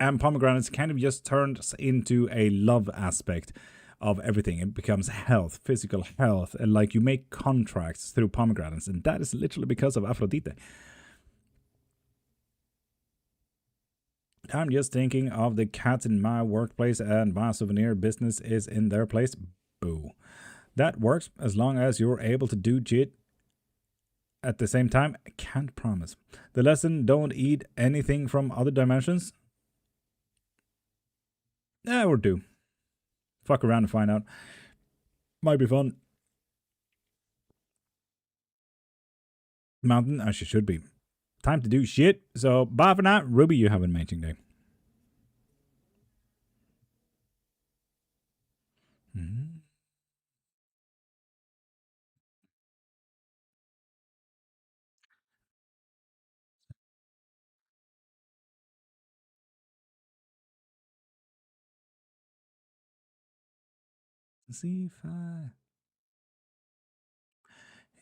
And pomegranates kind of just turns into a love aspect of everything. It becomes health, physical health, and like you make contracts through pomegranates, and that is literally because of Aphrodite. I'm just thinking of the cats in my workplace, and my souvenir business is in their place. Boo. That works as long as you're able to do shit at the same time. I can't promise. The lesson: don't eat anything from other dimensions. Or do. Fuck around and find out. Might be fun. Mountain, as you should be. Time to do shit. So, bye for now. Ruby, you have an amazing day. Mm-hmm. See fire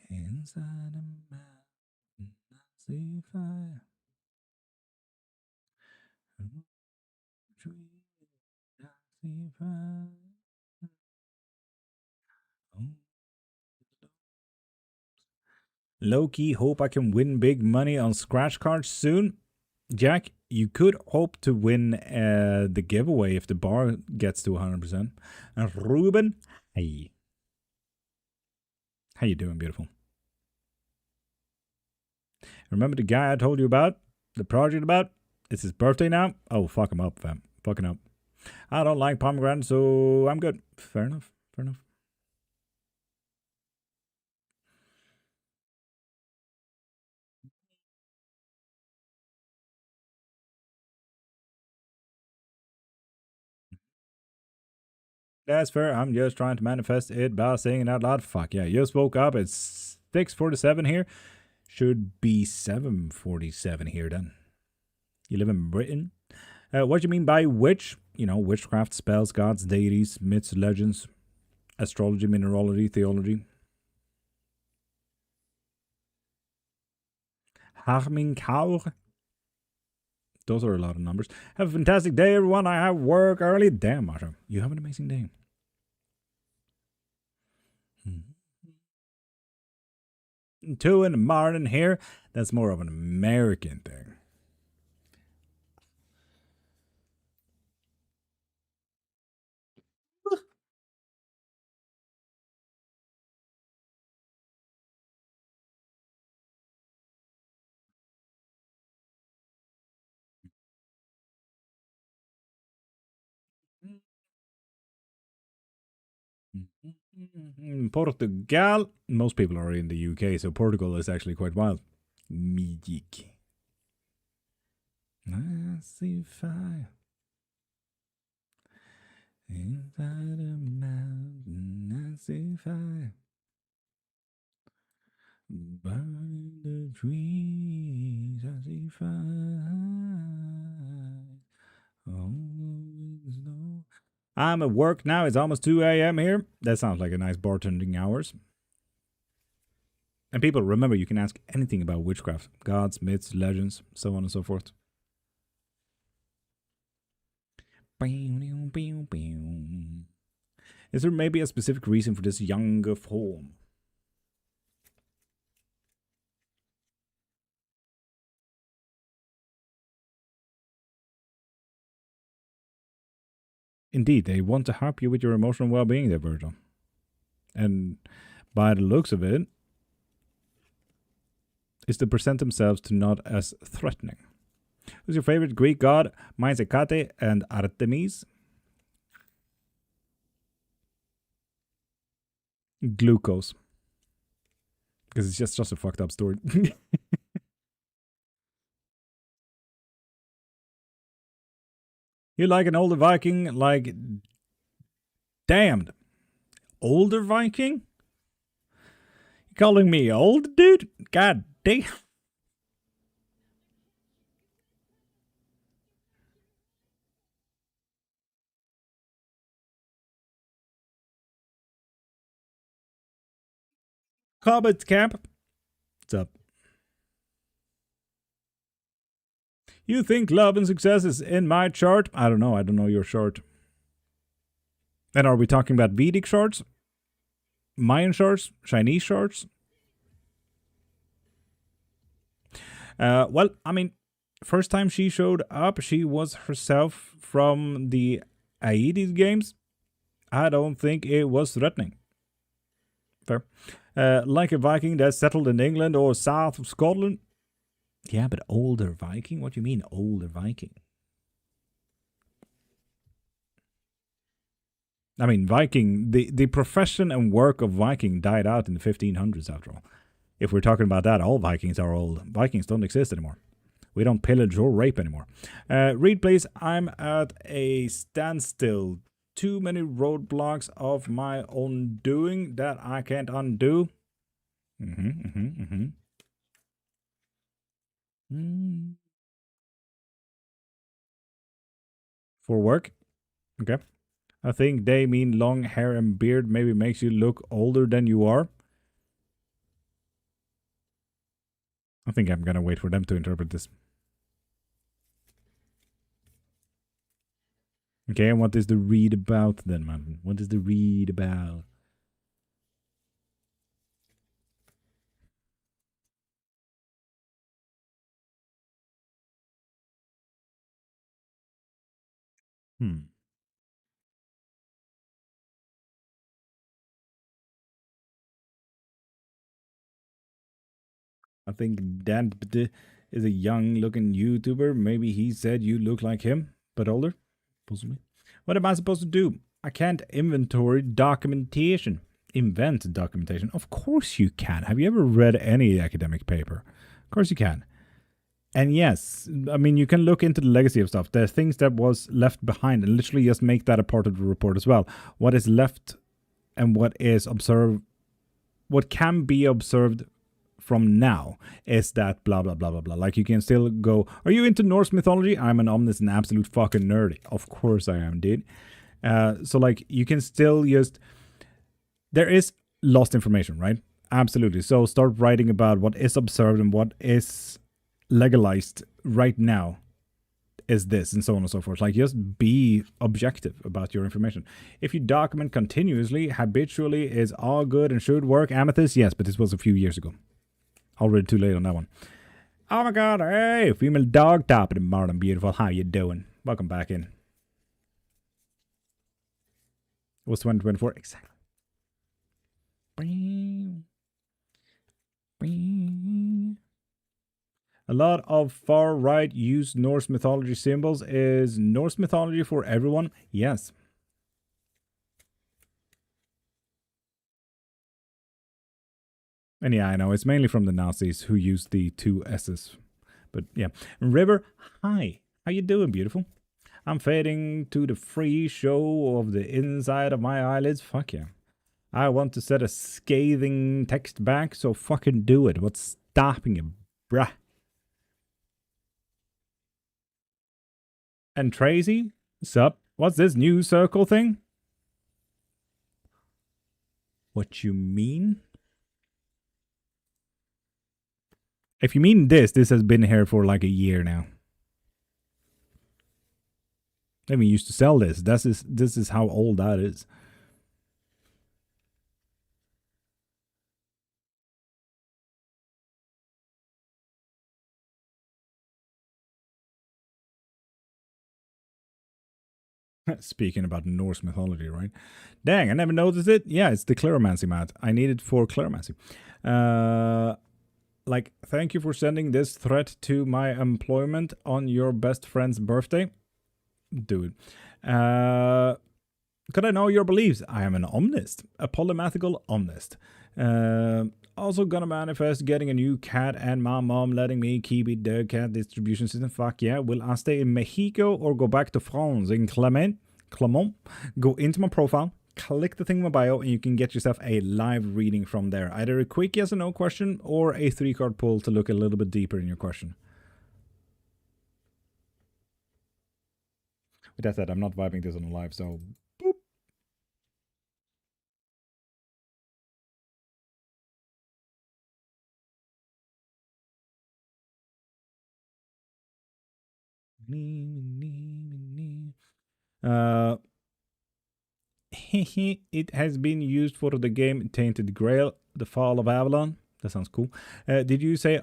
inside a mountain. See fire. Tree. See fire. Oh. Low key, hope I can win big money on scratch cards soon. Jack, you could hope to win the giveaway if the bar gets to 100%. And Ruben, hey. How you doing, beautiful? Remember the guy I told you about? The project about? It's his birthday now? Oh, fuck him up, fam. Fucking up. I don't like pomegranate, so I'm good. Fair enough. Fair enough. That's fair. I'm just trying to manifest it by saying it out loud. Fuck yeah. You just woke up. It's 6:47 here. Should be 7:47 here then. You live in Britain? What do you mean by witch? You know, witchcraft, spells, gods, deities, myths, legends, astrology, mineralogy, theology. Harming Kaur. Those are a lot of numbers. Have a fantastic day, everyone. I have work early. Damn, Masha. You have an amazing day. 2 in the morning here. That's more of an American thing. Portugal. Most people are in the UK, so Portugal is actually quite wild. Magic. I see fire inside a mountain. I see fire burning the trees. I see fire. Always know. I'm at work now. It's almost 2 a.m. here. That sounds like a nice bartending hours. And people, remember, you can ask anything about witchcraft. Gods, myths, legends, so on and so forth. Is there maybe a specific reason for this younger form? Indeed, they want to help you with your emotional well-being there, Virgil. And by the looks of it, is to present themselves to not as threatening. Who's your favorite Greek god? Mine's Hecate and Artemis. Glucose. Because it's just a fucked up story. You like an older Viking? Like, damned. Older Viking? You calling me old, dude? God damn. Cobbett Camp. What's up? You think love and success is in my chart? I don't know. I don't know your chart. And are we talking about Vedic charts? Mayan charts? Chinese charts? Well, I mean, first time she showed up, she was herself from the Aedes games. I don't think it was threatening. Fair. Like a Viking that settled in England or south of Scotland. Yeah, but older Viking? What do you mean, older Viking? I mean, Viking, the profession and work of Viking died out in the 1500s, after all. If we're talking about that, all Vikings are old. Vikings don't exist anymore. We don't pillage or rape anymore. Read, please. I'm at a standstill. Too many roadblocks of my own doing that I can't undo. For work? Okay. I think they mean long hair and beard maybe makes you look older than you are. I think I'm gonna wait for them to interpret this. Okay, and what is the read about then, man? What is the read about? I think Dan is a young looking YouTuber. Maybe he said you look like him, but older, possibly. What am I supposed to do? I can't inventory documentation. Invent documentation. Of course you can. Have you ever read any academic paper? Of course you can. And yes, I mean, you can look into the legacy of stuff. There's things that was left behind and literally just make that a part of the report as well. What is left and what is observed, what can be observed from now is that blah, blah, blah, blah, blah. Like you can still go, are you into Norse mythology? I'm an omnis and absolute fucking nerd. Of course I am, dude. So like you can still just, there is lost information, right? Absolutely. So start writing about what is observed and what is legalized right now is this, and so on and so forth. Like just be objective about your information. If you document continuously, habitually, is all good and should work. Amethyst, yes, but this was a few years ago. Already too late on that one. Oh my god, hey, female dog top of the morning, beautiful. How you doing? Welcome back in. It was 2024, exactly. A lot of far right use Norse mythology symbols. Is Norse mythology for everyone? Yes. And yeah, I know it's mainly from the Nazis who used the two S's. But yeah. River, hi. How you doing, beautiful? I'm fading to the free show of the inside of my eyelids. Fuck yeah. I want to set a scathing text back, so fucking do it. What's stopping you, bruh? And Tracy? Sup? What's this new circle thing? What you mean? If you mean this has been here for like a year now. I mean, used to sell this. This is how old that is. Speaking about Norse mythology, right? Dang, I never noticed it. Yeah, it's the Cleromancy mat. I need it for Cleromancy. Like, thank you for sending this threat to my employment on your best friend's birthday. Dude. Could I know your beliefs? I am an omnist, a polymathical omnist. Also gonna manifest getting a new cat and my mom letting me keep it the cat distribution system. Fuck yeah. Will I stay in Mexico or go back to France in Clement? Go into my profile, click the thing in my bio, and you can get yourself a live reading from there. Either a quick yes or no question or a 3-card pull to look a little bit deeper in your question. With that said, I'm not vibing this on a live, so boop. It has been used for the game Tainted Grail, The Fall of Avalon. That sounds cool. Did you say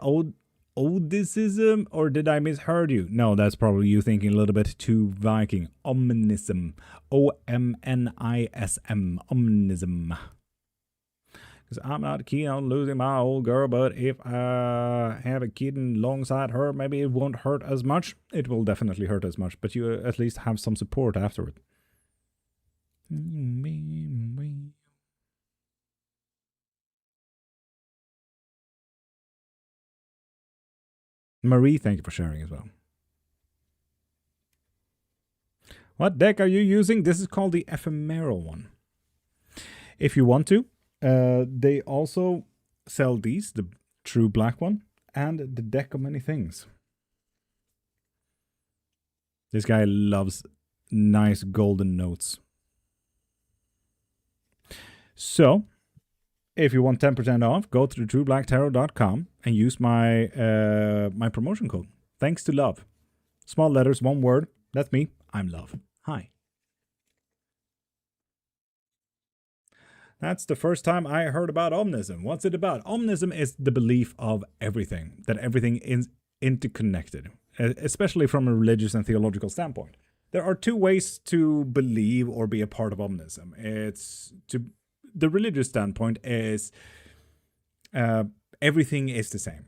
Odicism or did I misheard you? No, that's probably you thinking a little bit too Viking. Omnism. Omnism. Omnism. Because I'm not keen on losing my old girl, but if I have a kid alongside her, maybe it won't hurt as much. It will definitely hurt as much, but you at least have some support afterward. Marie, thank you for sharing as well. What deck are you using? This is called the ephemeral one. If you want to, they also sell these, the true black one, and the deck of many things. This guy loves nice golden notes. So, if you want 10% off, go to trueblacktarot.com and use my my promotion code. Thanks to love. Small letters, one word. That's me. I'm love. Hi. That's the first time I heard about omnism. What's it about? Omnism is the belief of everything, that everything is interconnected, especially from a religious and theological standpoint. There are two ways to believe or be a part of omnism. The religious standpoint is everything is the same.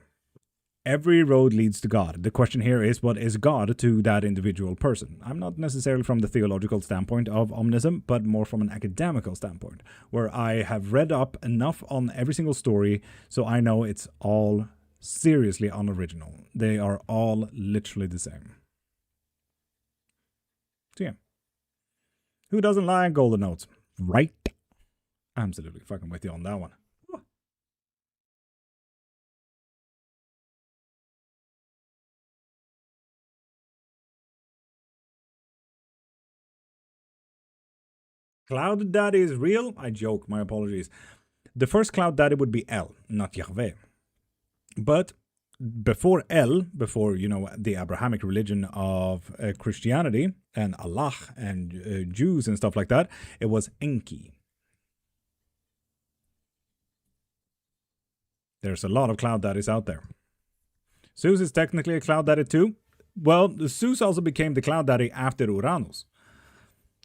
Every road leads to God. The question here is, what is God to that individual person? I'm not necessarily from the theological standpoint of omnism, but more from an academical standpoint, where I have read up enough on every single story so I know it's all seriously unoriginal. They are all literally the same. So yeah. Who doesn't like golden notes? Right? Absolutely fucking with you on that one. Cloud Daddy is real? I joke, my apologies. The first Cloud Daddy would be El, not Yahweh. But before El, before, the Abrahamic religion of Christianity and Allah and Jews and stuff like that, it was Enki. There's a lot of Cloud Daddies out there. Zeus is technically a Cloud Daddy too. Well, Zeus also became the Cloud Daddy after Uranus,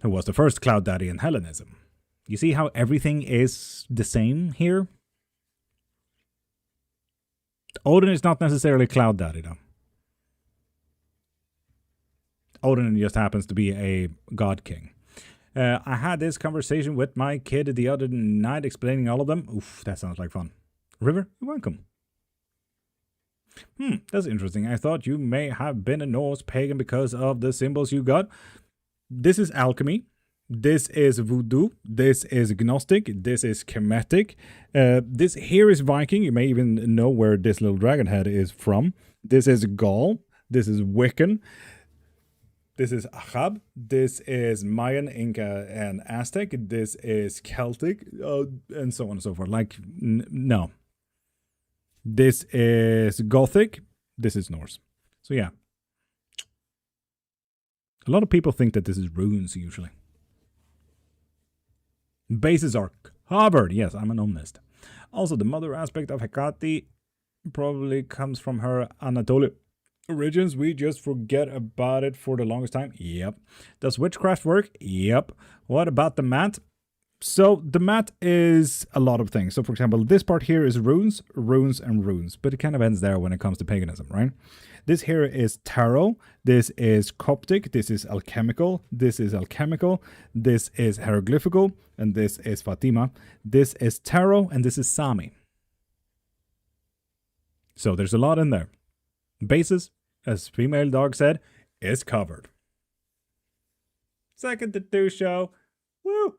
who was the first Cloud Daddy in Hellenism. You see how everything is the same here? Odin is not necessarily Cloud Daddy, though. Odin just happens to be a god king. I had this conversation with my kid the other night explaining all of them. Oof, that sounds like fun. River, you're welcome. That's interesting. I thought you may have been a Norse pagan because of the symbols you got. This is alchemy. This is voodoo. This is gnostic. This is Kemetic. This here is Viking. You may even know where this little dragon head is from. This is Gaul. This is Wiccan. This is Achab. This is Mayan, Inca, and Aztec. This is Celtic, and so on and so forth. No. This is Gothic. This is Norse. So yeah. A lot of people think that this is runes, usually. Bases are covered. Yes, I'm an omnist. Also, the mother aspect of Hecate probably comes from her Anatolian origins. We just forget about it for the longest time. Yep. Does witchcraft work? Yep. What about the mat? So the mat is a lot of things. So for example, this part here is runes, runes, and runes. But it kind of ends there when it comes to paganism, right? This here is tarot. This is Coptic. This is alchemical. This is alchemical. This is hieroglyphical. And this is Fatima. This is tarot. And this is Sami. So there's a lot in there. Basis, as Female Dog said, is covered. Second to two show. Woo!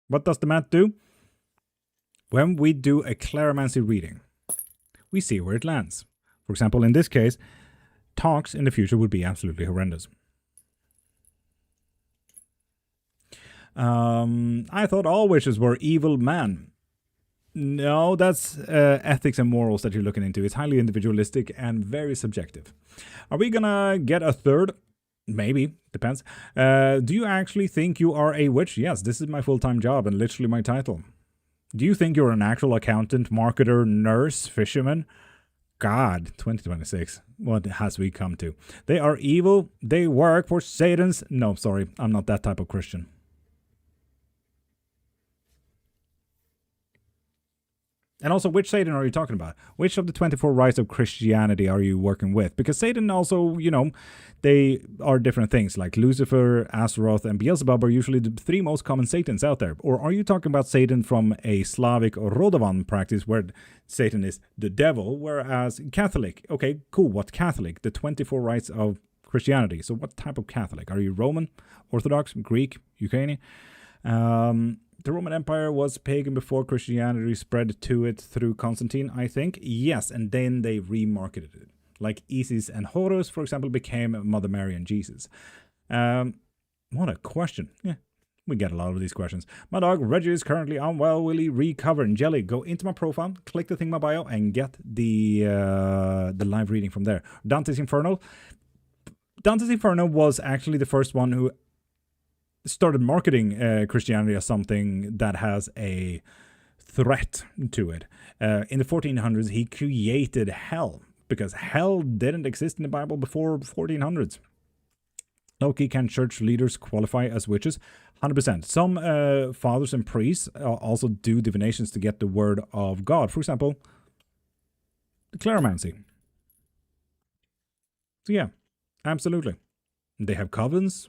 What does the mat do? When we do a claromancy reading, we see where it lands. For example, in this case, talks in the future would be absolutely horrendous. I thought all witches were evil men. No, that's ethics and morals that you're looking into. It's highly individualistic and very subjective. Are we gonna get a third? Maybe. Depends. Do you actually think you are a witch? Yes, this is my full-time job and literally my title. Do you think you're an actual accountant, marketer, nurse, fisherman? God, 2026. What has we come to? They are evil. They work for Satan's. No, sorry. I'm not that type of Christian. And also, which Satan are you talking about? Which of the 24 rites of Christianity are you working with? Because Satan also, they are different things. Like Lucifer, Astaroth, and Beelzebub are usually the three most common Satans out there. Or are you talking about Satan from a Slavic or Rodovan practice where Satan is the devil, whereas Catholic? Okay, cool. What Catholic? The 24 rites of Christianity. So what type of Catholic? Are you Roman, Orthodox, Greek, Ukrainian? The Roman Empire was pagan before Christianity spread to it through Constantine, I think. Yes, and then they remarketed it. Like Isis and Horus, for example, became Mother Mary and Jesus. What a question. Yeah, we get a lot of these questions. My dog Reggie is currently unwell. Will he recover? And Jelly, go into my profile, click the thing in my bio, and get the live reading from there. Dante's Inferno. Dante's Inferno was actually the first one who started marketing Christianity as something that has a threat to it. In the 1400s, he created hell, because hell didn't exist in the Bible before 1400s. Okay, can church leaders qualify as witches? 100%. Some fathers and priests also do divinations to get the word of God. For example, cleromancy. So yeah, absolutely. They have covens.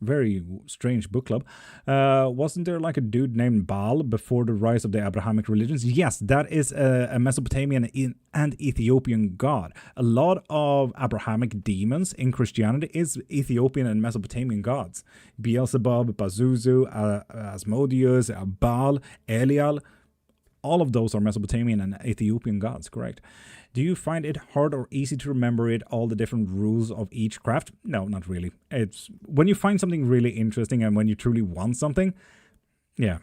Very strange book club. Wasn't there like a dude named Baal before the rise of the Abrahamic religions? Yes, that is a Mesopotamian and Ethiopian god. A lot of Abrahamic demons in Christianity is Ethiopian and Mesopotamian gods. Beelzebub, Pazuzu, Asmodeus, Baal, Elial. All of those are Mesopotamian and Ethiopian gods, correct? Do you find it hard or easy to remember all the different rules of each craft? No, not really. It's when you find something really interesting and when you truly want something, yeah,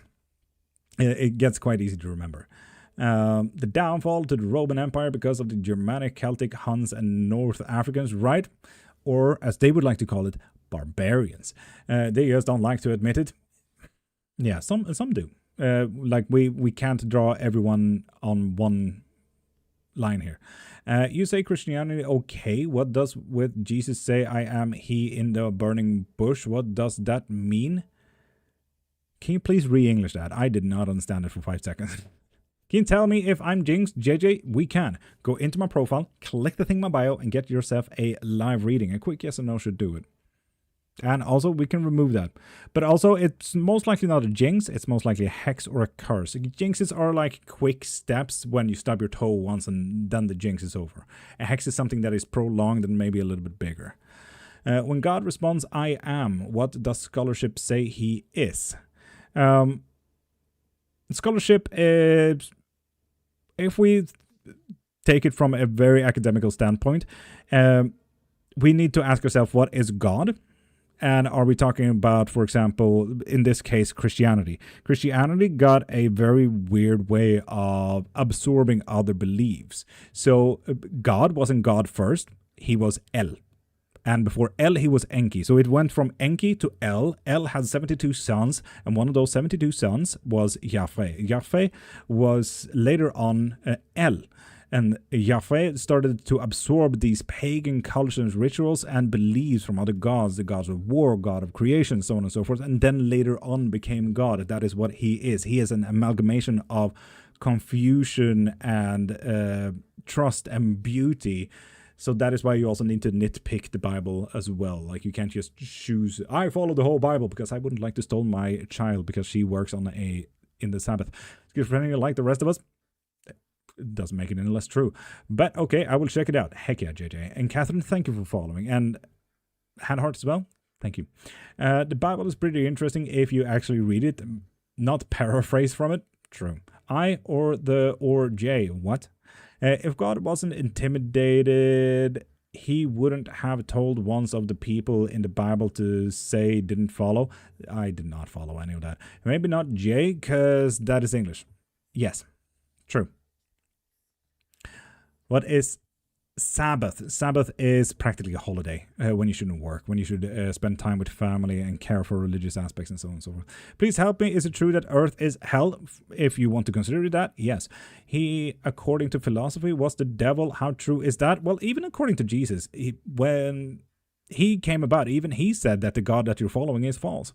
it gets quite easy to remember. The downfall to the Roman Empire because of the Germanic, Celtic, Huns, and North Africans, right? Or, as they would like to call it, barbarians. They just don't like to admit it. Yeah, some do. Like we can't draw everyone on one line here. You say Christianity, okay. What does with Jesus say, I am he in the burning bush? What does that mean? Can you please re-English that? I did not understand it for 5 seconds. Can you tell me if I'm jinxed? JJ, we can. Go into my profile, click the thing in my bio, and get yourself a live reading. A quick yes or no should do it. And also, we can remove that. But also, it's most likely not a jinx. It's most likely a hex or a curse. Jinxes are like quick steps when you stub your toe once and then the jinx is over. A hex is something that is prolonged and maybe a little bit bigger. When God responds, I am, what does scholarship say he is? Scholarship is, if we take it from a very academical standpoint, we need to ask ourselves, what is God? And are we talking about, for example, in this case, Christianity? Christianity got a very weird way of absorbing other beliefs. So God wasn't God first. He was El. And before El, he was Enki. So it went from Enki to El. El had 72 sons, and one of those 72 sons was Yahweh. Yahweh was later on El. And Yahweh started to absorb these pagan cultures, rituals, and beliefs from other gods, the gods of war, god of creation, so on and so forth, and then later on became God. That is what he is. He is an amalgamation of confusion and trust and beauty. So that is why you also need to nitpick the Bible as well. Like, you can't just choose, I follow the whole Bible, because I wouldn't like to stone my child because she works on in the Sabbath. Schizophrenia like the rest of us. It doesn't make it any less true. But okay, I will check it out. Heck yeah, JJ. And Catherine, thank you for following. And Hand Heart as well. Thank you. The Bible is pretty interesting if you actually read it, not paraphrase from it. True. I or J. What? If God wasn't intimidated, he wouldn't have told ones of the people in the Bible to say didn't follow. I did not follow any of that. Maybe not J, because that is English. Yes. True. What is Sabbath. Sabbath is practically a holiday when you shouldn't work, when you should spend time with family and care for religious aspects and so on and so forth. Please help me. Is it true that Earth is hell? If you want to consider that, yes. He, according to philosophy, was the devil. How true is that? Well, even according to Jesus, when he came about, even he said that the God that you're following is false.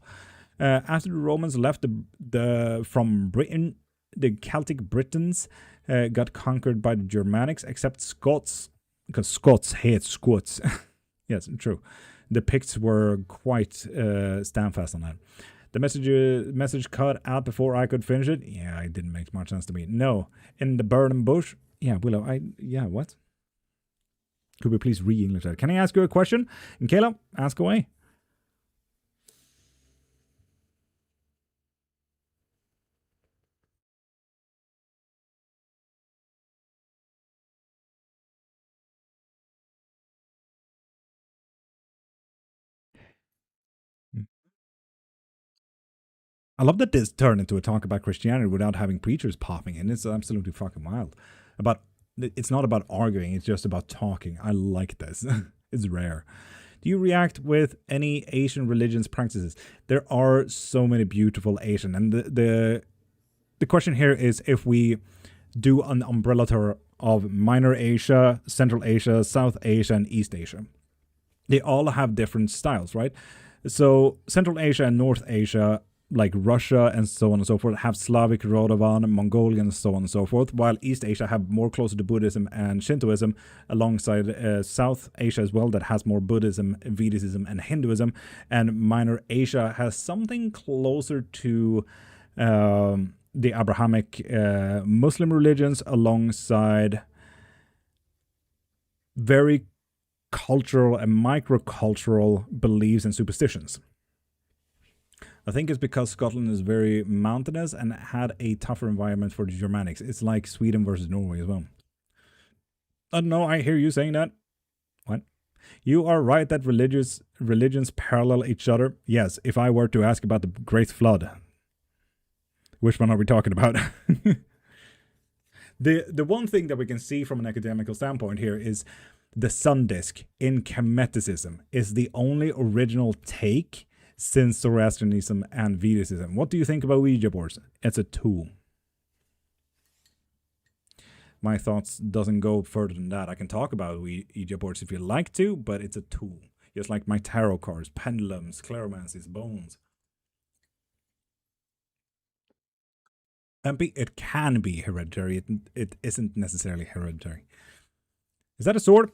After the Romans left from Britain, the Celtic Britons got conquered by the Germanics, except Scots, because Scots hate Scots. Yes, true. The Picts were quite standfast on that. The message cut out before I could finish it. Yeah, it didn't make much sense to me. No, in the burning bush. Yeah, Willow. What? Could we please re-English that? Can I ask you a question? And Kayla, ask away. I love that this turned into a talk about Christianity without having preachers popping in. It's absolutely fucking wild. It's not about arguing, it's just about talking. I like this. It's rare. Do you react with any Asian religions practices? There are so many beautiful Asian, and the question here is if we do an umbrella tour of Minor Asia, Central Asia, South Asia, and East Asia. They all have different styles, right? So Central Asia and North Asia, like Russia and so on and so forth, have Slavic, Radovan, Mongolian, and so on and so forth, while East Asia have more closer to Buddhism and Shintoism, alongside South Asia as well, that has more Buddhism, Vedism, and Hinduism, and Minor Asia has something closer to the Abrahamic Muslim religions, alongside very cultural and microcultural beliefs and superstitions. I think it's because Scotland is very mountainous and had a tougher environment for the Germanics. It's like Sweden versus Norway as well. I don't know, I hear you saying that. What? You are right that religions parallel each other. Yes, if I were to ask about the Great Flood. Which one are we talking about? The one thing that we can see from an academical standpoint here is the sun disk in Hermeticism is the only original take since Zoroastrianism and Vedism. What do you think about Ouija boards? It's a tool. My thoughts doesn't go further than that. I can talk about Ouija boards if you like to, but it's a tool. Just like my tarot cards, pendulums, clairvoyancies, bones. It can be hereditary. It isn't necessarily hereditary. Is that a sword?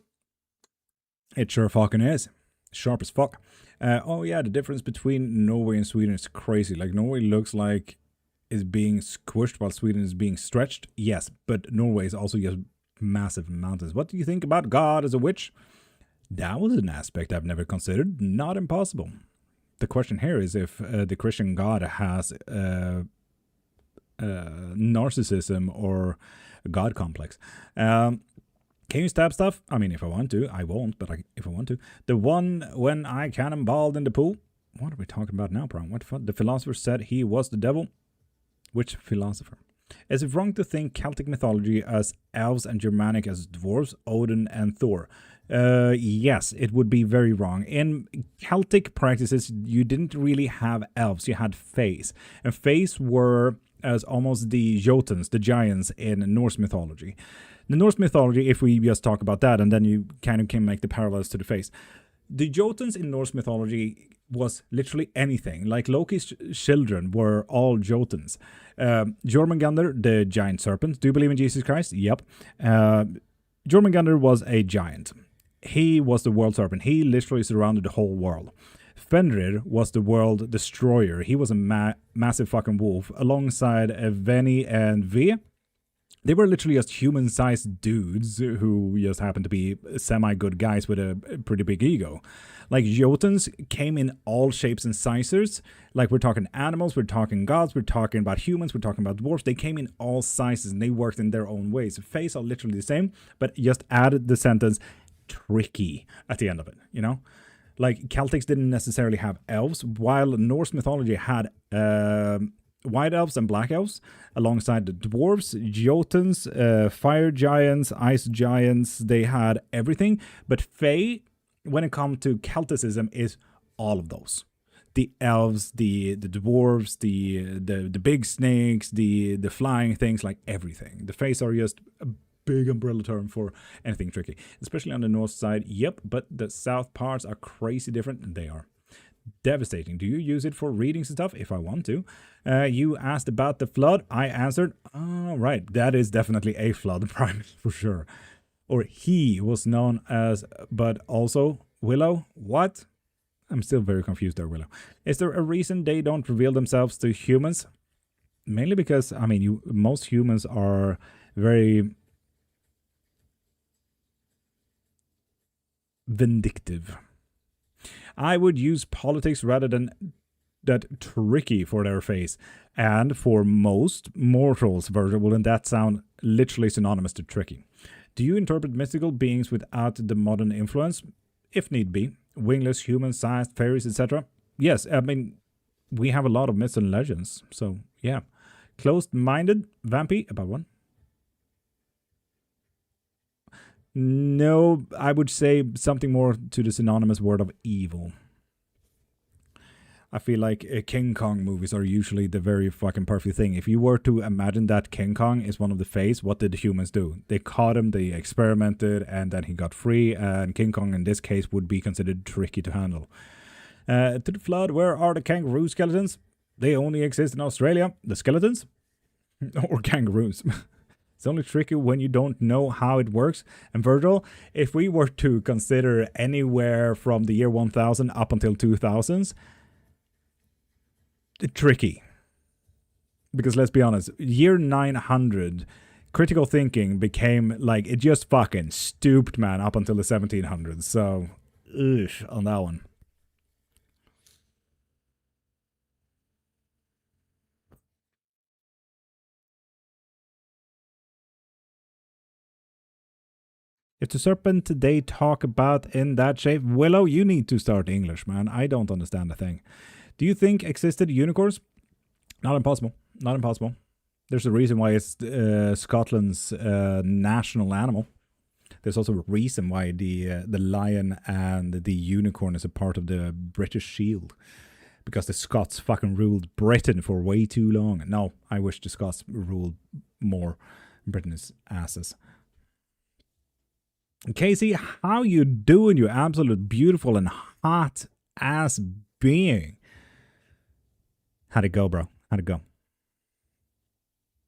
It sure fucking is. Sharp as fuck. Oh yeah, the difference between Norway and Sweden is crazy. Like Norway looks like is being squished while Sweden is being stretched. Yes, but Norway is also just massive mountains. What do you think about God as a witch? That was an aspect I've never considered. Not impossible. The question here is if the Christian God has narcissism or a God complex. Can you stab stuff? I mean, if I want to. I won't, but if I want to. The one when I cannonballed in the pool. What are we talking about now, Brown? What the fuck? The philosopher said he was the devil. Which philosopher? Is it wrong to think Celtic mythology as elves and Germanic as dwarves, Odin and Thor? Yes, it would be very wrong. In Celtic practices, you didn't really have elves. You had fays. And fays were as almost the Jotuns, the giants in Norse mythology. The Norse mythology, if we just talk about that, and then you kind of can make the parallels to the fays. The Jotuns in Norse mythology was literally anything. Like Loki's children were all Jotuns. Jormungandr, the giant serpent. Do you believe in Jesus Christ? Yep. Jormungandr was a giant. He was the world serpent. He literally surrounded the whole world. Fenrir was the world destroyer. He was a massive fucking wolf. Alongside Veni and Ve, they were literally just human-sized dudes who just happened to be semi-good guys with a pretty big ego. Like, Jotuns came in all shapes and sizes. Like, we're talking animals, we're talking gods, we're talking about humans, we're talking about dwarves. They came in all sizes, and they worked in their own ways. Fays are literally the same, but just added the sentence, tricky, at the end of it, you know? Like, Celtics didn't necessarily have elves, while Norse mythology had white elves and black elves, alongside the dwarves, Jotuns, fire giants, ice giants. They had everything. But Fae, when it comes to Celticism, is all of those. The elves, the dwarves, the big snakes, the flying things, like everything. The Faes are just a big umbrella term for anything tricky, especially on the north side. Yep, but the south parts are crazy different, and they are devastating. Do you use it for readings and stuff? If I want to. You asked about the flood. I answered, oh, right, that is definitely a flood prime for sure. Or he was known as, but also Willow. What? I'm still very confused there, Willow. Is there a reason they don't reveal themselves to humans? Mainly because, I mean, most humans are very vindictive. I would use politics rather than that tricky for their face. And for most mortals, Virgil, wouldn't that sound literally synonymous to tricky? Do you interpret mystical beings without the modern influence? If need be. Wingless, human-sized, fairies, etc. Yes, I mean, we have a lot of myths and legends. So, yeah. Closed-minded, vampy, about one. No, I would say something more to the synonymous word of evil. I feel like King Kong movies are usually the very fucking perfect thing. If you were to imagine that King Kong is one of the Faes, what did the humans do? They caught him, they experimented, and then he got free, and King Kong in this case would be considered tricky to handle. To the flood, where are the kangaroo skeletons? They only exist in Australia. The skeletons? Or kangaroos. It's only tricky when you don't know how it works. And Virgil, if we were to consider anywhere from the year 1000 up until 2000s, tricky. Because let's be honest, year 900, critical thinking became like, it just fucking stooped, man, up until the 1700s. So, on that one. If the serpent they talk about in that shape, Willow, you need to start English, man. I don't understand a thing. Do you think existed unicorns? Not impossible. Not impossible. There's a reason why it's Scotland's national animal. There's also a reason why the lion and the unicorn is a part of the British Shield. Because the Scots fucking ruled Britain for way too long. No, I wish the Scots ruled more. Britain is asses. Casey, how you doing, you absolute beautiful and hot ass being? How'd it go, bro? How'd it go?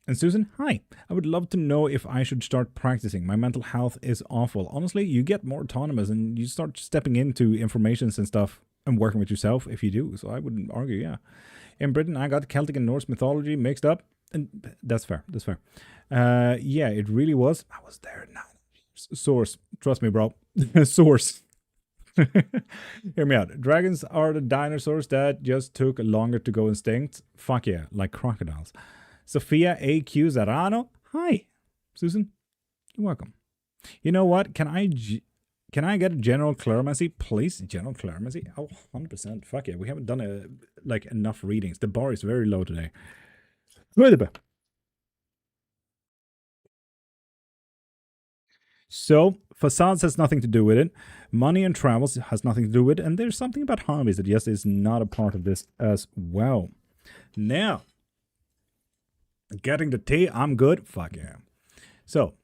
And Susan, hi. I would love to know if I should start practicing. My mental health is awful. Honestly, you get more autonomous and you start stepping into informations and stuff and working with yourself if you do. So I wouldn't argue, yeah. In Britain, I got Celtic and Norse mythology mixed up. And that's fair. That's fair. Yeah, it really was. I was there now. Source. Trust me, bro. Source. Hear me out. Dragons are the dinosaurs that just took longer to go extinct. Fuck yeah, like crocodiles. Sophia A.Q. Zarano. Hi, Susan. You're welcome. You know what? Can I get a general clearmancy, please? General clearmancy? Oh, 100%. Fuck yeah. We haven't done enough readings. The bar is very low today. So, facades has nothing to do with it. Money and travels has nothing to do with it. And there's something about hobbies that, yes, is not a part of this as well. Now, getting the tea, I'm good. Fuck yeah. So,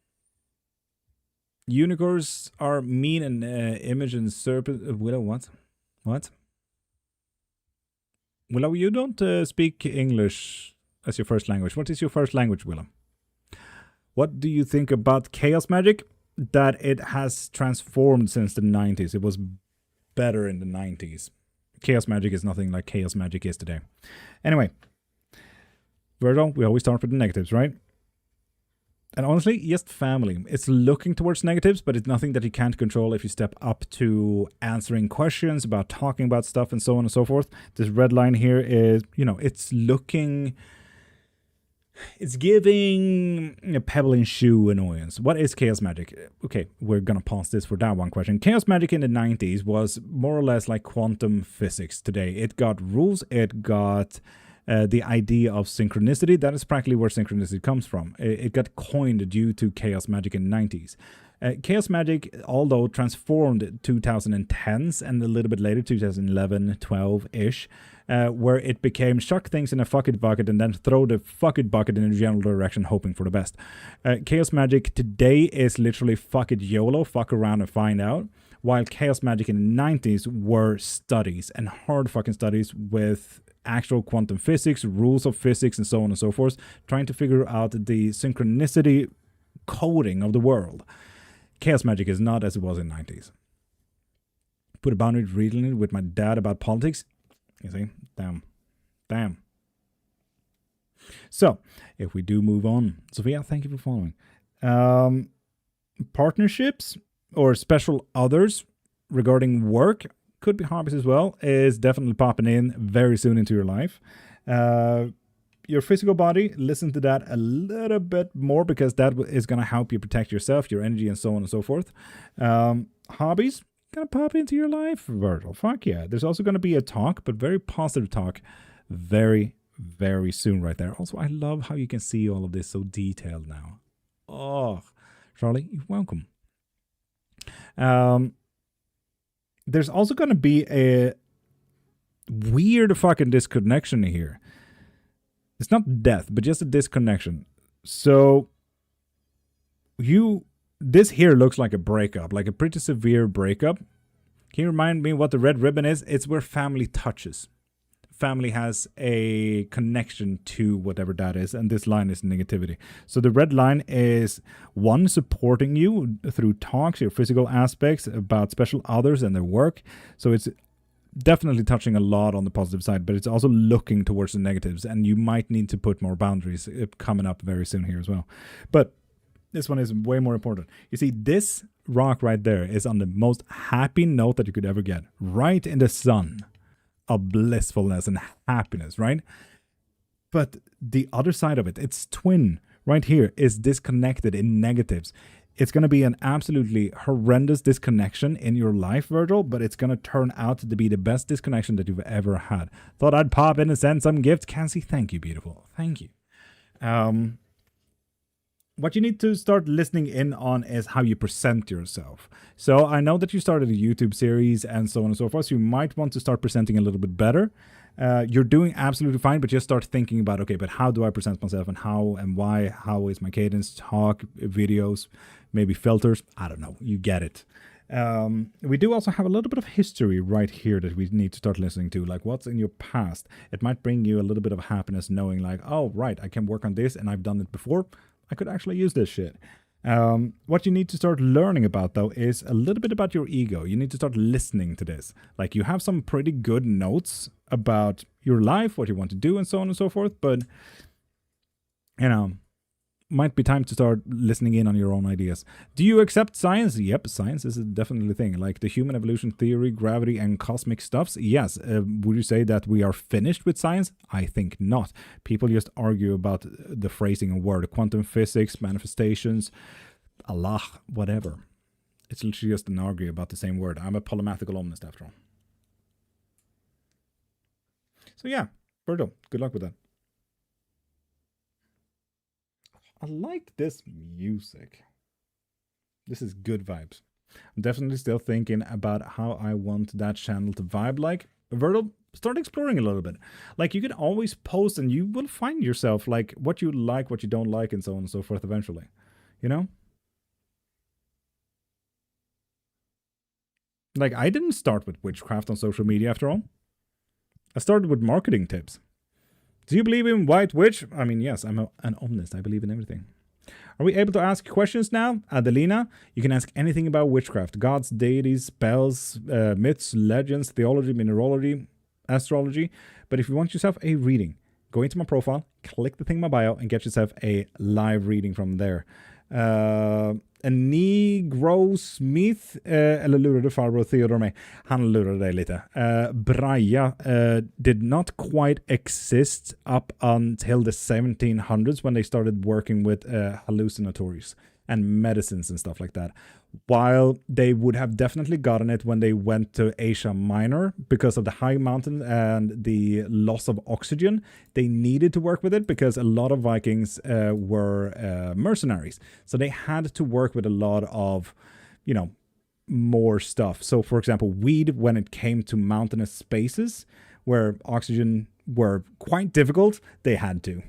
unicorns are mean and image and serpent. Willow, what? What? Willow, you don't speak English as your first language. What is your first language, Willow? What do you think about chaos magic? That it has transformed since the 90s. It was better in the 90s. Chaos magic is nothing like chaos magic is today. Anyway, Virgil, we always start with the negatives, right? And honestly, just family. It's looking towards negatives, but it's nothing that you can't control if you step up to answering questions, about talking about stuff, and so on and so forth. This red line here is, it's looking... It's giving a pebble in shoe annoyance. What is chaos magic? Okay, we're gonna pause this for that one question. Chaos magic in the 90s was more or less like quantum physics today. It got rules, it got the idea of synchronicity. That is practically where synchronicity comes from. It got coined due to chaos magic in the 90s. Chaos magic, although transformed 2010s and a little bit later, 2011, 12-ish, where it became chuck things in a fuck it bucket and then throw the fuck it bucket in a general direction, hoping for the best. Chaos magic today is literally fuck it YOLO, fuck around and find out, while chaos magic in the 90s were studies, and hard fucking studies with actual quantum physics, rules of physics, and so on and so forth, trying to figure out the synchronicity coding of the world. Chaos magic is not as it was in the 90s. Put a boundary reading it with my dad about politics. You see? Damn. So, if we do move on. Sophia, thank you for following. Partnerships or special others regarding work, could be hobbies as well, is definitely popping in very soon into your life. Your physical body, listen to that a little bit more, because that is going to help you protect yourself, your energy, and so on and so forth. Hobbies, going to pop into your life, Virgil. Fuck yeah. There's also going to be a talk, but very positive talk, very, very soon right there. Also, I love how you can see all of this so detailed now. Oh, Charlie, you're welcome. There's also going to be a weird fucking disconnection here. It's not death, but just a disconnection. So, this here looks like a breakup, like a pretty severe breakup. Can you remind me what the red ribbon is? It's where family touches. Family has a connection to whatever that is, and this line is negativity. So the red line is one, supporting you through talks, your physical aspects, about special others and their work. So it's definitely touching a lot on the positive side, but it's also looking towards the negatives, and you might need to put more boundaries coming up very soon here as well. But this one is way more important. You see, this rock right there is on the most happy note that you could ever get, right in the sun of blissfulness and happiness, right? But the other side of it, its twin right here, is disconnected in negatives. It's going to be an absolutely horrendous disconnection in your life, Virgil, but it's going to turn out to be the best disconnection that you've ever had. Thought I'd pop in and send some gift. Cancy, thank you, beautiful. Thank you. What you need to start listening in on is how you present yourself. So I know that you started a YouTube series and so on and so forth, so you might want to start presenting a little bit better. You're doing absolutely fine, but just start thinking about, okay, but how do I present myself, and how and why? How is my cadence, talk, videos, maybe filters? I don't know. You get it. We do also have a little bit of history right here that we need to start listening to, like what's in your past. It might bring you a little bit of happiness knowing like, oh, right, I can work on this and I've done it before. I could actually use this shit. What you need to start learning about, though, is a little bit about your ego. You need to start listening to this. Like, you have some pretty good notes about your life, what you want to do, and so on and so forth, but, you know, might be time to start listening in on your own ideas. Do you accept science? Yep, science is definitely a thing. Like the human evolution theory, gravity, and cosmic stuffs? Yes. Would you say that we are finished with science? I think not. People just argue about the phrasing of word. Quantum physics, manifestations, Allah, whatever. It's literally just an argue about the same word. I'm a polymathical omnist after all. So yeah, Birdo, good luck with that. I like this music. This is good vibes. I'm definitely still thinking about how I want that channel to vibe like. Virgil, start exploring a little bit. Like, you can always post and you will find yourself, like, what you like, what you don't like, and so on and so forth eventually. You know? Like, I didn't start with witchcraft on social media after all. I started with marketing tips. Do you believe in White Witch? I mean, yes, I'm an omnist. I believe in everything. Are we able to ask questions now? Adelina, you can ask anything about witchcraft. Gods, deities, spells, myths, legends, theology, mineralogy, astrology. But if you want yourself a reading, go into my profile, click the thing in my bio, and get yourself a live reading from there. En Negro Smith, eller lurade farbror Theodore mig? Han lurade dig lite. Braja did not quite exist up until the 1700s when they started working with hallucinatories. and medicines and stuff like that. While they would have definitely gotten it when they went to Asia Minor because of the high mountains and the loss of oxygen, they needed to work with it because a lot of Vikings were mercenaries. So they had to work with a lot of, more stuff. So, for example, weed, when it came to mountainous spaces where oxygen were quite difficult, they had to.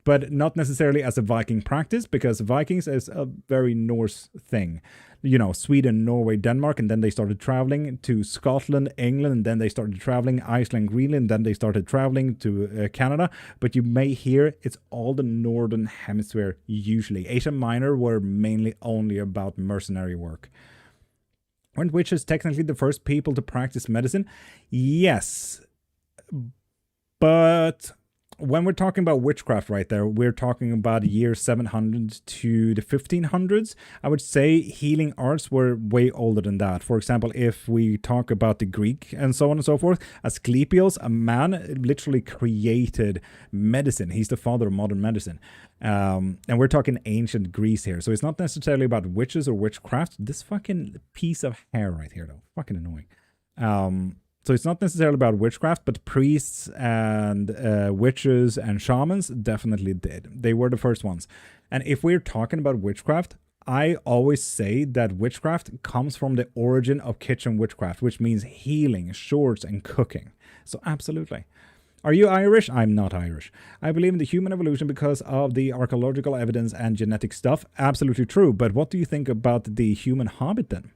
But not necessarily as a Viking practice, because Vikings is a very Norse thing. Sweden, Norway, Denmark, and then they started traveling to Scotland, England, and then they started traveling Iceland, Greenland, then they started traveling to Canada. But you may hear it's all the northern hemisphere usually. Asia Minor were mainly only about mercenary work. Weren't witches technically the first people to practice medicine? Yes. But when we're talking about witchcraft right there, we're talking about year 700 to the 1500s. I would say healing arts were way older than that. For example, if we talk about the Greek and so on and so forth, Asclepius, a man, literally created medicine. He's the father of modern medicine. And we're talking ancient Greece here. So it's not necessarily about witches or witchcraft. This fucking piece of hair right here, though. Fucking annoying. So it's not necessarily about witchcraft, but priests and witches and shamans definitely did. They were the first ones. And if we're talking about witchcraft, I always say that witchcraft comes from the origin of kitchen witchcraft, which means healing, swords, and cooking. So absolutely. Are you Irish? I'm not Irish. I believe in the human evolution because of the archaeological evidence and genetic stuff. Absolutely true. But what do you think about the human hobbit then?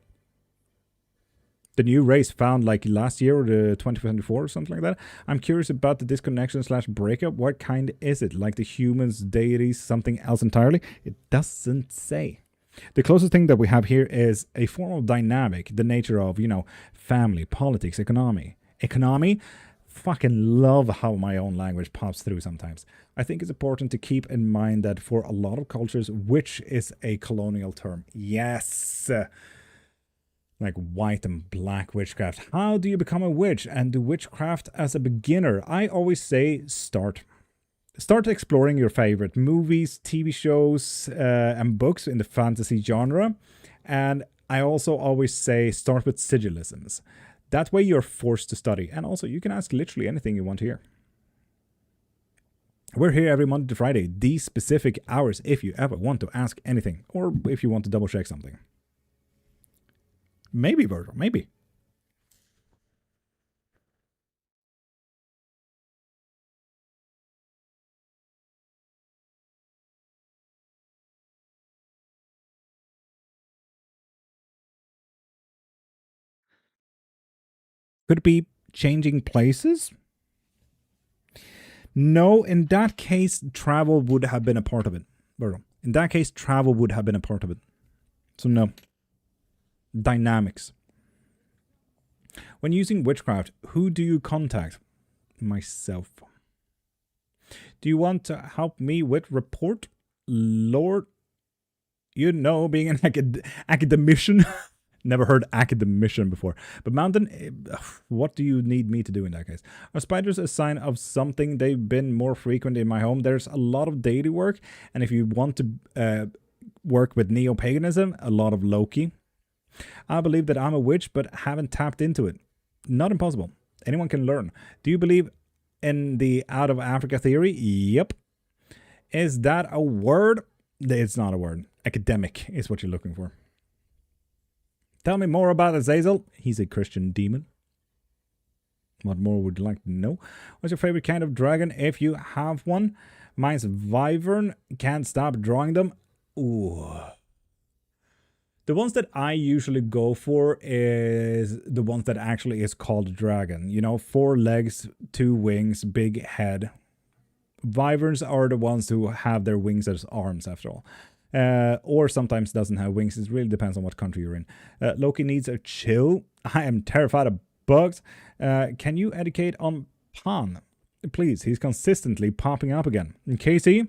The new race found like last year or the 2024 or something like that. I'm curious about the disconnection/breakup. What kind is it? Like the humans, deities, something else entirely? It doesn't say. The closest thing that we have here is a form of dynamic, the nature of, family, politics, economy. Economy? Fucking love how my own language pops through sometimes. I think it's important to keep in mind that for a lot of cultures, witch is a colonial term. Yes! Like white and black witchcraft. How do you become a witch and do witchcraft as a beginner? I always say start. Start exploring your favorite movies, TV shows, and books in the fantasy genre. And I also always say start with sigillisms. That way you're forced to study. And also you can ask literally anything you want to hear. We're here every Monday to Friday, these specific hours, if you ever want to ask anything or if you want to double check something. Maybe, Virgil, maybe. Could it be changing places? No, in that case, travel would have been a part of it, Virgil. In that case, travel would have been a part of it. So no. Dynamics. When using witchcraft, who do you contact? Myself. Do you want to help me with report? Lord, being an academician. Never heard academician before. But Mountain, what do you need me to do in that case? Are spiders a sign of something? They've been more frequent in my home. There's a lot of deity work. And if you want to work with neo-paganism, a lot of Loki. I believe that I'm a witch, but haven't tapped into it. Not impossible. Anyone can learn. Do you believe in the out of Africa theory? Yep. Is that a word? It's not a word. Academic is what you're looking for. Tell me more about Azazel. He's a Christian demon. What more would you like to know? What's your favorite kind of dragon if you have one? Mine's Wyvern. Can't stop drawing them. Ooh. The ones that I usually go for is the ones that actually is called dragon. 4 legs, 2 wings, big head. Wyverns are the ones who have their wings as arms after all. Or sometimes doesn't have wings. It really depends on what country you're in. Loki needs a chill. I am terrified of bugs. Can you educate on Pan? Please, he's consistently popping up again. Casey,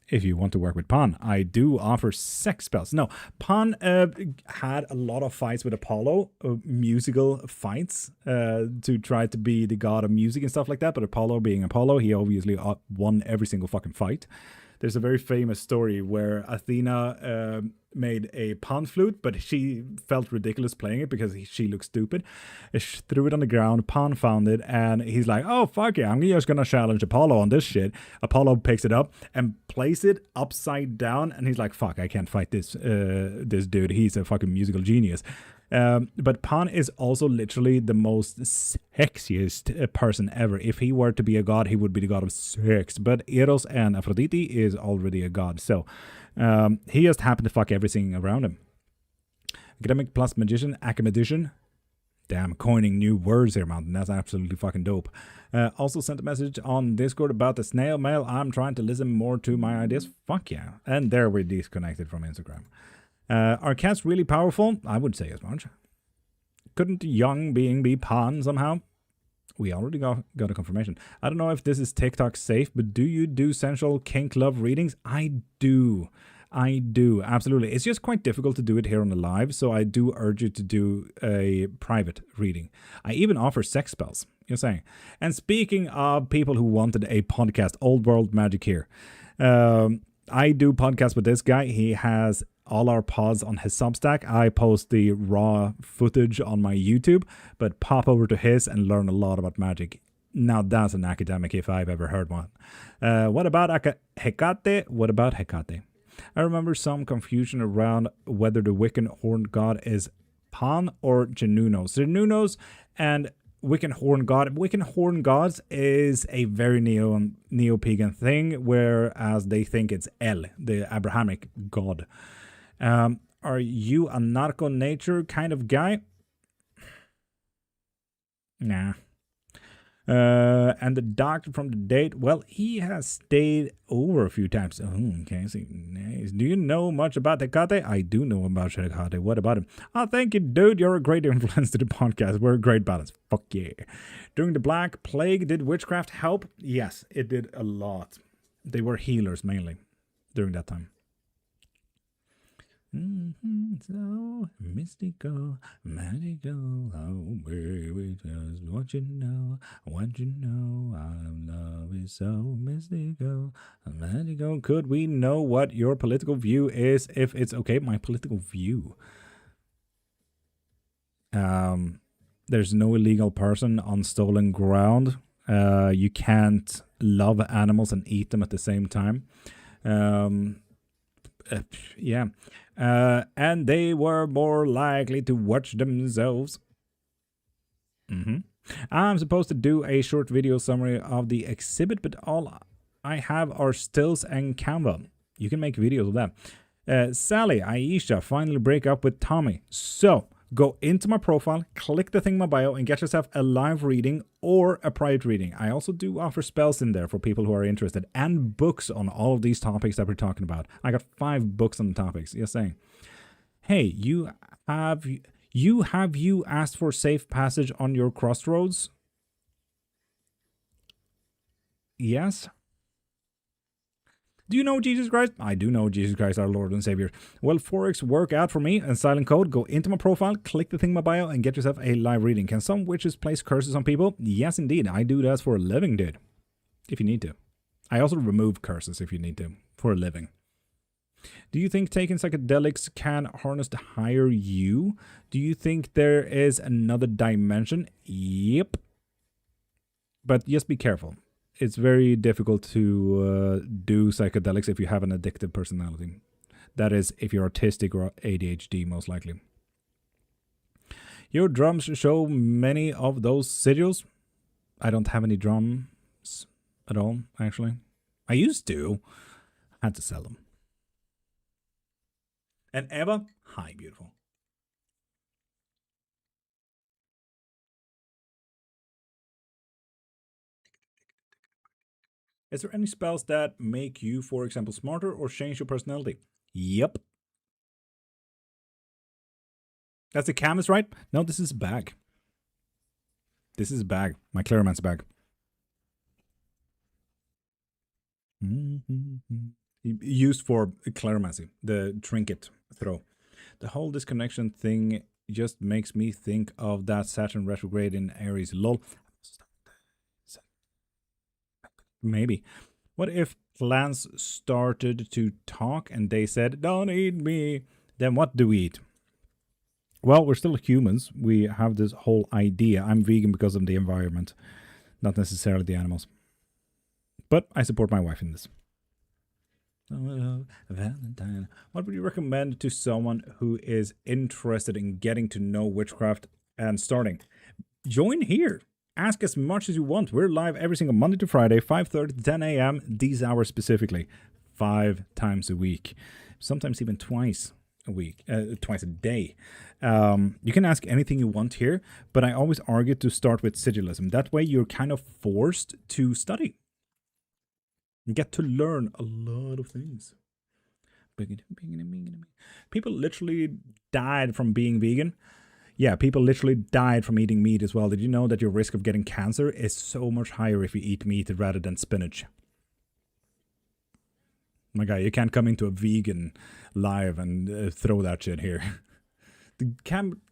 if you want to work with Pan, I do offer sex spells. No, Pan had a lot of fights with Apollo, musical fights, to try to be the god of music and stuff like that. But Apollo being Apollo, he obviously won every single fucking fight. There's a very famous story where Athena made a pan flute, but she felt ridiculous playing it because she looked stupid. She threw it on the ground, Pan found it, and he's like, oh, fuck yeah, I'm just gonna challenge Apollo on this shit. Apollo picks it up and plays it upside down, and he's like, fuck, I can't fight this dude. He's a fucking musical genius. But Pan is also literally the most sexiest person ever. If he were to be a god, he would be the god of sex. But Eros and Aphrodite is already a god. So he just happened to fuck everything around him. Academic plus magician, academician. Damn, coining new words here, man. That's absolutely fucking dope. Also sent a message on Discord about the snail mail. I'm trying to listen more to my ideas. Fuck yeah. And there we're disconnected from Instagram. Are cats really powerful? I would say as much. Couldn't young being be Pan somehow? We already got a confirmation. I don't know if this is TikTok safe, but do you do sensual kink love readings? I do. Absolutely. It's just quite difficult to do it here on the live, so I do urge you to do a private reading. I even offer sex spells, you're saying. And speaking of people who wanted a podcast, Old World Magic here. I do podcasts with this guy. He has all our pods on his Substack. I post the raw footage on my YouTube, but pop over to his and learn a lot about magic. Now that's an academic if I've ever heard one. What about Hecate? What about Hecate? I remember some confusion around whether the Wiccan horned god is Pan or Genunos. Genunos and Wiccan horn god. Wiccan horn gods is a very neo-pagan thing, whereas they think it's El, the Abrahamic god. Are you a narco nature kind of guy? Nah. And the doctor from the date, well, he has stayed over a few times. Oh, okay, see, nice. Do you know much about Hecate? I do know about Hecate. What about him? Oh, thank you, dude. You're a great influence to the podcast. We're a great balance. Fuck yeah. During the Black Plague, did witchcraft help? Yes, it did a lot. They were healers mainly during that time. So mystical, magical. Oh, baby, just what you know. Our love is so mystical, magical. Could we know what your political view is? If it's okay, my political view. There's no illegal person on stolen ground. You can't love animals and eat them at the same time. Yeah. And they were more likely to watch themselves. I'm supposed to do a short video summary of the exhibit, but all I have are stills and Canva. You can make videos of that. Sally, Aisha finally break up with Tommy. So, go into my profile, click the thing in my bio, and get yourself a live reading or a private reading. I also do offer spells in there for people who are interested, and books on all of these topics that we're talking about. I got 5 books on the topics. Just saying. Hey, you asked for safe passage on your crossroads? Yes. Do you know Jesus Christ? I do know Jesus Christ, our Lord and Savior. Well, Forex work out for me and silent code. Go into my profile, click the thing in my bio, and get yourself a live reading. Can some witches place curses on people? Yes, indeed. I do that for a living, dude. If you need to. I also remove curses if you need to, for a living. Do you think taking psychedelics can harness the higher you? Do you think there is another dimension? Yep. But just be careful. It's very difficult to do psychedelics if you have an addictive personality. That is, if you're autistic or ADHD, most likely. Your drums show many of those sigils. I don't have any drums at all, actually. I used to. Had to sell them. And Eva, hi, beautiful. Is there any spells that make you, for example, smarter or change your personality? Yep. That's the canvas, right? No, this is a bag. This is a bag. My Clairman's bag. Used for clairmancy, the trinket throw. The whole disconnection thing just makes me think of that Saturn retrograde in Aries. Lol. Maybe. What if plants started to talk and they said, don't eat me? Then what do we eat? Well, we're still humans. We have this whole idea. I'm vegan because of the environment, not necessarily the animals. But I support my wife in this. Valentine. What would you recommend to someone who is interested in getting to know witchcraft and starting? Join here. Ask as much as you want. We're live every single Monday to Friday, 5:30 to 10 a.m. These hours specifically, 5 times a week, sometimes even twice a week, twice a day. You can ask anything you want here, but I always argue to start with sigilism. That way you're kind of forced to study. You get to learn a lot of things. People literally died from being vegan. Yeah, people literally died from eating meat as well. Did you know that your risk of getting cancer is so much higher if you eat meat rather than spinach? My guy, you can't come into a vegan live and throw that shit here. The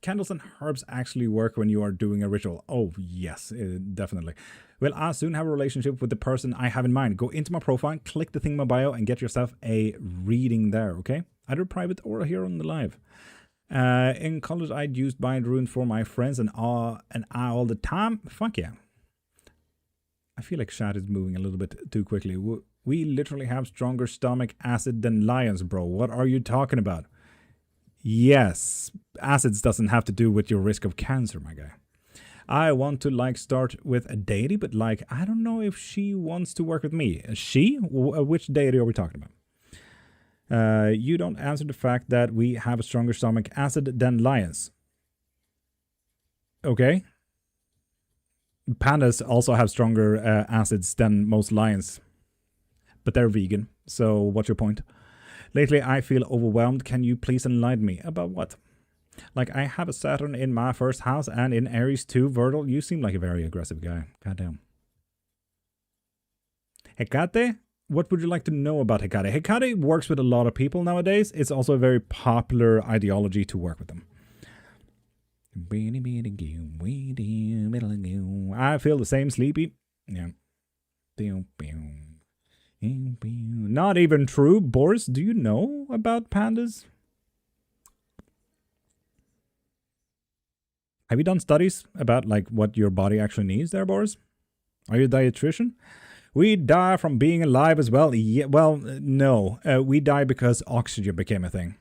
candles and herbs actually work when you are doing a ritual. Oh, yes, definitely. Well, I soon have a relationship with the person I have in mind. Go into my profile, click the thing in my bio, and get yourself a reading there, okay? Either private or here on the live. In college, I'd used Bind Rune for my friends and I all the time. Fuck yeah. I feel like chat is moving a little bit too quickly. We literally have stronger stomach acid than lions, bro. What are you talking about? Yes, acids doesn't have to do with your risk of cancer, my guy. I want to start with a deity, but I don't know if she wants to work with me. She? Which deity are we talking about? You don't answer the fact that we have a stronger stomach acid than lions. Okay. Pandas also have stronger acids than most lions, but they're vegan. So what's your point? Lately, I feel overwhelmed. Can you please enlighten me? About what? I have a Saturn in my first house and in Aries too. Virgil, you seem like a very aggressive guy. Goddamn. Hecate? What would you like to know about Hecate? Hecate works with a lot of people nowadays. It's also a very popular ideology to work with them. I feel the same, sleepy. Yeah. Not even true. Boris, do you know about pandas? Have you done studies about what your body actually needs there, Boris? Are you a dietitian? We die from being alive as well. Yeah, well, no. We die because oxygen became a thing.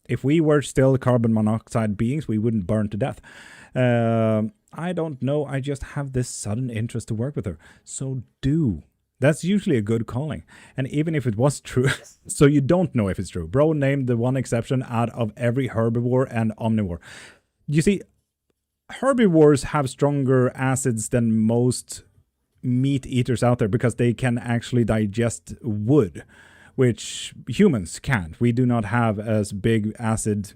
If we were still carbon monoxide beings, we wouldn't burn to death. I don't know. I just have this sudden interest to work with her. So do. That's usually a good calling. And even if it was true, so you don't know if it's true. Bro named the one exception out of every herbivore and omnivore. You see, herbivores have stronger acids than most meat eaters out there because they can actually digest wood, which humans can't. We do not have as big acid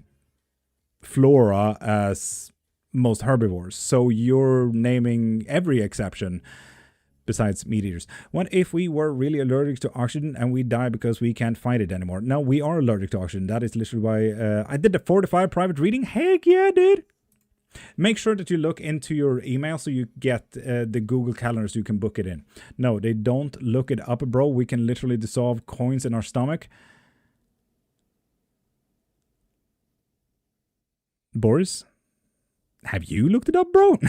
flora as most herbivores. So you're naming every exception besides meat eaters. What if we were really allergic to oxygen and we die because we can't find it anymore? No, we are allergic to oxygen. That is literally why I did the 45 private reading. Heck yeah, dude. Make sure that you look into your email so you get the Google Calendar so you can book it in. No, they don't look it up, bro. We can literally dissolve coins in our stomach. Boris, have you looked it up, bro?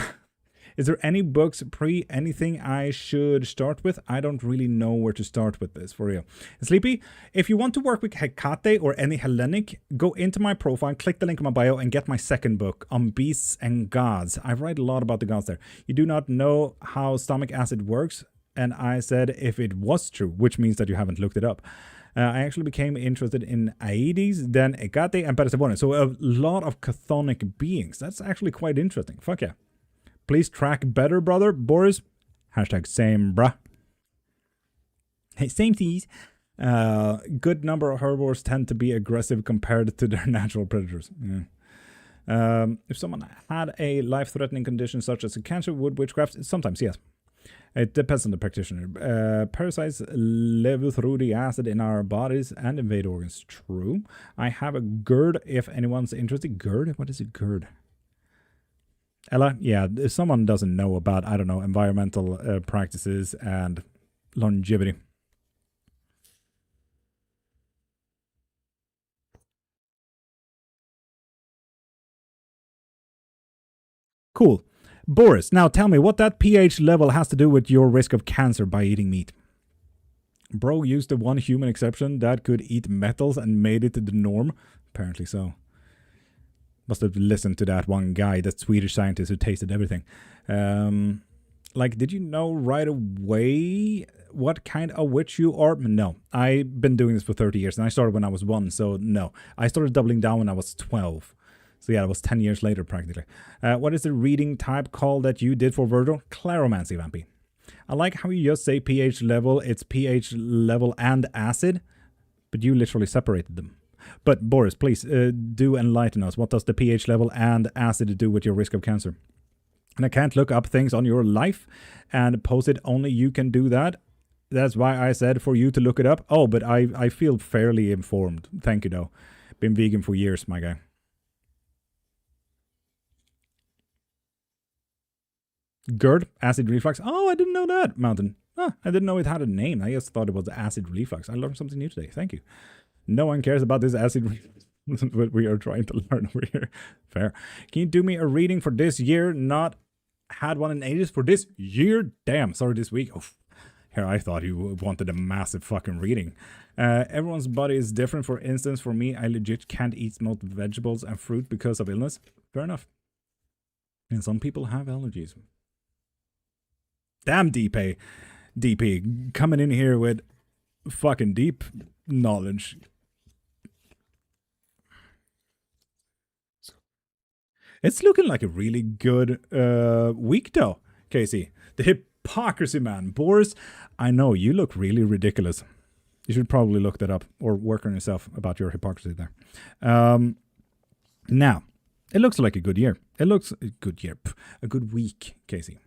Is there any books anything I should start with? I don't really know where to start with this, for real. Sleepy, if you want to work with Hecate or any Hellenic, go into my profile, click the link in my bio, and get my second book on beasts and gods. I write a lot about the gods there. You do not know how stomach acid works, and I said if it was true, which means that you haven't looked it up. I actually became interested in Aedes, then Hecate, and Persephone. So a lot of chthonic beings. That's actually quite interesting. Fuck yeah. Please track better, brother. Boris, hashtag same, bruh. Hey, same tease. Good number of herbivores tend to be aggressive compared to their natural predators. Yeah. If someone had a life-threatening condition such as a cancer, would witchcraft? Sometimes, yes. It depends on the practitioner. Parasites live through the acid in our bodies and invade organs. True. I have a GERD if anyone's interested. GERD? What is a GERD? Ella, yeah, if someone doesn't know about, I don't know, environmental practices and longevity. Cool. Boris, now tell me what that pH level has to do with your risk of cancer by eating meat. Bro used the one human exception that could eat metals and made it the norm. Apparently so. Must have listened to that one guy, that Swedish scientist who tasted everything. Like, did you know right away what kind of witch you are? No. I've been doing this for 30 years, and I started when I was 1, so no. I started doubling down when I was 12. So yeah, it was 10 years later, practically. What is the reading type called that you did for Virgil? Claromancy, Vampy. I like how you just say pH level, it's pH level and acid, but you literally separated them. But Boris, please do enlighten us. What does the pH level and acid do with your risk of cancer? And I can't look up things on your life and post it. Only you can do that. That's why I said for you to look it up. Oh, but I feel fairly informed. Thank you, though. Been vegan for years, my guy. GERD, acid reflux. Oh, I didn't know that, Mountain. I didn't know it had a name. I just thought it was acid reflux. I learned something new today. Thank you. No one cares about this acid reflux. What we are trying to learn over here. Fair. Can you do me a reading for this year? Not had one in ages. For this year? Damn, sorry, this week. Oh, here, I thought you wanted a massive fucking reading. Everyone's body is different. For instance, for me, I legit can't eat smoked vegetables and fruit because of illness. Fair enough. And some people have allergies. Damn, DP, coming in here with fucking deep knowledge. It's looking like a really good week, though, Casey. The hypocrisy, man. Boris, I know, you look really ridiculous. You should probably look that up or work on yourself about your hypocrisy there. Now, it looks like a good year. It looks a good year. A good week, Casey.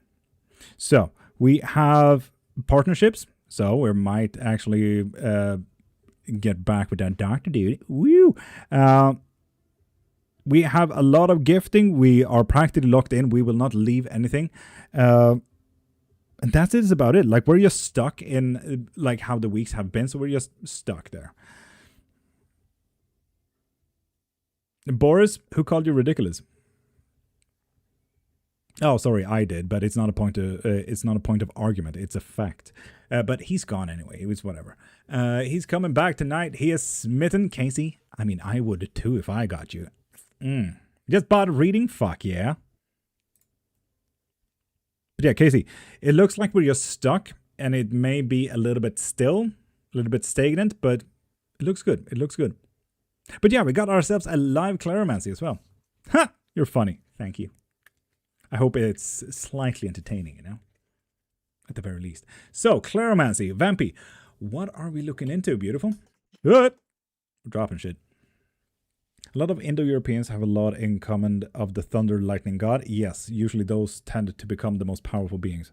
So, we have partnerships. So, we might actually get back with that doctor dude. Woo! We have a lot of gifting. We are practically locked in. We will not leave anything. And that's about it. Like, we're just stuck in like how the weeks have been. So we're just stuck there. Boris, who called you ridiculous? Oh, sorry, I did, but it's not a point of argument. It's a fact. But he's gone anyway. It was whatever. He's coming back tonight. He is smitten, Casey. I mean, I would too if I got you. Just bought a reading? Fuck yeah. But yeah, Casey, it looks like we're just stuck, and it may be a little bit still, a little bit stagnant, but it looks good. It looks good. But yeah, we got ourselves a live claromancy as well. Ha! You're funny. Thank you. I hope it's slightly entertaining, you know? At the very least. So, claromancy, Vampy, what are we looking into, beautiful? Good. We're dropping shit. A lot of Indo-Europeans have a lot in common of the thunder lightning god. Yes, usually those tend to become the most powerful beings.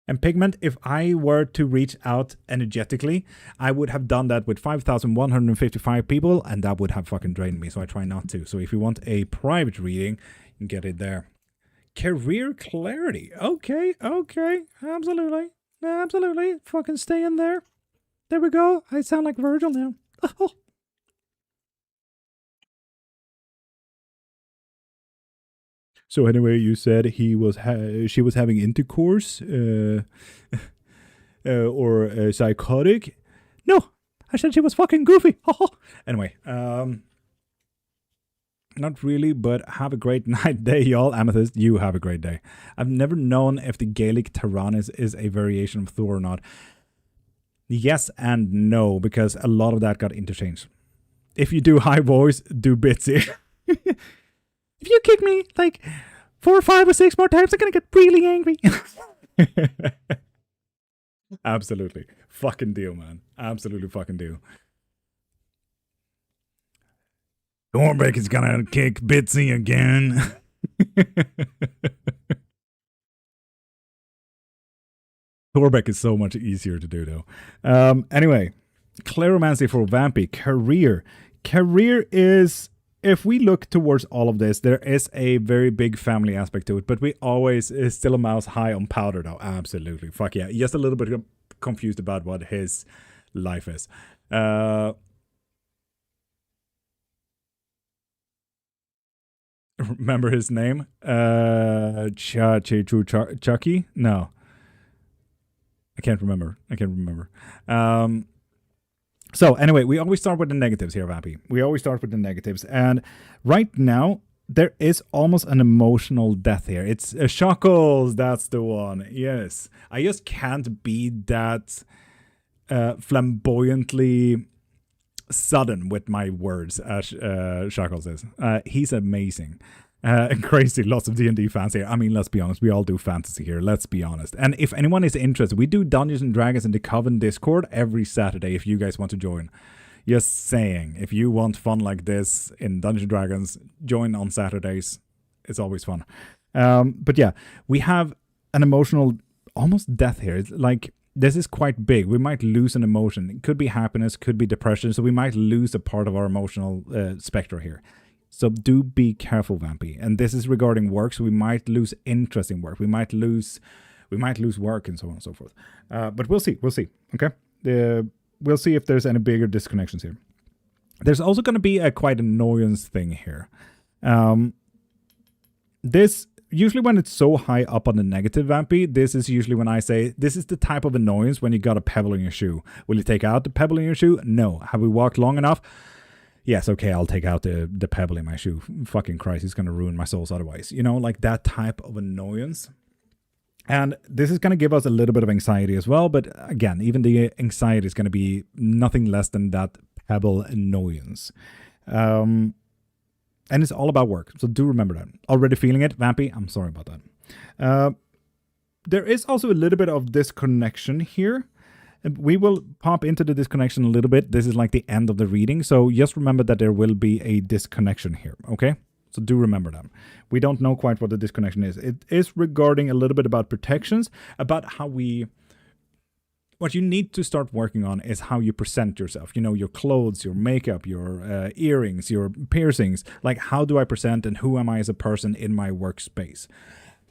And Pigment, if I were to reach out energetically, I would have done that with 5,155 people, and that would have fucking drained me, so I try not to. So if you want a private reading, you can get it there. Career clarity. Okay, absolutely. Absolutely. Fucking stay in there. There we go. I sound like Virgil now. Oh. So anyway, you said she was having intercourse, or psychotic. No, I said she was fucking goofy. Anyway, not really, but have a great night day, y'all. Amethyst, you have a great day. I've never known if the Gaelic Tyrannus is a variation of Thor or not. Yes and no, because a lot of that got interchanged. If you do high voice, do Bitsy. If you kick me like 4 or 5 or 6 more times, I'm gonna get really angry. Absolutely. Fucking deal, man. Absolutely fucking deal. Thornbeck is gonna kick Bitsy again. Thorbeck is so much easier to do, though. Anyway, claromancy for Vampy. Career. Career is... If we look towards all of this, there is a very big family aspect to it, but we always is still a mouse high on powder, though. Absolutely. Fuck yeah. Just a little bit confused about what his life is. Remember his name? Chucky? No. I can't remember. So anyway, we always start with the negatives here, Vampy. We always start with the negatives. And right now, there is almost an emotional death here. It's Shackles, that's the one. Yes. I just can't be that flamboyantly sudden with my words, as Shackles is. He's amazing. Crazy, lots of D&D fans here. I mean, let's be honest, we all do fantasy here, let's be honest. And if anyone is interested, we do Dungeons and Dragons in the Coven Discord every Saturday if you guys want to join. Just saying, if you want fun like this in Dungeons and Dragons, join on Saturdays. It's always fun. But yeah, we have an emotional almost death here. It's like, this is quite big. We might lose an emotion. It could be happiness, could be depression. So we might lose a part of our emotional spectrum here. So do be careful, Vampy. And this is regarding work, so we might lose interest in work. We might lose work and so on and so forth. But we'll see. Okay? We'll see if there's any bigger disconnections here. There's also going to be a quite annoyance thing here. This, usually when it's so high up on the negative, Vampy, this is usually when I say, this is the type of annoyance when you got a pebble in your shoe. Will you take out the pebble in your shoe? No. Have we walked long enough? Yes, okay, I'll take out the pebble in my shoe. Fucking Christ, he's going to ruin my souls otherwise. You know, like that type of annoyance. And this is going to give us a little bit of anxiety as well. But again, even the anxiety is going to be nothing less than that pebble annoyance. And it's all about work. So do remember that. Already feeling it, Vampy? I'm sorry about that. There is also a little bit of disconnection here. We will pop into the disconnection a little bit. This is like the end of the reading. So just remember that there will be a disconnection here, okay? So do remember that. We don't know quite what the disconnection is. It is regarding a little bit about protections, about how what you need to start working on is how you present yourself. You know, your clothes, your makeup, your earrings, your piercings. Like, how do I present and who am I as a person in my workspace?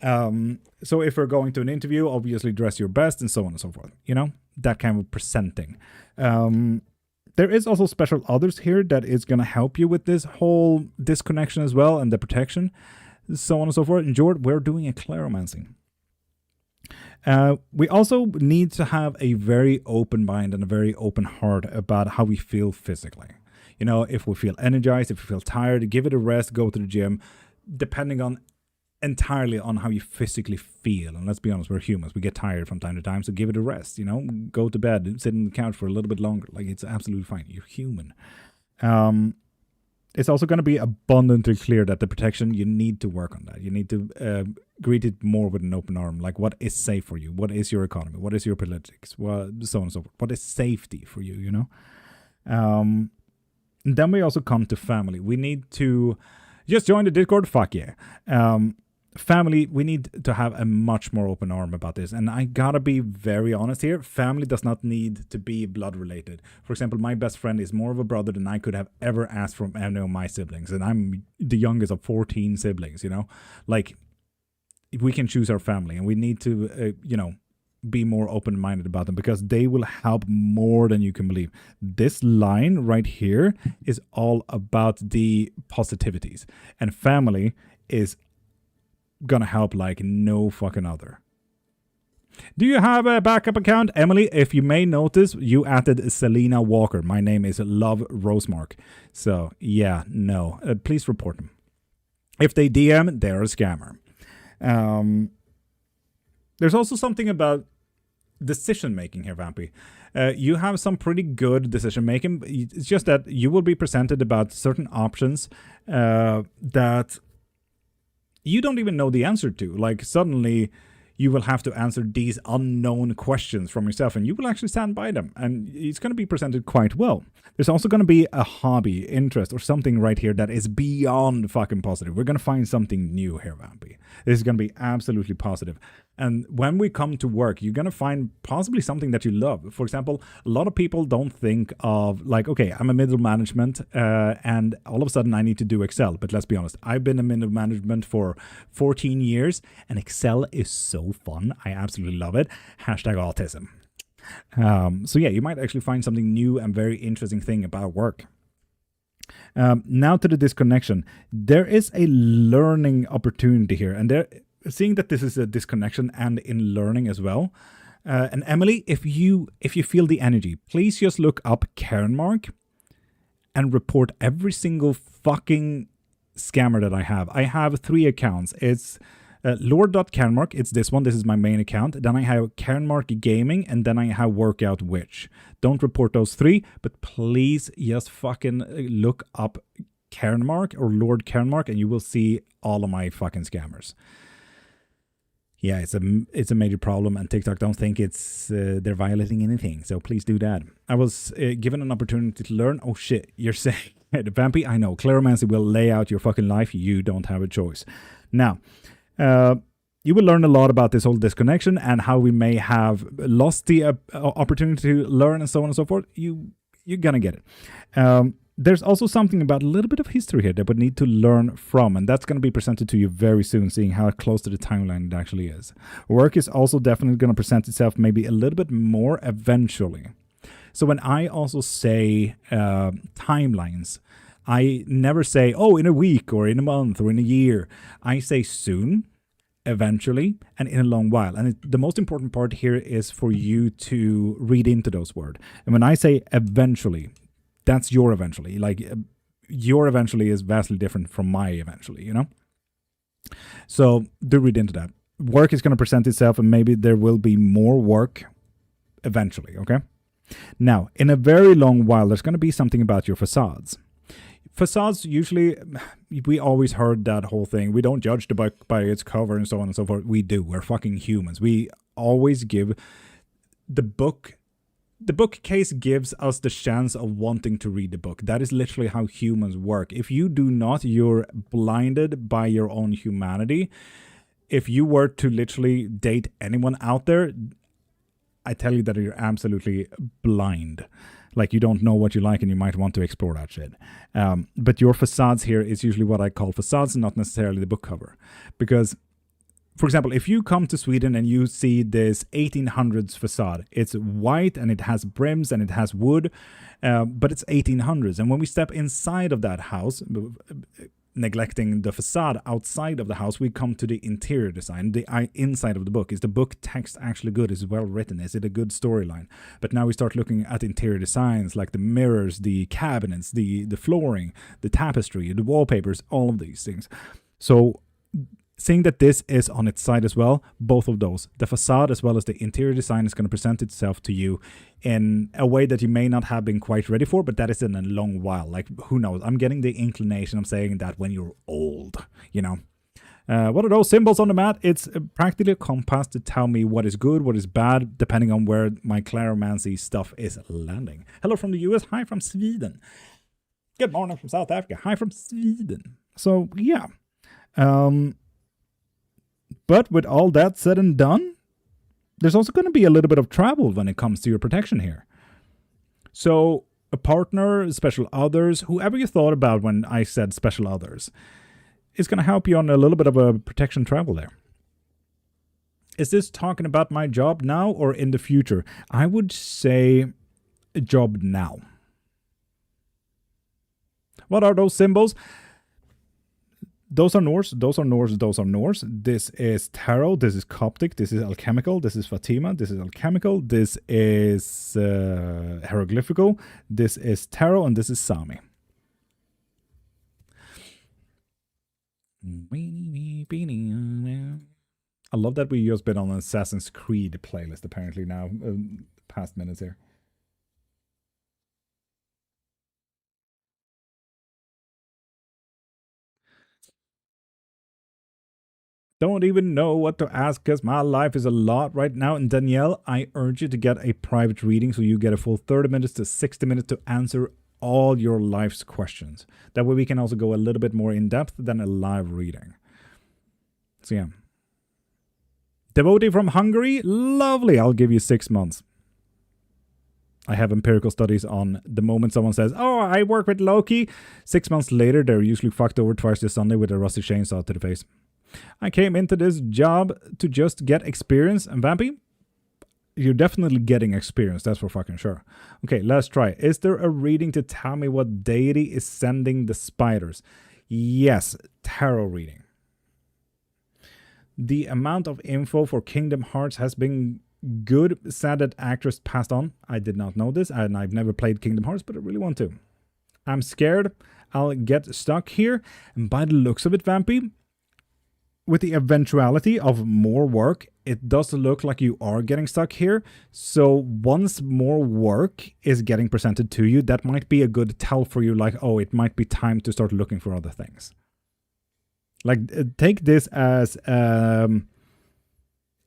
So if we're going to an interview, obviously dress your best and so on and so forth. You know, that kind of presenting. There is also special others here that is going to help you with this whole disconnection as well and the protection, so on and so forth. And Jord, we're doing a claromancy. We also need to have a very open mind and a very open heart about how we feel physically. You know, if we feel energized, if we feel tired, give it a rest, go to the gym, depending on entirely on how you physically feel. And let's be honest, we're humans, we get tired from time to time, so give it a rest, you know, go to bed, sit on the couch for a little bit longer. Like, it's absolutely fine, you're human. It's also going to be abundantly clear that the protection, you need to work on that. You need to greet it more with an open arm. Like, what is safe for you? What is your economy? What is your politics? Well, so on and so forth. What is safety for you, you know? And then we also come to family. We need to just join the Discord. Fuck yeah. Family, we need to have a much more open arm about this. And I gotta be very honest here. Family does not need to be blood related. For example, my best friend is more of a brother than I could have ever asked from any of my siblings. And I'm the youngest of 14 siblings, you know? Like, we can choose our family and we need to, you know, be more open-minded about them because they will help more than you can believe. This line right here is all about the positivities. And family is gonna help like no fucking other. Do you have a backup account? Emily, if you may notice, you added Selena Walker. My name is Love Rosemark. So yeah, no. Please report them. If they DM, they're a scammer. There's also something about decision making here, Vampy. You have some pretty good decision making. It's just that you will be presented about certain options that you don't even know the answer to. Like, suddenly you will have to answer these unknown questions from yourself and you will actually stand by them and it's going to be presented quite well. There's also going to be a hobby, interest, or something right here that is beyond fucking positive. We're going to find something new here, Vampy. This is going to be absolutely positive. And when we come to work, you're going to find possibly something that you love. For example, a lot of people don't think of like, okay, I'm a middle management and all of a sudden I need to do Excel. But let's be honest, I've been in middle management for 14 years and Excel is so fun. I absolutely love it. #autism. So yeah, you might actually find something new and very interesting thing about work. Now to the disconnection. There is a learning opportunity here, and seeing that this is a disconnection and in learning as well. And Emily, if you feel the energy, please just look up Cairnmark and report every single fucking scammer that I have. I have 3 accounts. It's Lord.Cairnmark, it's this one. This is my main account. Then I have Cairnmark Gaming, and then I have Workout Witch. Don't report those 3, but please just fucking look up Cairnmark or Lord.Cairnmark, and you will see all of my fucking scammers. Yeah, it's a major problem, and TikTok don't think they're violating anything, so please do that. I was given an opportunity to learn. Oh shit, you're saying, Vampy, I know, Claromancy will lay out your fucking life. You don't have a choice. Now, you will learn a lot about this whole disconnection and how we may have lost the opportunity to learn and so on and so forth. You're gonna get it. There's also something about a little bit of history here that we need to learn from, and that's going to be presented to you very soon, seeing how close to the timeline it actually is. Work is also definitely going to present itself maybe a little bit more eventually. So when I also say timelines, I never say, oh, in a week or in a month or in a year. I say soon, eventually, and in a long while. And the most important part here is for you to read into those words. And when I say eventually, that's your eventually. Like, your eventually is vastly different from my eventually, you know? So do read into that. Work is going to present itself, and maybe there will be more work eventually, okay? Now, in a very long while, there's going to be something about your facades. Facades, usually, we always heard that whole thing. We don't judge the book by its cover and so on and so forth. We do. We're fucking humans. We always give the book. The bookcase gives us the chance of wanting to read the book. That is literally how humans work. If you do not, you're blinded by your own humanity. If you were to literally date anyone out there, I tell you that you're absolutely blind. Like, you don't know what you like and you might want to explore that shit. But your facades here is usually what I call facades, not necessarily the book cover. Because, for example, if you come to Sweden and you see this 1800s facade, it's white and it has brims and it has wood, but it's 1800s. And when we step inside of that house, neglecting the facade outside of the house, we come to the interior design, the inside of the book. Is the book text actually good? Is it well written? Is it a good storyline? But now we start looking at interior designs, like the mirrors, the cabinets, the flooring, the tapestry, the wallpapers, all of these things. So seeing that this is on its side as well, both of those, the facade as well as the interior design, is going to present itself to you in a way that you may not have been quite ready for, but that is in a long while. Like, who knows? I'm getting the inclination of saying that when you're old, you know. What are those symbols on the mat? It's practically a compass to tell me what is good, what is bad, depending on where my claromancy stuff is landing. Hello from the US. Hi from Sweden. Good morning from South Africa. Hi from Sweden. So, yeah. But with all that said and done, there's also going to be a little bit of travel when it comes to your protection here. So a partner, special others, whoever you thought about when I said special others, is going to help you on a little bit of a protection travel there. Is this talking about my job now or in the future? I would say a job now. What are those symbols? Those are Norse, those are Norse, those are Norse. This is tarot, this is Coptic, this is alchemical, this is Fatima, this is alchemical, this is hieroglyphical, this is tarot, and this is Sami. I love that we just been on an Assassin's Creed playlist apparently now, past minutes here. Don't even know what to ask because my life is a lot right now. And Danielle, I urge you to get a private reading so you get a full 30 minutes to 60 minutes to answer all your life's questions. That way we can also go a little bit more in depth than a live reading. So yeah. Devotee from Hungary, lovely. I'll give you 6 months. I have empirical studies on the moment someone says, oh, I work with Loki. 6 months later, they're usually fucked over twice this Sunday with a rusty chainsaw to the face. I came into this job to just get experience, and Vampy, you're definitely getting experience, that's for fucking sure. Okay, let's try. Is there a reading to tell me what deity is sending the spiders? Yes, tarot reading. The amount of info for Kingdom Hearts has been good. Sad that actress passed on. I did not know this, and I've never played Kingdom Hearts, but I really want to. I'm scared I'll get stuck here, and by the looks of it, Vampy, with the eventuality of more work, it does look like you are getting stuck here. So once more work is getting presented to you, that might be a good tell for you, like, oh, it might be time to start looking for other things. Like, take this as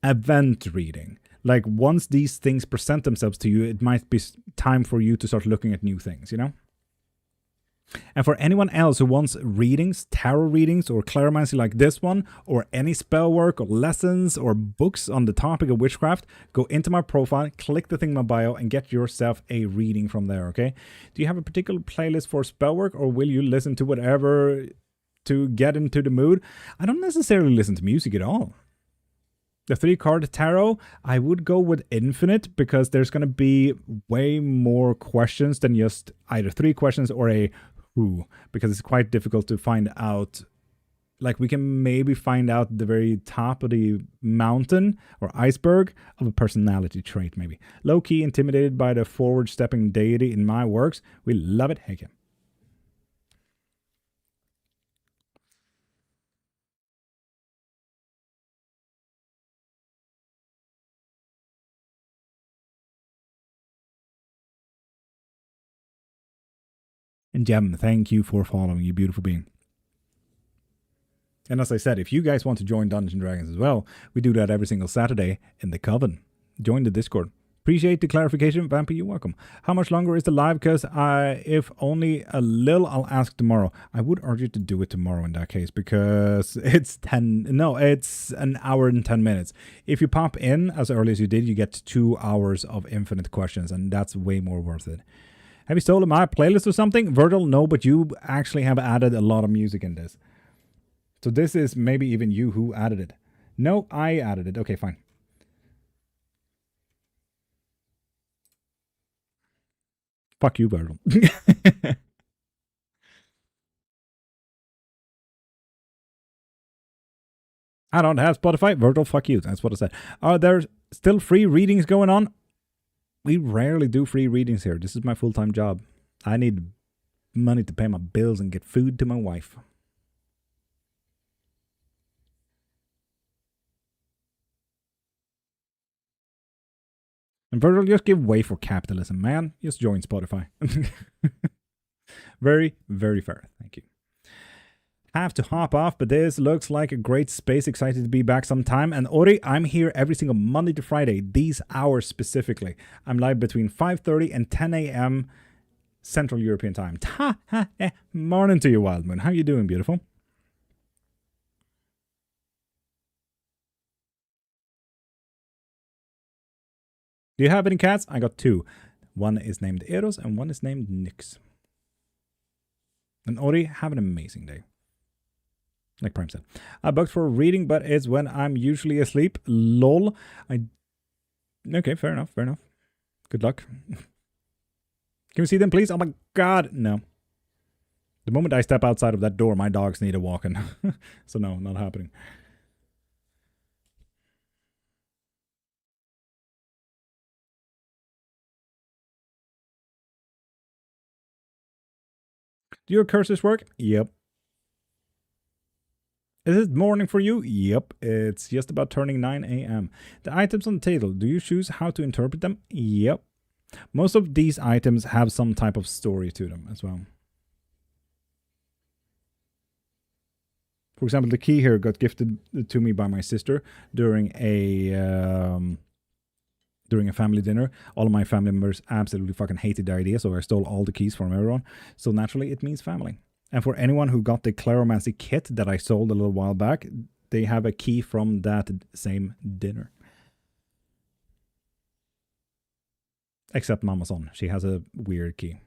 event reading. Like, once these things present themselves to you, it might be time for you to start looking at new things, you know? And for anyone else who wants readings, tarot readings, or clairvoyancy like this one, or any spell work, or lessons, or books on the topic of witchcraft, go into my profile, click the thing in my bio, and get yourself a reading from there, okay? Do you have a particular playlist for spell work, or will you listen to whatever to get into the mood? I don't necessarily listen to music at all. The 3-card tarot, I would go with infinite, because there's going to be way more questions than just either 3 questions or a who, because it's quite difficult to find out. Like, we can maybe find out the very top of the mountain or iceberg of a personality trait, maybe. Low-key intimidated by the forward-stepping deity in my works. We love it. Hey, Kim. And Jem, thank you for following, you beautiful being. And as I said, if you guys want to join Dungeons & Dragons as well, we do that every single Saturday in the Coven. Join the Discord. Appreciate the clarification, Vampy, you're welcome. How much longer is the live? Because if only a little, I'll ask tomorrow. I would urge you to do it tomorrow in that case, because it's it's an hour and 10 minutes. If you pop in as early as you did, you get 2 hours of infinite questions, and that's way more worth it. Have you stolen my playlist or something? Virgil, no, but you actually have added a lot of music in this. So this is maybe even you who added it. No, I added it. Okay, fine. Fuck you, Virgil. I don't have Spotify. Virgil, fuck you. That's what I said. Are there still free readings going on? We rarely do free readings here. This is my full-time job. I need money to pay my bills and get food to my wife. And Virgil, just give way for capitalism, man. Just join Spotify. Very, very fair. Thank you. Have to hop off, but this looks like a great space. Excited to be back sometime. And Ori, I'm here every single Monday to Friday, these hours specifically. I'm live between 5:30 and 10 a.m. Central European time. Morning to you, Wildmoon. How you doing, beautiful? Do you have any cats? I got 2. One is named Eros and one is named Nyx. And Ori, have an amazing day. Like Prime said. I booked for a reading, but it's when I'm usually asleep. Lol. Okay, fair enough, fair enough. Good luck. Can we see them, please? Oh my god, no. The moment I step outside of that door, my dogs need a walking. So no, not happening. Do your curses work? Yep. Is it morning for you? Yep. It's just about turning 9 a.m. The items on the table, do you choose how to interpret them? Yep. Most of these items have some type of story to them as well. For example, the key here got gifted to me by my sister during a family dinner. All of my family members absolutely fucking hated the idea, so I stole all the keys from everyone. So naturally, it means family. And for anyone who got the Claromancy kit that I sold a little while back, they have a key from that same dinner. Except Mama's she has a weird key.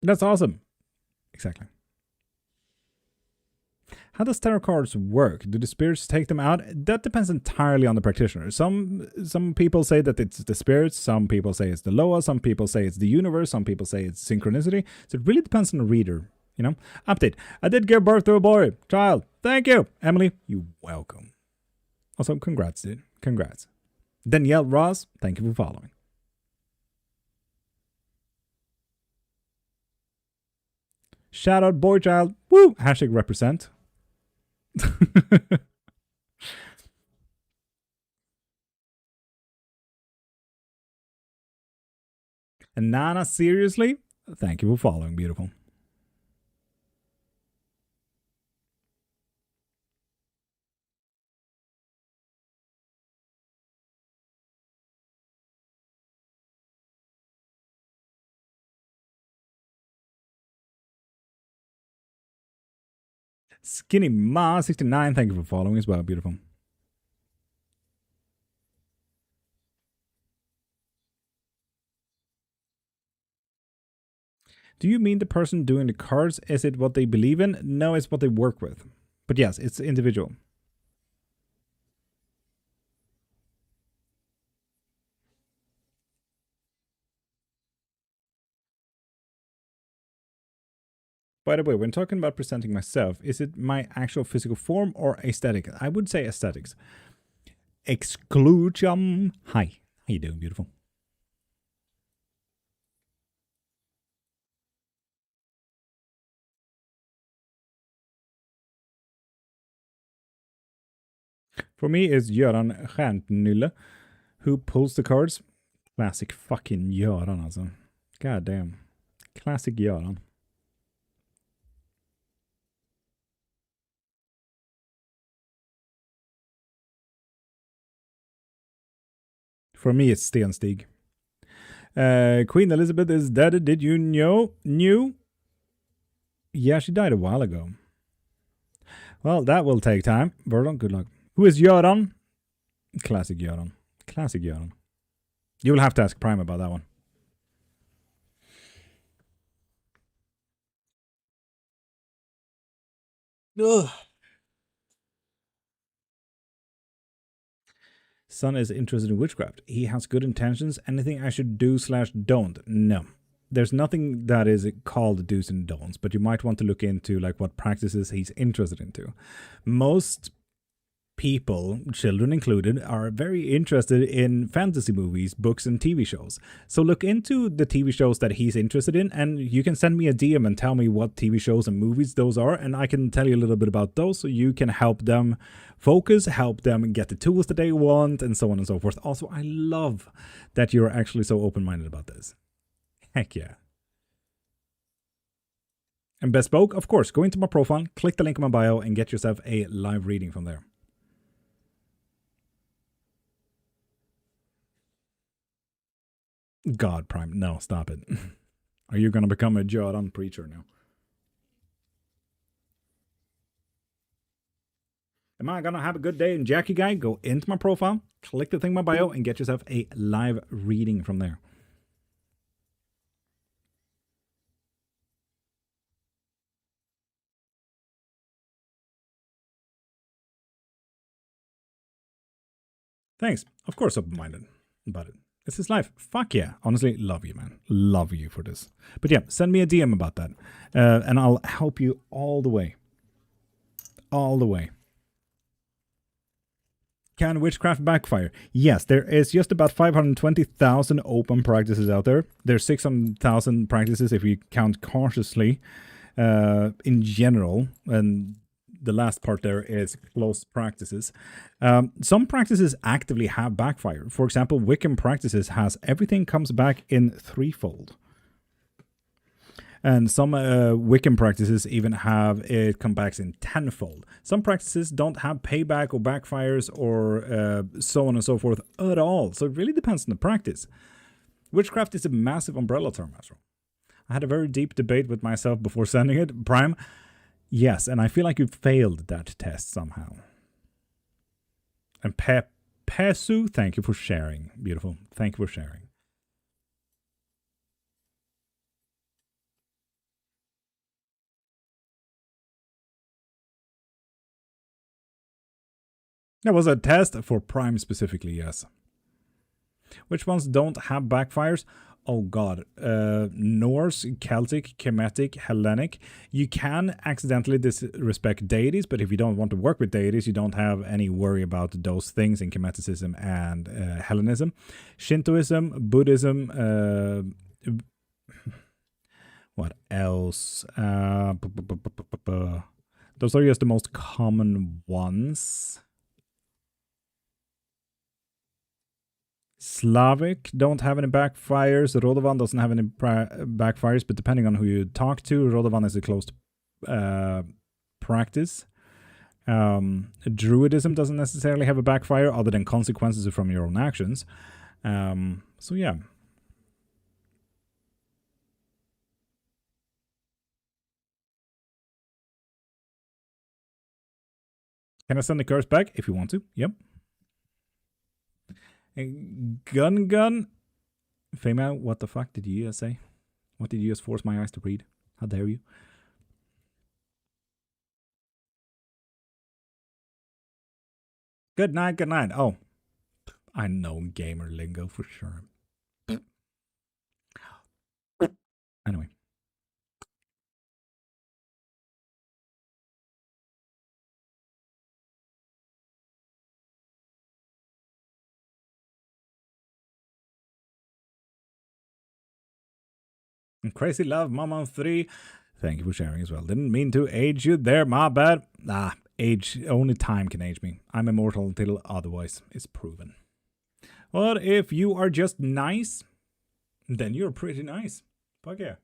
That's awesome. Exactly. How does tarot cards work? Do the spirits take them out? That depends entirely on the practitioner. Some people say that it's the spirits, some people say it's the Loa, some people say it's the universe, some people say it's synchronicity. So it really depends on the reader, you know? Update. I did give birth to a boy, child. Thank you. Emily, you're welcome. Also, congrats, dude. Congrats. Danielle Ross, thank you for following. Shout out boy child. Woo! Hashtag represent. And Nana, seriously? Thank you for following, beautiful. Skinny Ma 69, thank you for following as well, beautiful. Do you mean the person doing the cards? Is it what they believe in? No, it's what they work with. But yes, it's individual. By the way, when talking about presenting myself, is it my actual physical form or aesthetic? I would say aesthetics. Exclusion. Hi. How you doing, beautiful? For me, is Göran Stjärnnylle, who pulls the cards. Classic fucking Göran, alltså. God damn. Classic Göran. For me, it's Stenstig. Queen Elizabeth is dead. Did you know? Knew? Yeah, she died a while ago. Well, that will take time. Verdon, good luck. Who is Göran? Classic Göran. Classic Göran. You will have to ask Prime about that one. Ugh. Son is interested in witchcraft. He has good intentions. Anything I should do/don't? No. There's nothing that is called do's and don'ts, but you might want to look into like what practices he's interested into. Most people, children included, are very interested in fantasy movies, books, and TV shows. So look into the TV shows that he's interested in, and you can send me a DM and tell me what TV shows and movies those are, and I can tell you a little bit about those so you can help them focus, help them get the tools that they want, and so on and so forth. Also, I love that you're actually so open-minded about this. Heck yeah. And bespoke, of course, go into my profile, click the link in my bio, and get yourself a live reading from there. God, Prime. No, stop it. Are you going to become a Jordan preacher now? Am I going to have a good day in Jackie Guy? Go into my profile, click the thing in my bio, and get yourself a live reading from there. Thanks. Of course, open-minded about it. This is life. Fuck yeah. Honestly, love you, man. Love you for this. But yeah, send me a DM about that. And I'll help you all the way. All the way. Can witchcraft backfire? Yes, there is just about 520,000 open practices out there. There's 600,000 practices if you count consciously in general. And the last part there is closed practices. Some practices actively have backfire. For example, Wiccan practices has everything comes back in threefold. And some Wiccan practices even have it come back in tenfold. Some practices don't have payback or backfires or so on and so forth at all. So it really depends on the practice. Witchcraft is a massive umbrella term, as well. I had a very deep debate with myself before sending it. Prime, yes, and I feel like you failed that test somehow. And Pesu, thank you for sharing. Beautiful. Thank you for sharing. That was a test for Prime specifically, yes. Which ones don't have backfires? Oh god. Norse, Celtic, Kemetic, Hellenic. You can accidentally disrespect deities, but if you don't want to work with deities, you don't have any worry about those things in Kemeticism and Hellenism. Shintoism, Buddhism, what else? Those are just the most common ones. Slavic don't have any backfires. Radovan doesn't have any backfires, but depending on who you talk to, Radovan is a closed practice. Druidism doesn't necessarily have a backfire other than consequences from your own actions. So yeah. Can I send the curse back if you want to? Yep. Gun. Female, what the fuck did you just say? What did you just force my eyes to read? How dare you? Good night, good night. Oh, I know gamer lingo for sure. Anyway. Crazy Love, Mama 3. Thank you for sharing as well. Didn't mean to age you there, my bad. Age, only time can age me. I'm immortal until otherwise is proven. But if you are just nice, then you're pretty nice. Fuck yeah.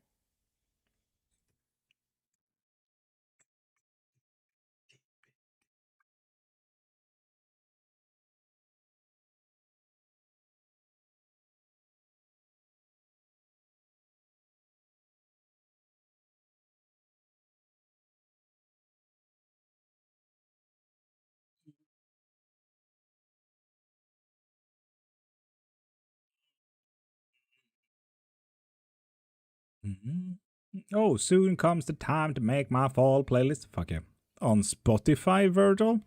Oh, soon comes the time to make my fall playlist. Fuck yeah. On Spotify, Virgil?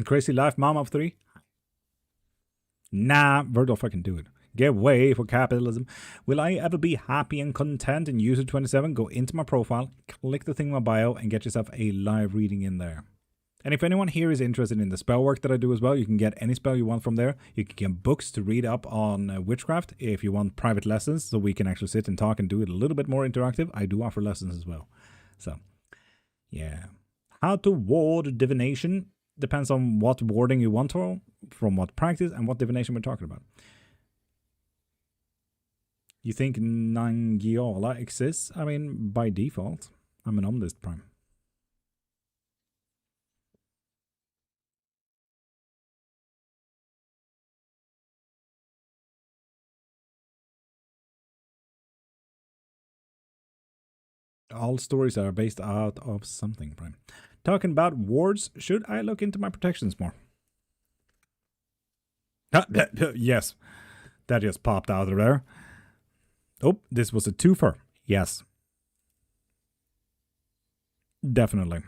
Crazy Life, Mom of 3? Nah, Virgil fucking do it. Give way for capitalism. Will I ever be happy and content in user 27? Go into my profile, click the thing in my bio, and get yourself a live reading in there. And if anyone here is interested in the spell work that I do as well, you can get any spell you want from there. You can get books to read up on Witchcraft. If you want private lessons, so we can actually sit and talk and do it a little bit more interactive, I do offer lessons as well. So, yeah. How to ward divination depends on what warding you want to, from what practice, and what divination we're talking about. You think Nangijala exists? I mean, by default. I'm an omnist prime. All stories are based out of something, prime. Talking about wards, should I look into my protections more? Yes. That just popped out of there. Oh, this was a twofer. Yes. Definitely.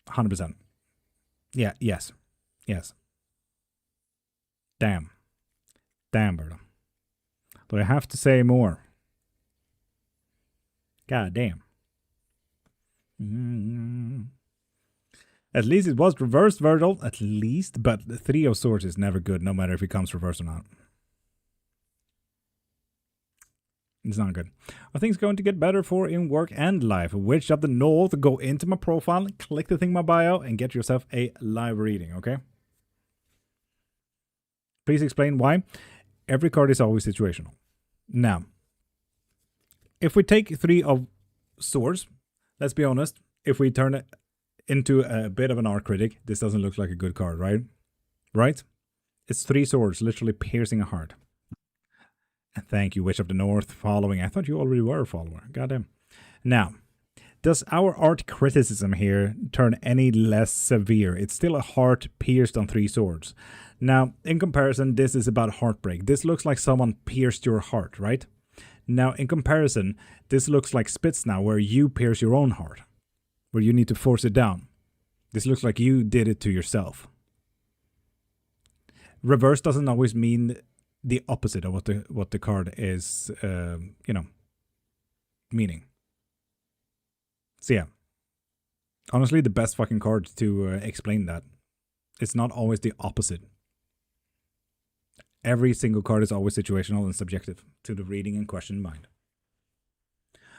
100%. Yeah, yes. Yes. Damn. Damn, Berta. Do I have to say more? God damn. At least it was reversed, Virgil. At least, but the 3 of Swords is never good, no matter if it comes reversed or not. It's not good. Are things going to get better for in work and life? Witch of the North, go into my profile, click the thing in my bio, and get yourself a live reading, okay? Please explain why. Every card is always situational. Now, if we take 3 of Swords, let's be honest, if we turn it into a bit of an art critic, this doesn't look like a good card, right? Right? It's 3 swords, literally piercing a heart. And thank you, Witch of the North, following. I thought you already were a follower. Goddamn. Now, does our art criticism here turn any less severe? It's still a heart pierced on 3 swords. Now, in comparison, this is about heartbreak. This looks like someone pierced your heart, right? Now, in comparison, this looks like Spitz now, where you pierce your own heart, where you need to force it down. This looks like you did it to yourself. Reverse doesn't always mean the opposite of what the card is, meaning. So yeah, honestly, the best fucking card to explain that. It's not always the opposite. Every single card is always situational and subjective to the reading in question mind.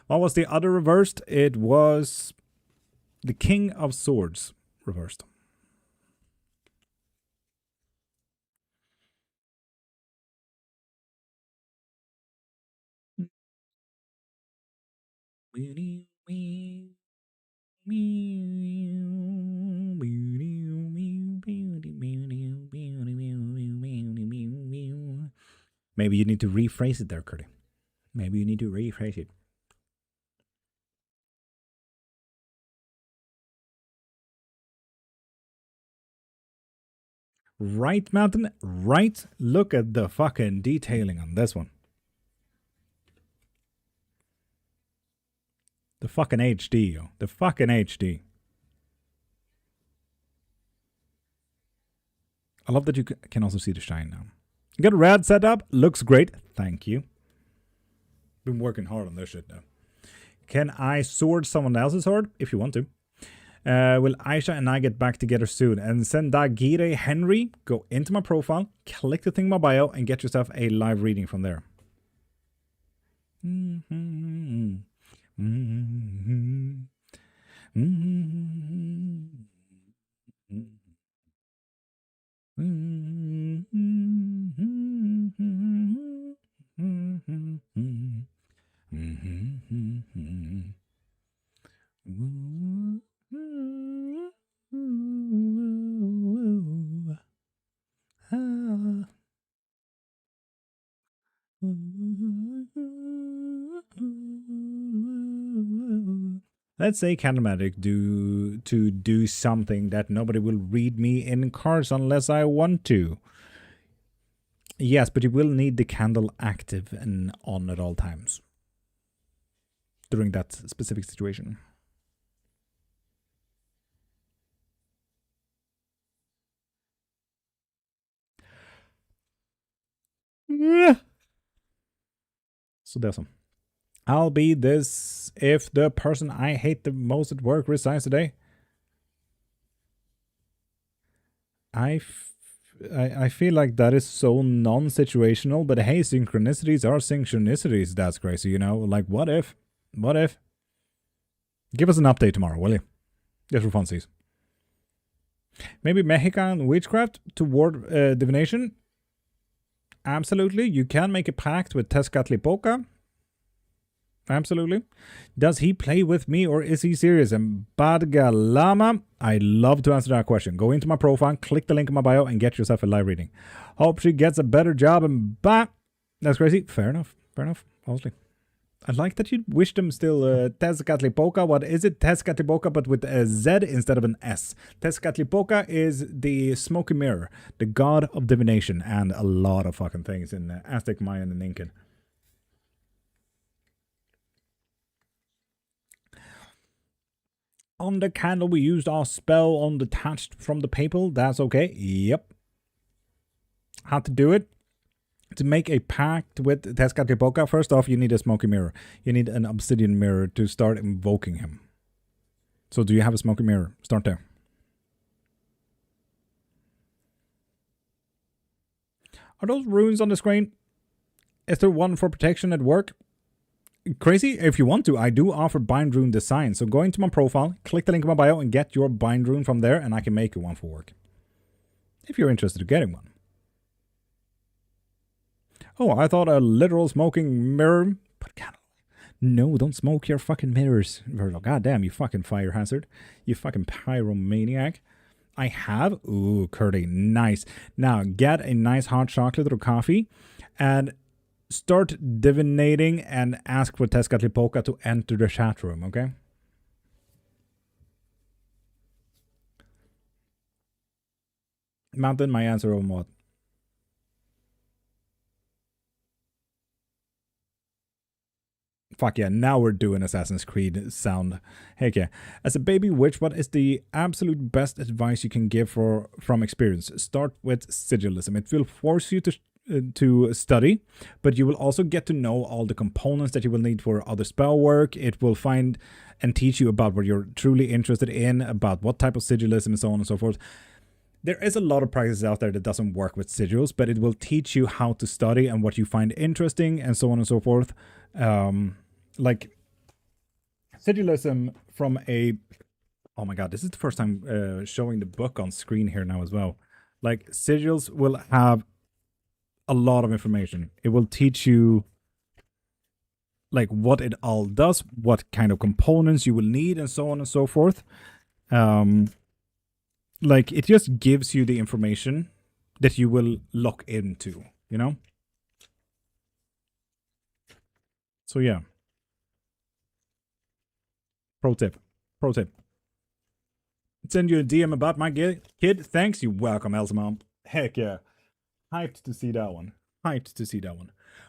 What was the other reversed? It was the King of Swords reversed. Maybe you need to rephrase it there, Curdy. Maybe you need to rephrase it. Right, Mountain? Right? Look at the fucking detailing on this one. The fucking HD, yo. The fucking HD. I love that you can also see the shine now. You got a rad setup. Looks great. Thank you. Been working hard on this shit now. Can I sword someone else's sword? If you want to. Will Aisha and I get back together soon? And Sendagire Henry, go into my profile, click the thing in my bio, and get yourself a live reading from there. Let's say Candlematic do something that nobody will read me in cards unless I want to. Yes, but you will need the candle active and on at all times during that specific situation. Så det är så. I'll be this if the person I hate the most at work resigns today. I feel like that is so non-situational, but hey, synchronicities are synchronicities. That's crazy, you know? Like, what if? What if? Give us an update tomorrow, will you? Just for funsies. Maybe Mexican witchcraft toward divination? Absolutely. You can make a pact with Tezcatlipoca. Absolutely. Does he play with me or is he serious? And Badgalama, I'd love to answer that question. Go into my profile, click the link in my bio, and get yourself a live reading. Hope she gets a better job and bah. That's crazy. Fair enough. Fair enough. Honestly. I like that you wish them still Tezcatlipoca. What is it? Tezcatlipoca, but with a Z instead of an S. Tezcatlipoca is the smoky mirror, the god of divination, and a lot of fucking things in Aztec, Mayan, and Incan. On the candle, we used our spell on detached from the paper. That's okay. Yep. How to do it? To make a pact with Tezcatlipoca, first off, you need a smoky mirror. You need an obsidian mirror to start invoking him. So do you have a smoky mirror? Start there. Are those runes on the screen? Is there one for protection at work? Crazy. If you want to, I do offer bind rune design. So go into my profile, click the link in my bio, and get your bind rune from there, and I can make you one for work. If you're interested in getting one. Oh, I thought a literal smoking mirror. Put a candle. No, don't smoke your fucking mirrors, Virgil. God damn, you fucking fire hazard. You fucking pyromaniac. I have. Ooh, Curdy. Nice. Now, get a nice hot chocolate or coffee and start divinating and ask for Tezcatlipoca to enter the chat room, okay? Mountain, my answer on what? Fuck yeah, now we're doing Assassin's Creed sound. Heck yeah. As a baby witch, what is the absolute best advice you can give from experience? Start with symbolism. It will force you to study, but you will also get to know all the components that you will need for other spell work. It will find and teach you about what you're truly interested in, about what type of symbolism and so on and so forth. There is a lot of practices out there that doesn't work with sigils, but it will teach you how to study and what you find interesting and so on and so forth. Like symbolism from a... Oh my god, this is the first time showing the book on screen here now as well. Like, sigils will have a lot of information. It will teach you like what it all does, what kind of components you will need, and so on and so forth. Like, it just gives you the information that you will look into, you know? So yeah. Pro tip. Send you a DM about my kid. Thanks. You're welcome, Elsa Mom. Heck yeah. Hyped to see that one.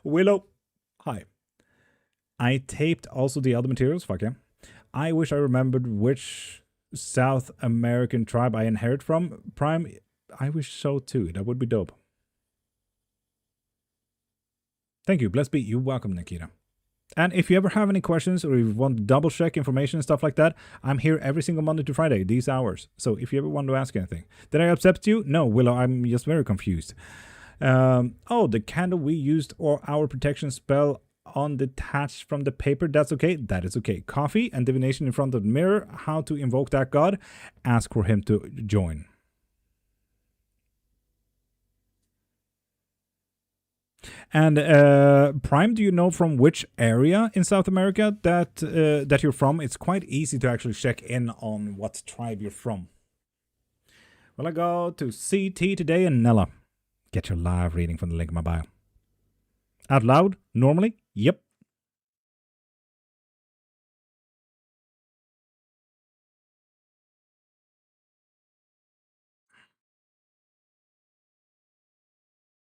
Willow. Hi. I taped also the other materials. Fuck yeah. I wish I remembered which South American tribe I inherit from. Prime. I wish so too. That would be dope. Thank you. Bless be. You're welcome, Nikita. And if you ever have any questions or you want to double check information and stuff like that, I'm here every single Monday to Friday, these hours. So if you ever want to ask anything. Did I upset you? No, Willow, I'm just very confused. Oh, the candle we used or our protection spell on detached from the paper, that's okay? That is okay. Coffee and divination in front of the mirror, how to invoke that god, ask for him to join. And Prime, do you know from which area in South America that you're from? It's quite easy to actually check in on what tribe you're from. Well, I go to CT today and Nella. Get your live reading from the link in my bio. Out loud? Normally? Yep.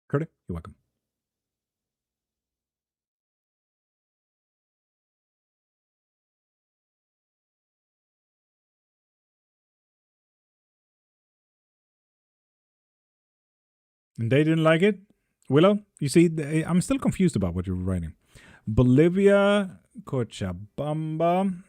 Curdy, you're welcome. And they didn't like it? Willow, you see, I'm still confused about what you're writing. Bolivia, Cochabamba.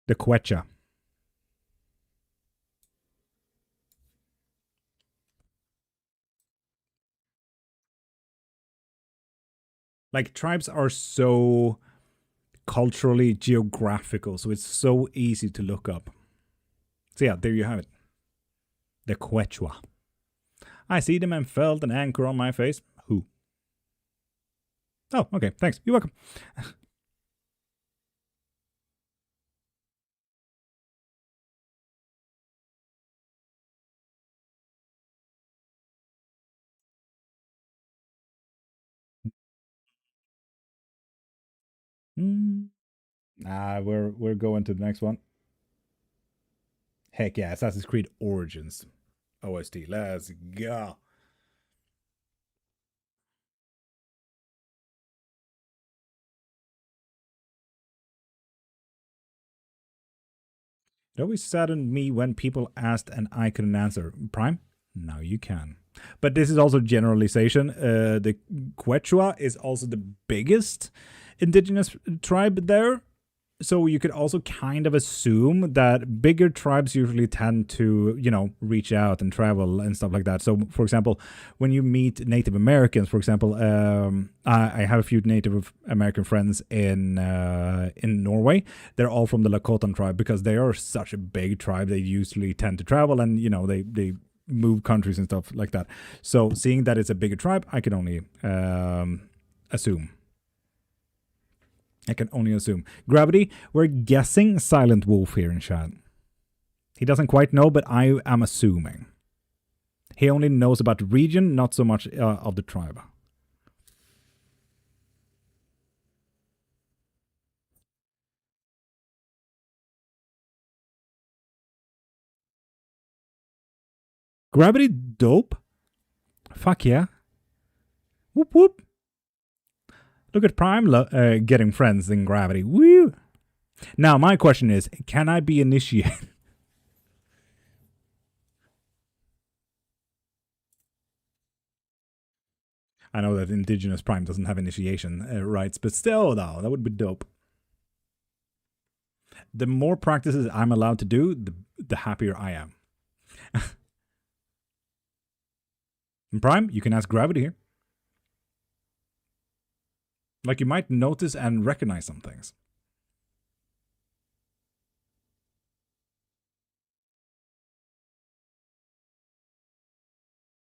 The Quechua. Like, tribes are so culturally geographical, so it's so easy to look up. So yeah, there you have it. The Quechua. I see them and felt an anchor on my face. Who? Oh, okay, thanks. You're welcome. We're going to the next one. Heck yeah, Assassin's Creed Origins. OST, let's go. It always saddened me when people asked and I couldn't answer. Prime? Now you can. But this is also generalization. The Quechua is also the biggest indigenous tribe there. So you could also kind of assume that bigger tribes usually tend to, you know, reach out and travel and stuff like that. So, for example, when you meet Native Americans, for example, I have a few Native American friends in Norway. They're all from the Lakota tribe because they are such a big tribe. They usually tend to travel and, you know, they move countries and stuff like that. So seeing that it's a bigger tribe, I can only assume. Gravity, we're guessing Silent Wolf here in chat. He doesn't quite know, but I am assuming. He only knows about the region, not so much of the tribe. Gravity dope? Fuck yeah. Whoop whoop. Look at Prime getting friends in Gravity. Woo! Now, my question is, can I be initiated? I know that Indigenous Prime doesn't have initiation rights, but still, though, that would be dope. The more practices I'm allowed to do, the happier I am. In Prime, you can ask Gravity here. Like, you might notice and recognize some things.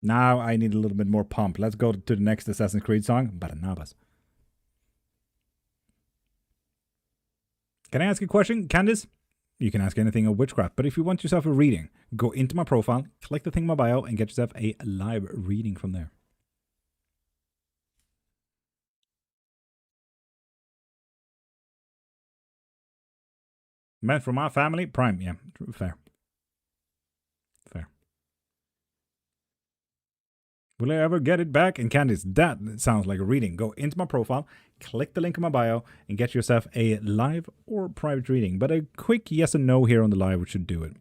Now I need a little bit more pump. Let's go to the next Assassin's Creed song, Barnabas. Can I ask a question, Candice? You can ask anything of Witchcraft, but if you want yourself a reading, go into my profile, click the thing in my bio, and get yourself a live reading from there. Meant for my family, Prime, yeah, fair. Fair. Will I ever get it back? And Candice, that sounds like a reading. Go into my profile, click the link in my bio, and get yourself a live or private reading. But a quick yes and no here on the live should do it.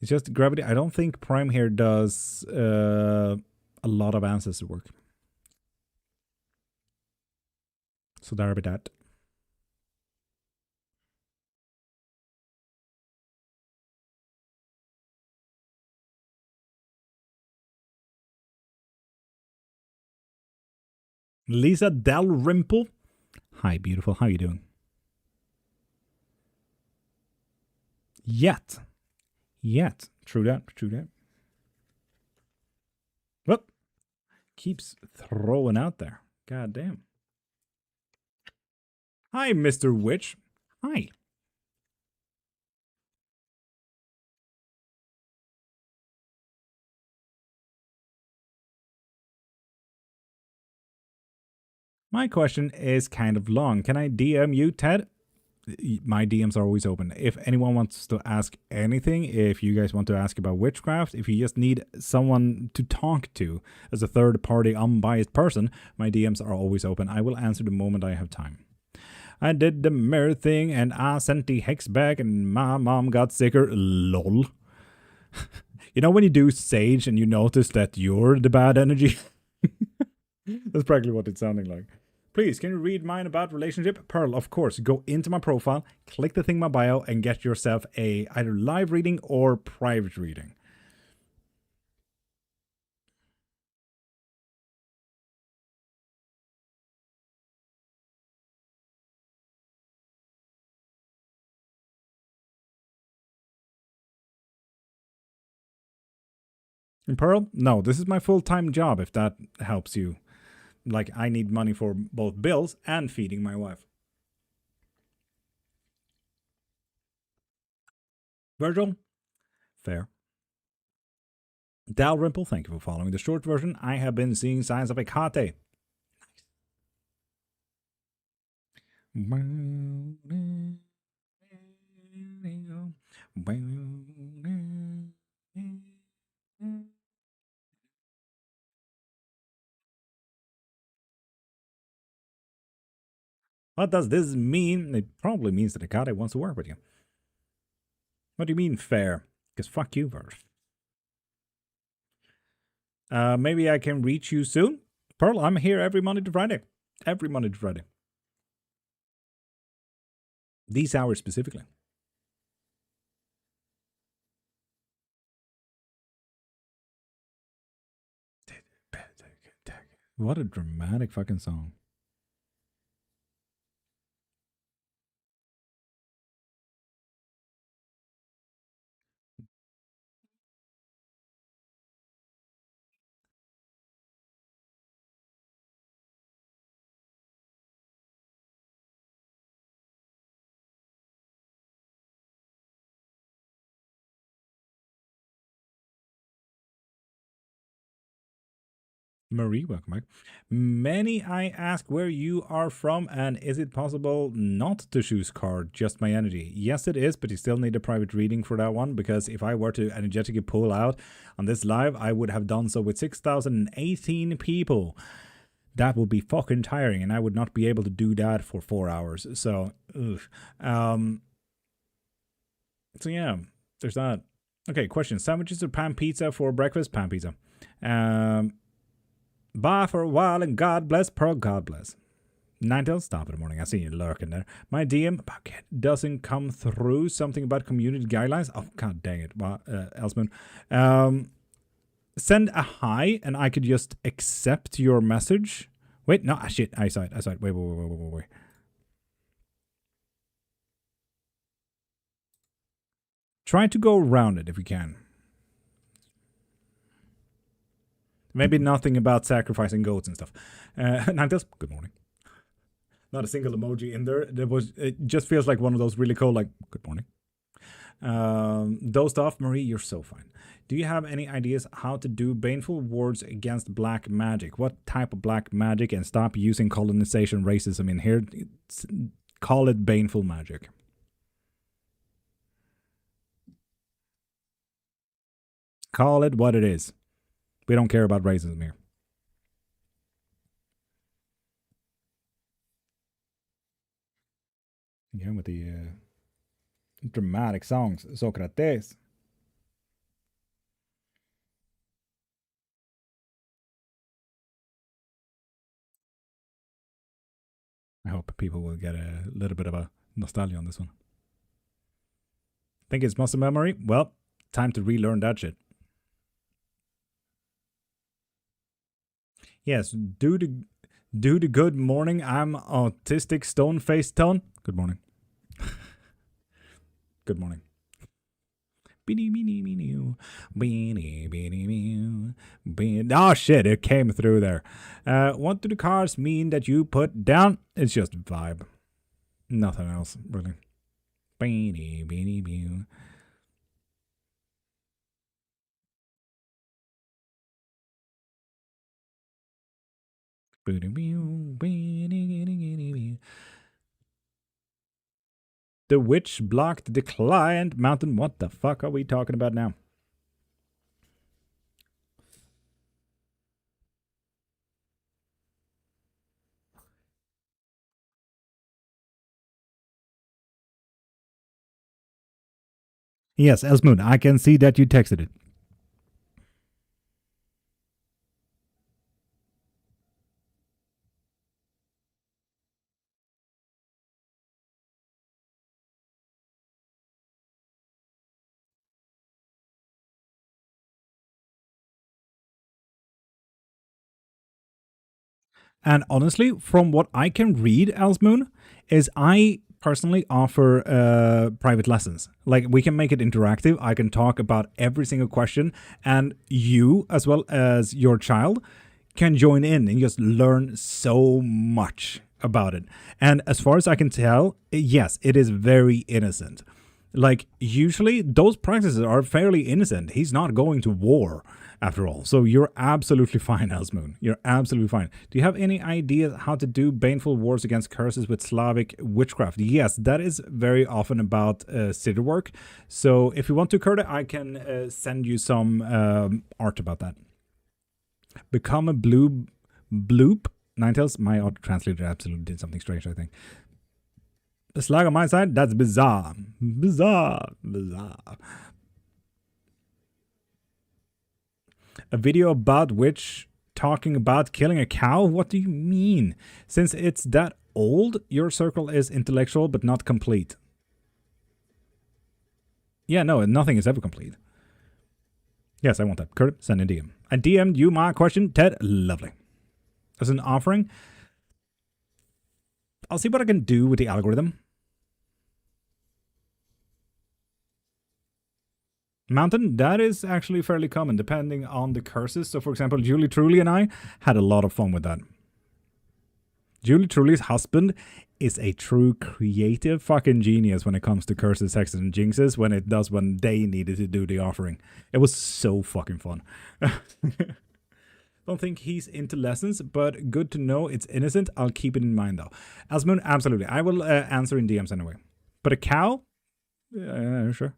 It's just Gravity. I don't think Prime here does a lot of ancestor work. So there be that. Lisa Dalrymple. Hi, beautiful. How you doing? Yet. True that. Well, keeps throwing out there. God damn. Hi, Mr. Witch. Hi. My question is kind of long. Can I DM you, Ted? My DMs are always open. If anyone wants to ask anything, if you guys want to ask about Witchcraft, if you just need someone to talk to as a third party unbiased person, my DMs are always open. I will answer the moment I have time. I did the mirror thing and I sent the hex back and my mom got sicker. Lol. You know when you do Sage and you notice that you're the bad energy? That's practically what it's sounding like. Please, can you read mine about relationship? Pearl, of course. Go into my profile, click the thing in my bio, and get yourself a either live reading or private reading. And Pearl, no, this is my full-time job, if that helps you. Like, I need money for both bills and feeding my wife. Virgil? Fair. Dalrymple, thank you for following the short version. I have been seeing signs of Hecate. What does this mean? It probably means that Hecate wants to work with you. What do you mean fair? Because fuck you, Verse. Maybe I can reach you soon. Pearl, I'm here every Monday to Friday. Every Monday to Friday. These hours specifically. What a dramatic fucking song. Marie, welcome back. Many I ask where you are from, and is it possible not to choose card, just my energy? Yes, it is, but you still need a private reading for that one, because if I were to energetically pull out on this live, I would have done so with 6,018 people. That would be fucking tiring, and I would not be able to do that for 4 hours. So, so yeah, there's that. Okay, question. Sandwiches or pan pizza for breakfast? Pan pizza. Bye for a while and God bless, Pearl, God bless. Ninetale, stop in the morning. I see you lurking there. My DM doesn't come through. Something about community guidelines. Oh, god dang it. Elsmoon. Send a hi and I could just accept your message. Wait, no, shit. I saw it. Wait. Try to go around it if you can. Maybe nothing about sacrificing goats and stuff. Ninetales, good morning. Not a single emoji in there. It just feels like one of those really cool, like, good morning. Dozed off, Marie, you're so fine. Do you have any ideas how to do baneful wards against black magic? What type of black magic? And stop using colonization racism in here. Call it baneful magic. Call it what it is. We don't care about racism here. Again with the dramatic songs. Socrates. I hope people will get a little bit of a nostalgia on this one. Think it's muscle memory? Well, time to relearn that shit. Yes, do the good morning. I'm autistic stone face tone. Good morning. Good morning. Oh shit, it came through there. What do the cards mean that you put down? It's just vibe. Nothing else, really. The witch blocked the client. Mountain, what the fuck are we talking about now? Yes, Elsmoon, I can see that you texted it. And honestly, from what I can read, Elsmoon, is I personally offer private lessons. Like, we can make it interactive. I can talk about every single question, and you, as well as your child, can join in and just learn so much about it. And as far as I can tell, yes, it is very innocent. Like, usually those practices are fairly innocent. He's not going to war, after all. So you're absolutely fine, Elsmoon. You're absolutely fine. Do you have any ideas how to do baneful wars against curses with Slavic witchcraft? Yes, that is very often about sitter work. So if you want to, Curta, I can send you some art about that. Become a bloop. Ninetales, my auto translator absolutely did something strange, I think. The slag on my side, that's bizarre. Bizarre. A video about witch talking about killing a cow? What do you mean? Since it's that old, your circle is intellectual but not complete. Yeah, no, nothing is ever complete. Yes, I want that. Kurt, send a DM. I DM'd you my question, Ted. Lovely. As an offering, I'll see what I can do with the algorithm. Mountain, that is actually fairly common depending on the curses. So, for example, Julie Truly and I had a lot of fun with that. Julie Truly's husband is a true creative fucking genius when it comes to curses, hexes, and jinxes when they needed to do the offering. It was so fucking fun. Don't think he's into lessons, but good to know it's innocent. I'll keep it in mind though. Asmoon, absolutely. I will answer in DMs anyway. But a cow? Sure.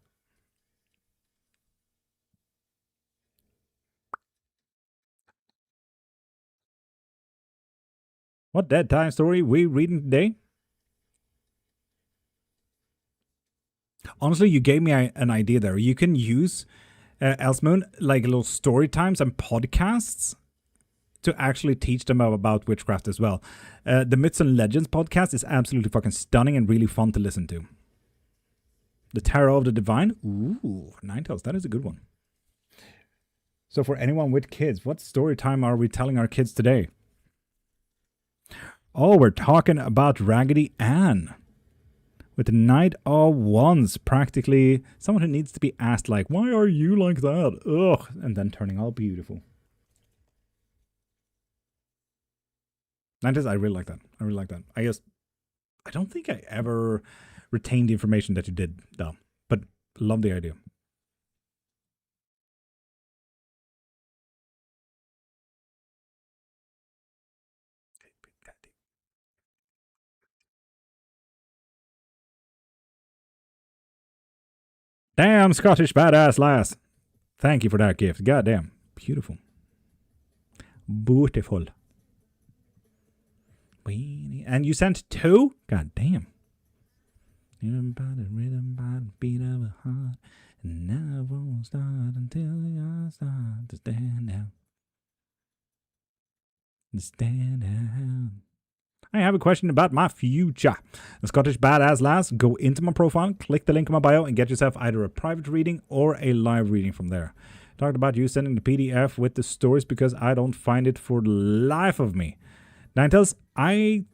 What dead time story we reading today? Honestly, you gave me an idea there. You can use Elsmoon like little story times and podcasts to actually teach them about witchcraft as well. The Myths and Legends podcast is absolutely fucking stunning and really fun to listen to. The Tarot of the Divine? Ooh, Ninetales, that is a good one. So for anyone with kids, what story time are we telling our kids today? Oh, we're talking about Raggedy Ann. With the Knight of Wands, practically someone who needs to be asked like, why are you like that? Ugh, and then turning all beautiful. Ninetales, I really like that. I really like that. I don't think I ever retained the information that you did, though. But love the idea. Damn, Scottish badass lass. Thank you for that gift. Goddamn. Beautiful. Beautiful. And you sent 2? God damn. Rhythm by the rhythm by the beat of a heart. And now it won't start until I start to stand out. Stand out. I have a question about my future. The Scottish badass lass, go into my profile, click the link in my bio, and get yourself either a private reading or a live reading from there. Talked about you sending the PDF with the stories because I don't find it for the life of me. Ninetales, I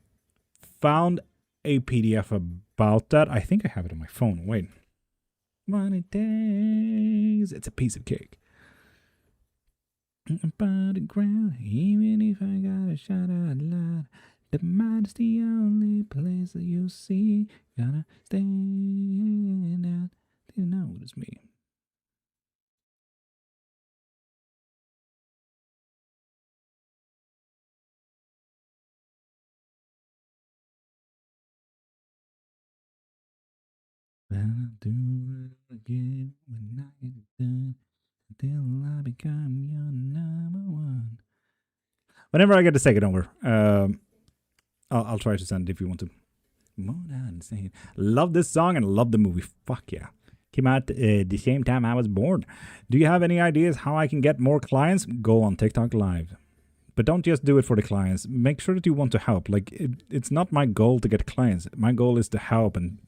found a PDF about that. I think I have it on my phone. Wait. Money days. It's a piece of cake. About the ground, even if I got a shot out loud. The mind's the only place that you see. Gotta stand out to notice me. I'll do it again when I get done until I become your number one. Whenever I get the second over, I'll try to send it if you want to. More than insane. Love this song and love the movie. Fuck yeah. Came out the same time I was born. Do you have any ideas how I can get more clients? Go on TikTok Live. But don't just do it for the clients. Make sure that you want to help. Like, it's not my goal to get clients. My goal is to help and,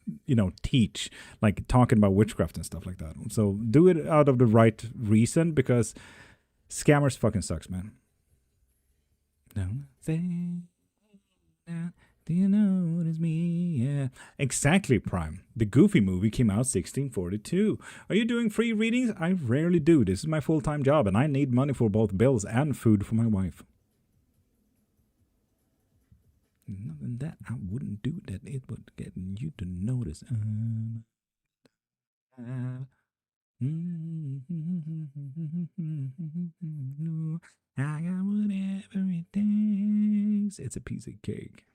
teach, like talking about witchcraft and stuff like that. So do it out of the right reason because scammers fucking sucks, man. Don't say that. Do you notice me? Yeah. Exactly, Prime. The Goofy movie came out 1642. Are you doing free readings? I rarely do. This is my full-time job, and I need money for both bills and food for my wife. Nothing that I wouldn't do that it would get you to notice. I got whatever it takes. It's a piece of cake.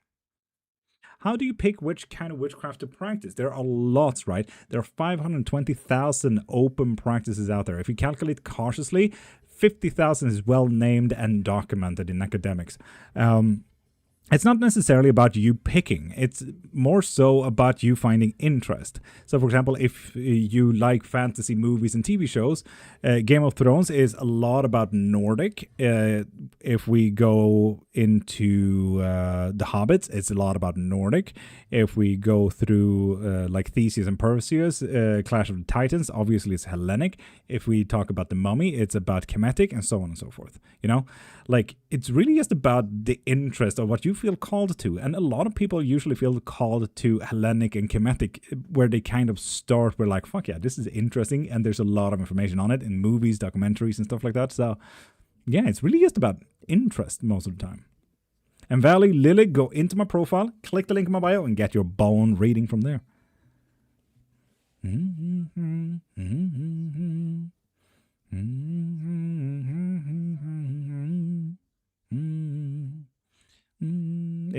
How do you pick which kind of witchcraft to practice? There are lots, right? There are 520,000 open practices out there. If you calculate cautiously, 50,000 is well named and documented in academics. It's not necessarily about you picking. It's more so about you finding interest. So, for example, if you like fantasy movies and TV shows, Game of Thrones is a lot about Nordic. If we go into The Hobbits, it's a lot about Nordic. If we go through like Theseus and Perseus, Clash of the Titans, obviously it's Hellenic. If we talk about The Mummy, it's about Kemetic and so on and so forth. Like it's really just about the interest of what you feel called to. And a lot of people usually feel called to Hellenic and Kemetic, where they kind of start with like, fuck yeah, this is interesting. And there's a lot of information on it in movies, documentaries, and stuff like that. So yeah, it's really just about interest most of the time. And Valley Lily, go into my profile, click the link in my bio, and get your bone reading from there.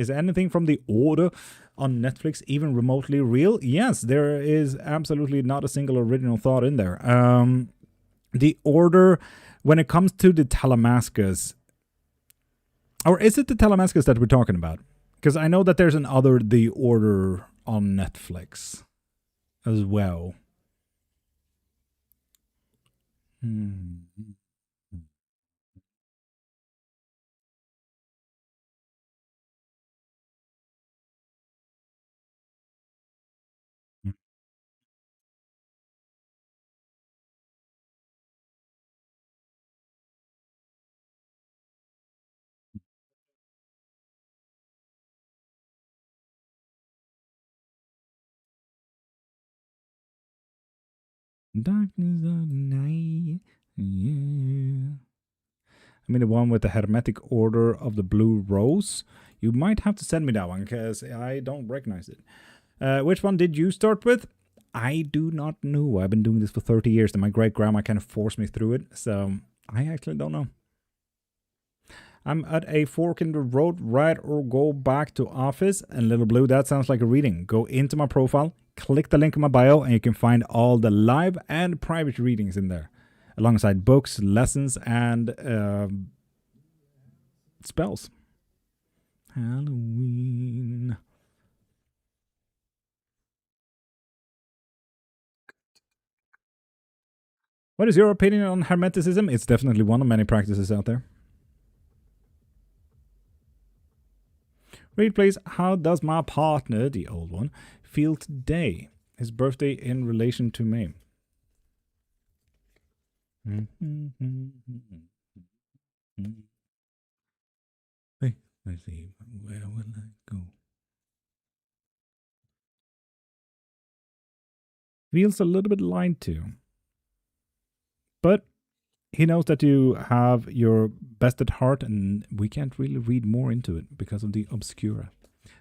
Is anything from the Order on Netflix even remotely real? Yes, there is absolutely not a single original thought in there. The Order, when it comes to the Talamascus, or is it the Talamascus that we're talking about? Because I know that there's another The Order on Netflix as well. Darkness of the night. Yeah. I mean, the one with the Hermetic Order of the Blue Rose. You might have to send me that one because I don't recognize it. Which one did you start with? I do not know. I've been doing this for 30 years and my great grandma kind of forced me through it. So I actually don't know. I'm at a fork in the road, right, or go back to office. And Little Blue, that sounds like a reading. Go into my profile, click the link in my bio, and you can find all the live and private readings in there, alongside books, lessons, and spells. Halloween. What is your opinion on Hermeticism? It's definitely one of many practices out there. Read, please. How does my partner, the old one, feel today? His birthday in relation to me. Hey, let's see. Where will I go? Feels a little bit lied to. But he knows that you have your best at heart, and we can't really read more into it because of the obscura.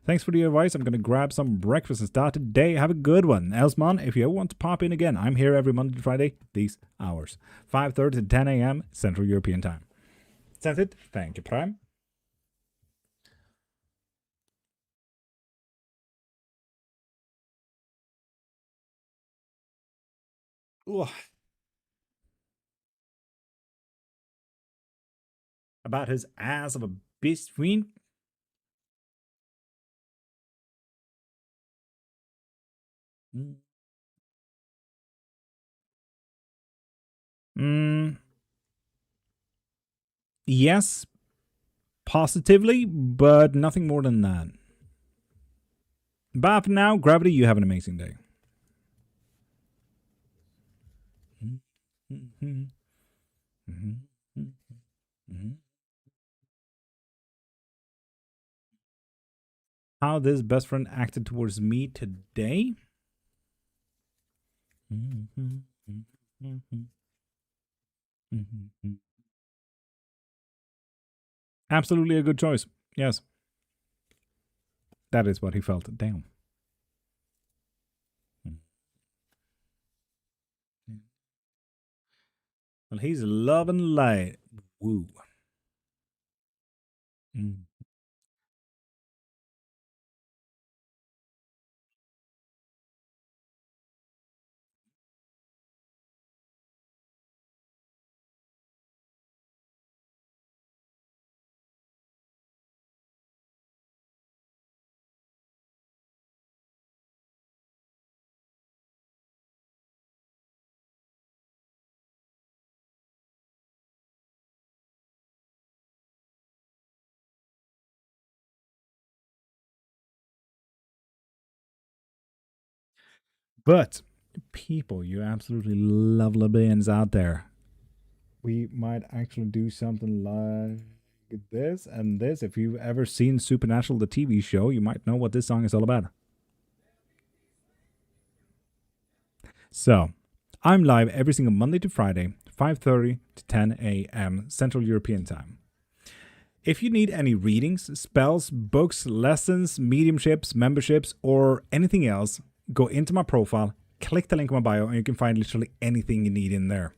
Thanks for the advice. I'm going to grab some breakfast and start today. Have a good one. Elsman, if you ever want to pop in again, I'm here every Monday to Friday, these hours. 5:30 to 10 a.m. Central European Time. Sent it. Thank you, Prime. Ugh. About his ass of a beast fiend. Yes, positively, but nothing more than that. Bye for now. Gravity, you have an amazing day. How this best friend acted towards me today? Absolutely a good choice. Yes. That is what he felt. Damn. Well, he's loving light. Woo. But people, you absolutely love Libyans out there. We might actually do something like this and this. If you've ever seen Supernatural, the TV show, you might know what this song is all about. So, I'm live every single Monday to Friday, 5:30 to 10 a.m. Central European Time. If you need any readings, spells, books, lessons, mediumships, memberships, or anything else, go into my profile, click the link in my bio, and you can find literally anything you need in there.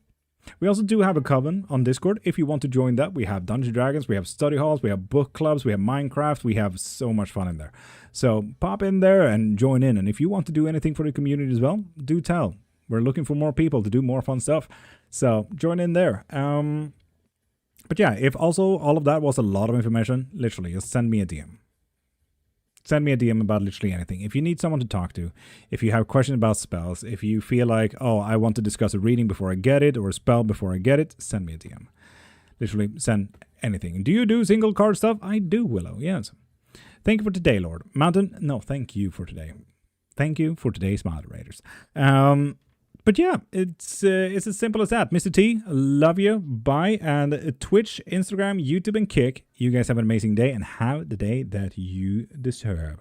We also do have a coven on Discord. If you want to join that, we have Dungeons & Dragons, we have study halls, we have book clubs, we have Minecraft, we have so much fun in there. So pop in there and join in. And if you want to do anything for the community as well, do tell. We're looking for more people to do more fun stuff. So join in there. But yeah, if also all of that was a lot of information, literally just send me a DM. Send me a DM about literally anything. If you need someone to talk to, if you have questions about spells, if you feel like, oh, I want to discuss a reading before I get it or a spell before I get it, send me a DM. Literally send anything. Do you do single card stuff? I do, Willow, yes. Thank you for today, Lord. Mountain, no, thank you for today. Thank you for today's moderators. But yeah, it's as simple as that. Mr. T, love you. Bye. And Twitch, Instagram, YouTube, and Kick. You guys have an amazing day and have the day that you deserve.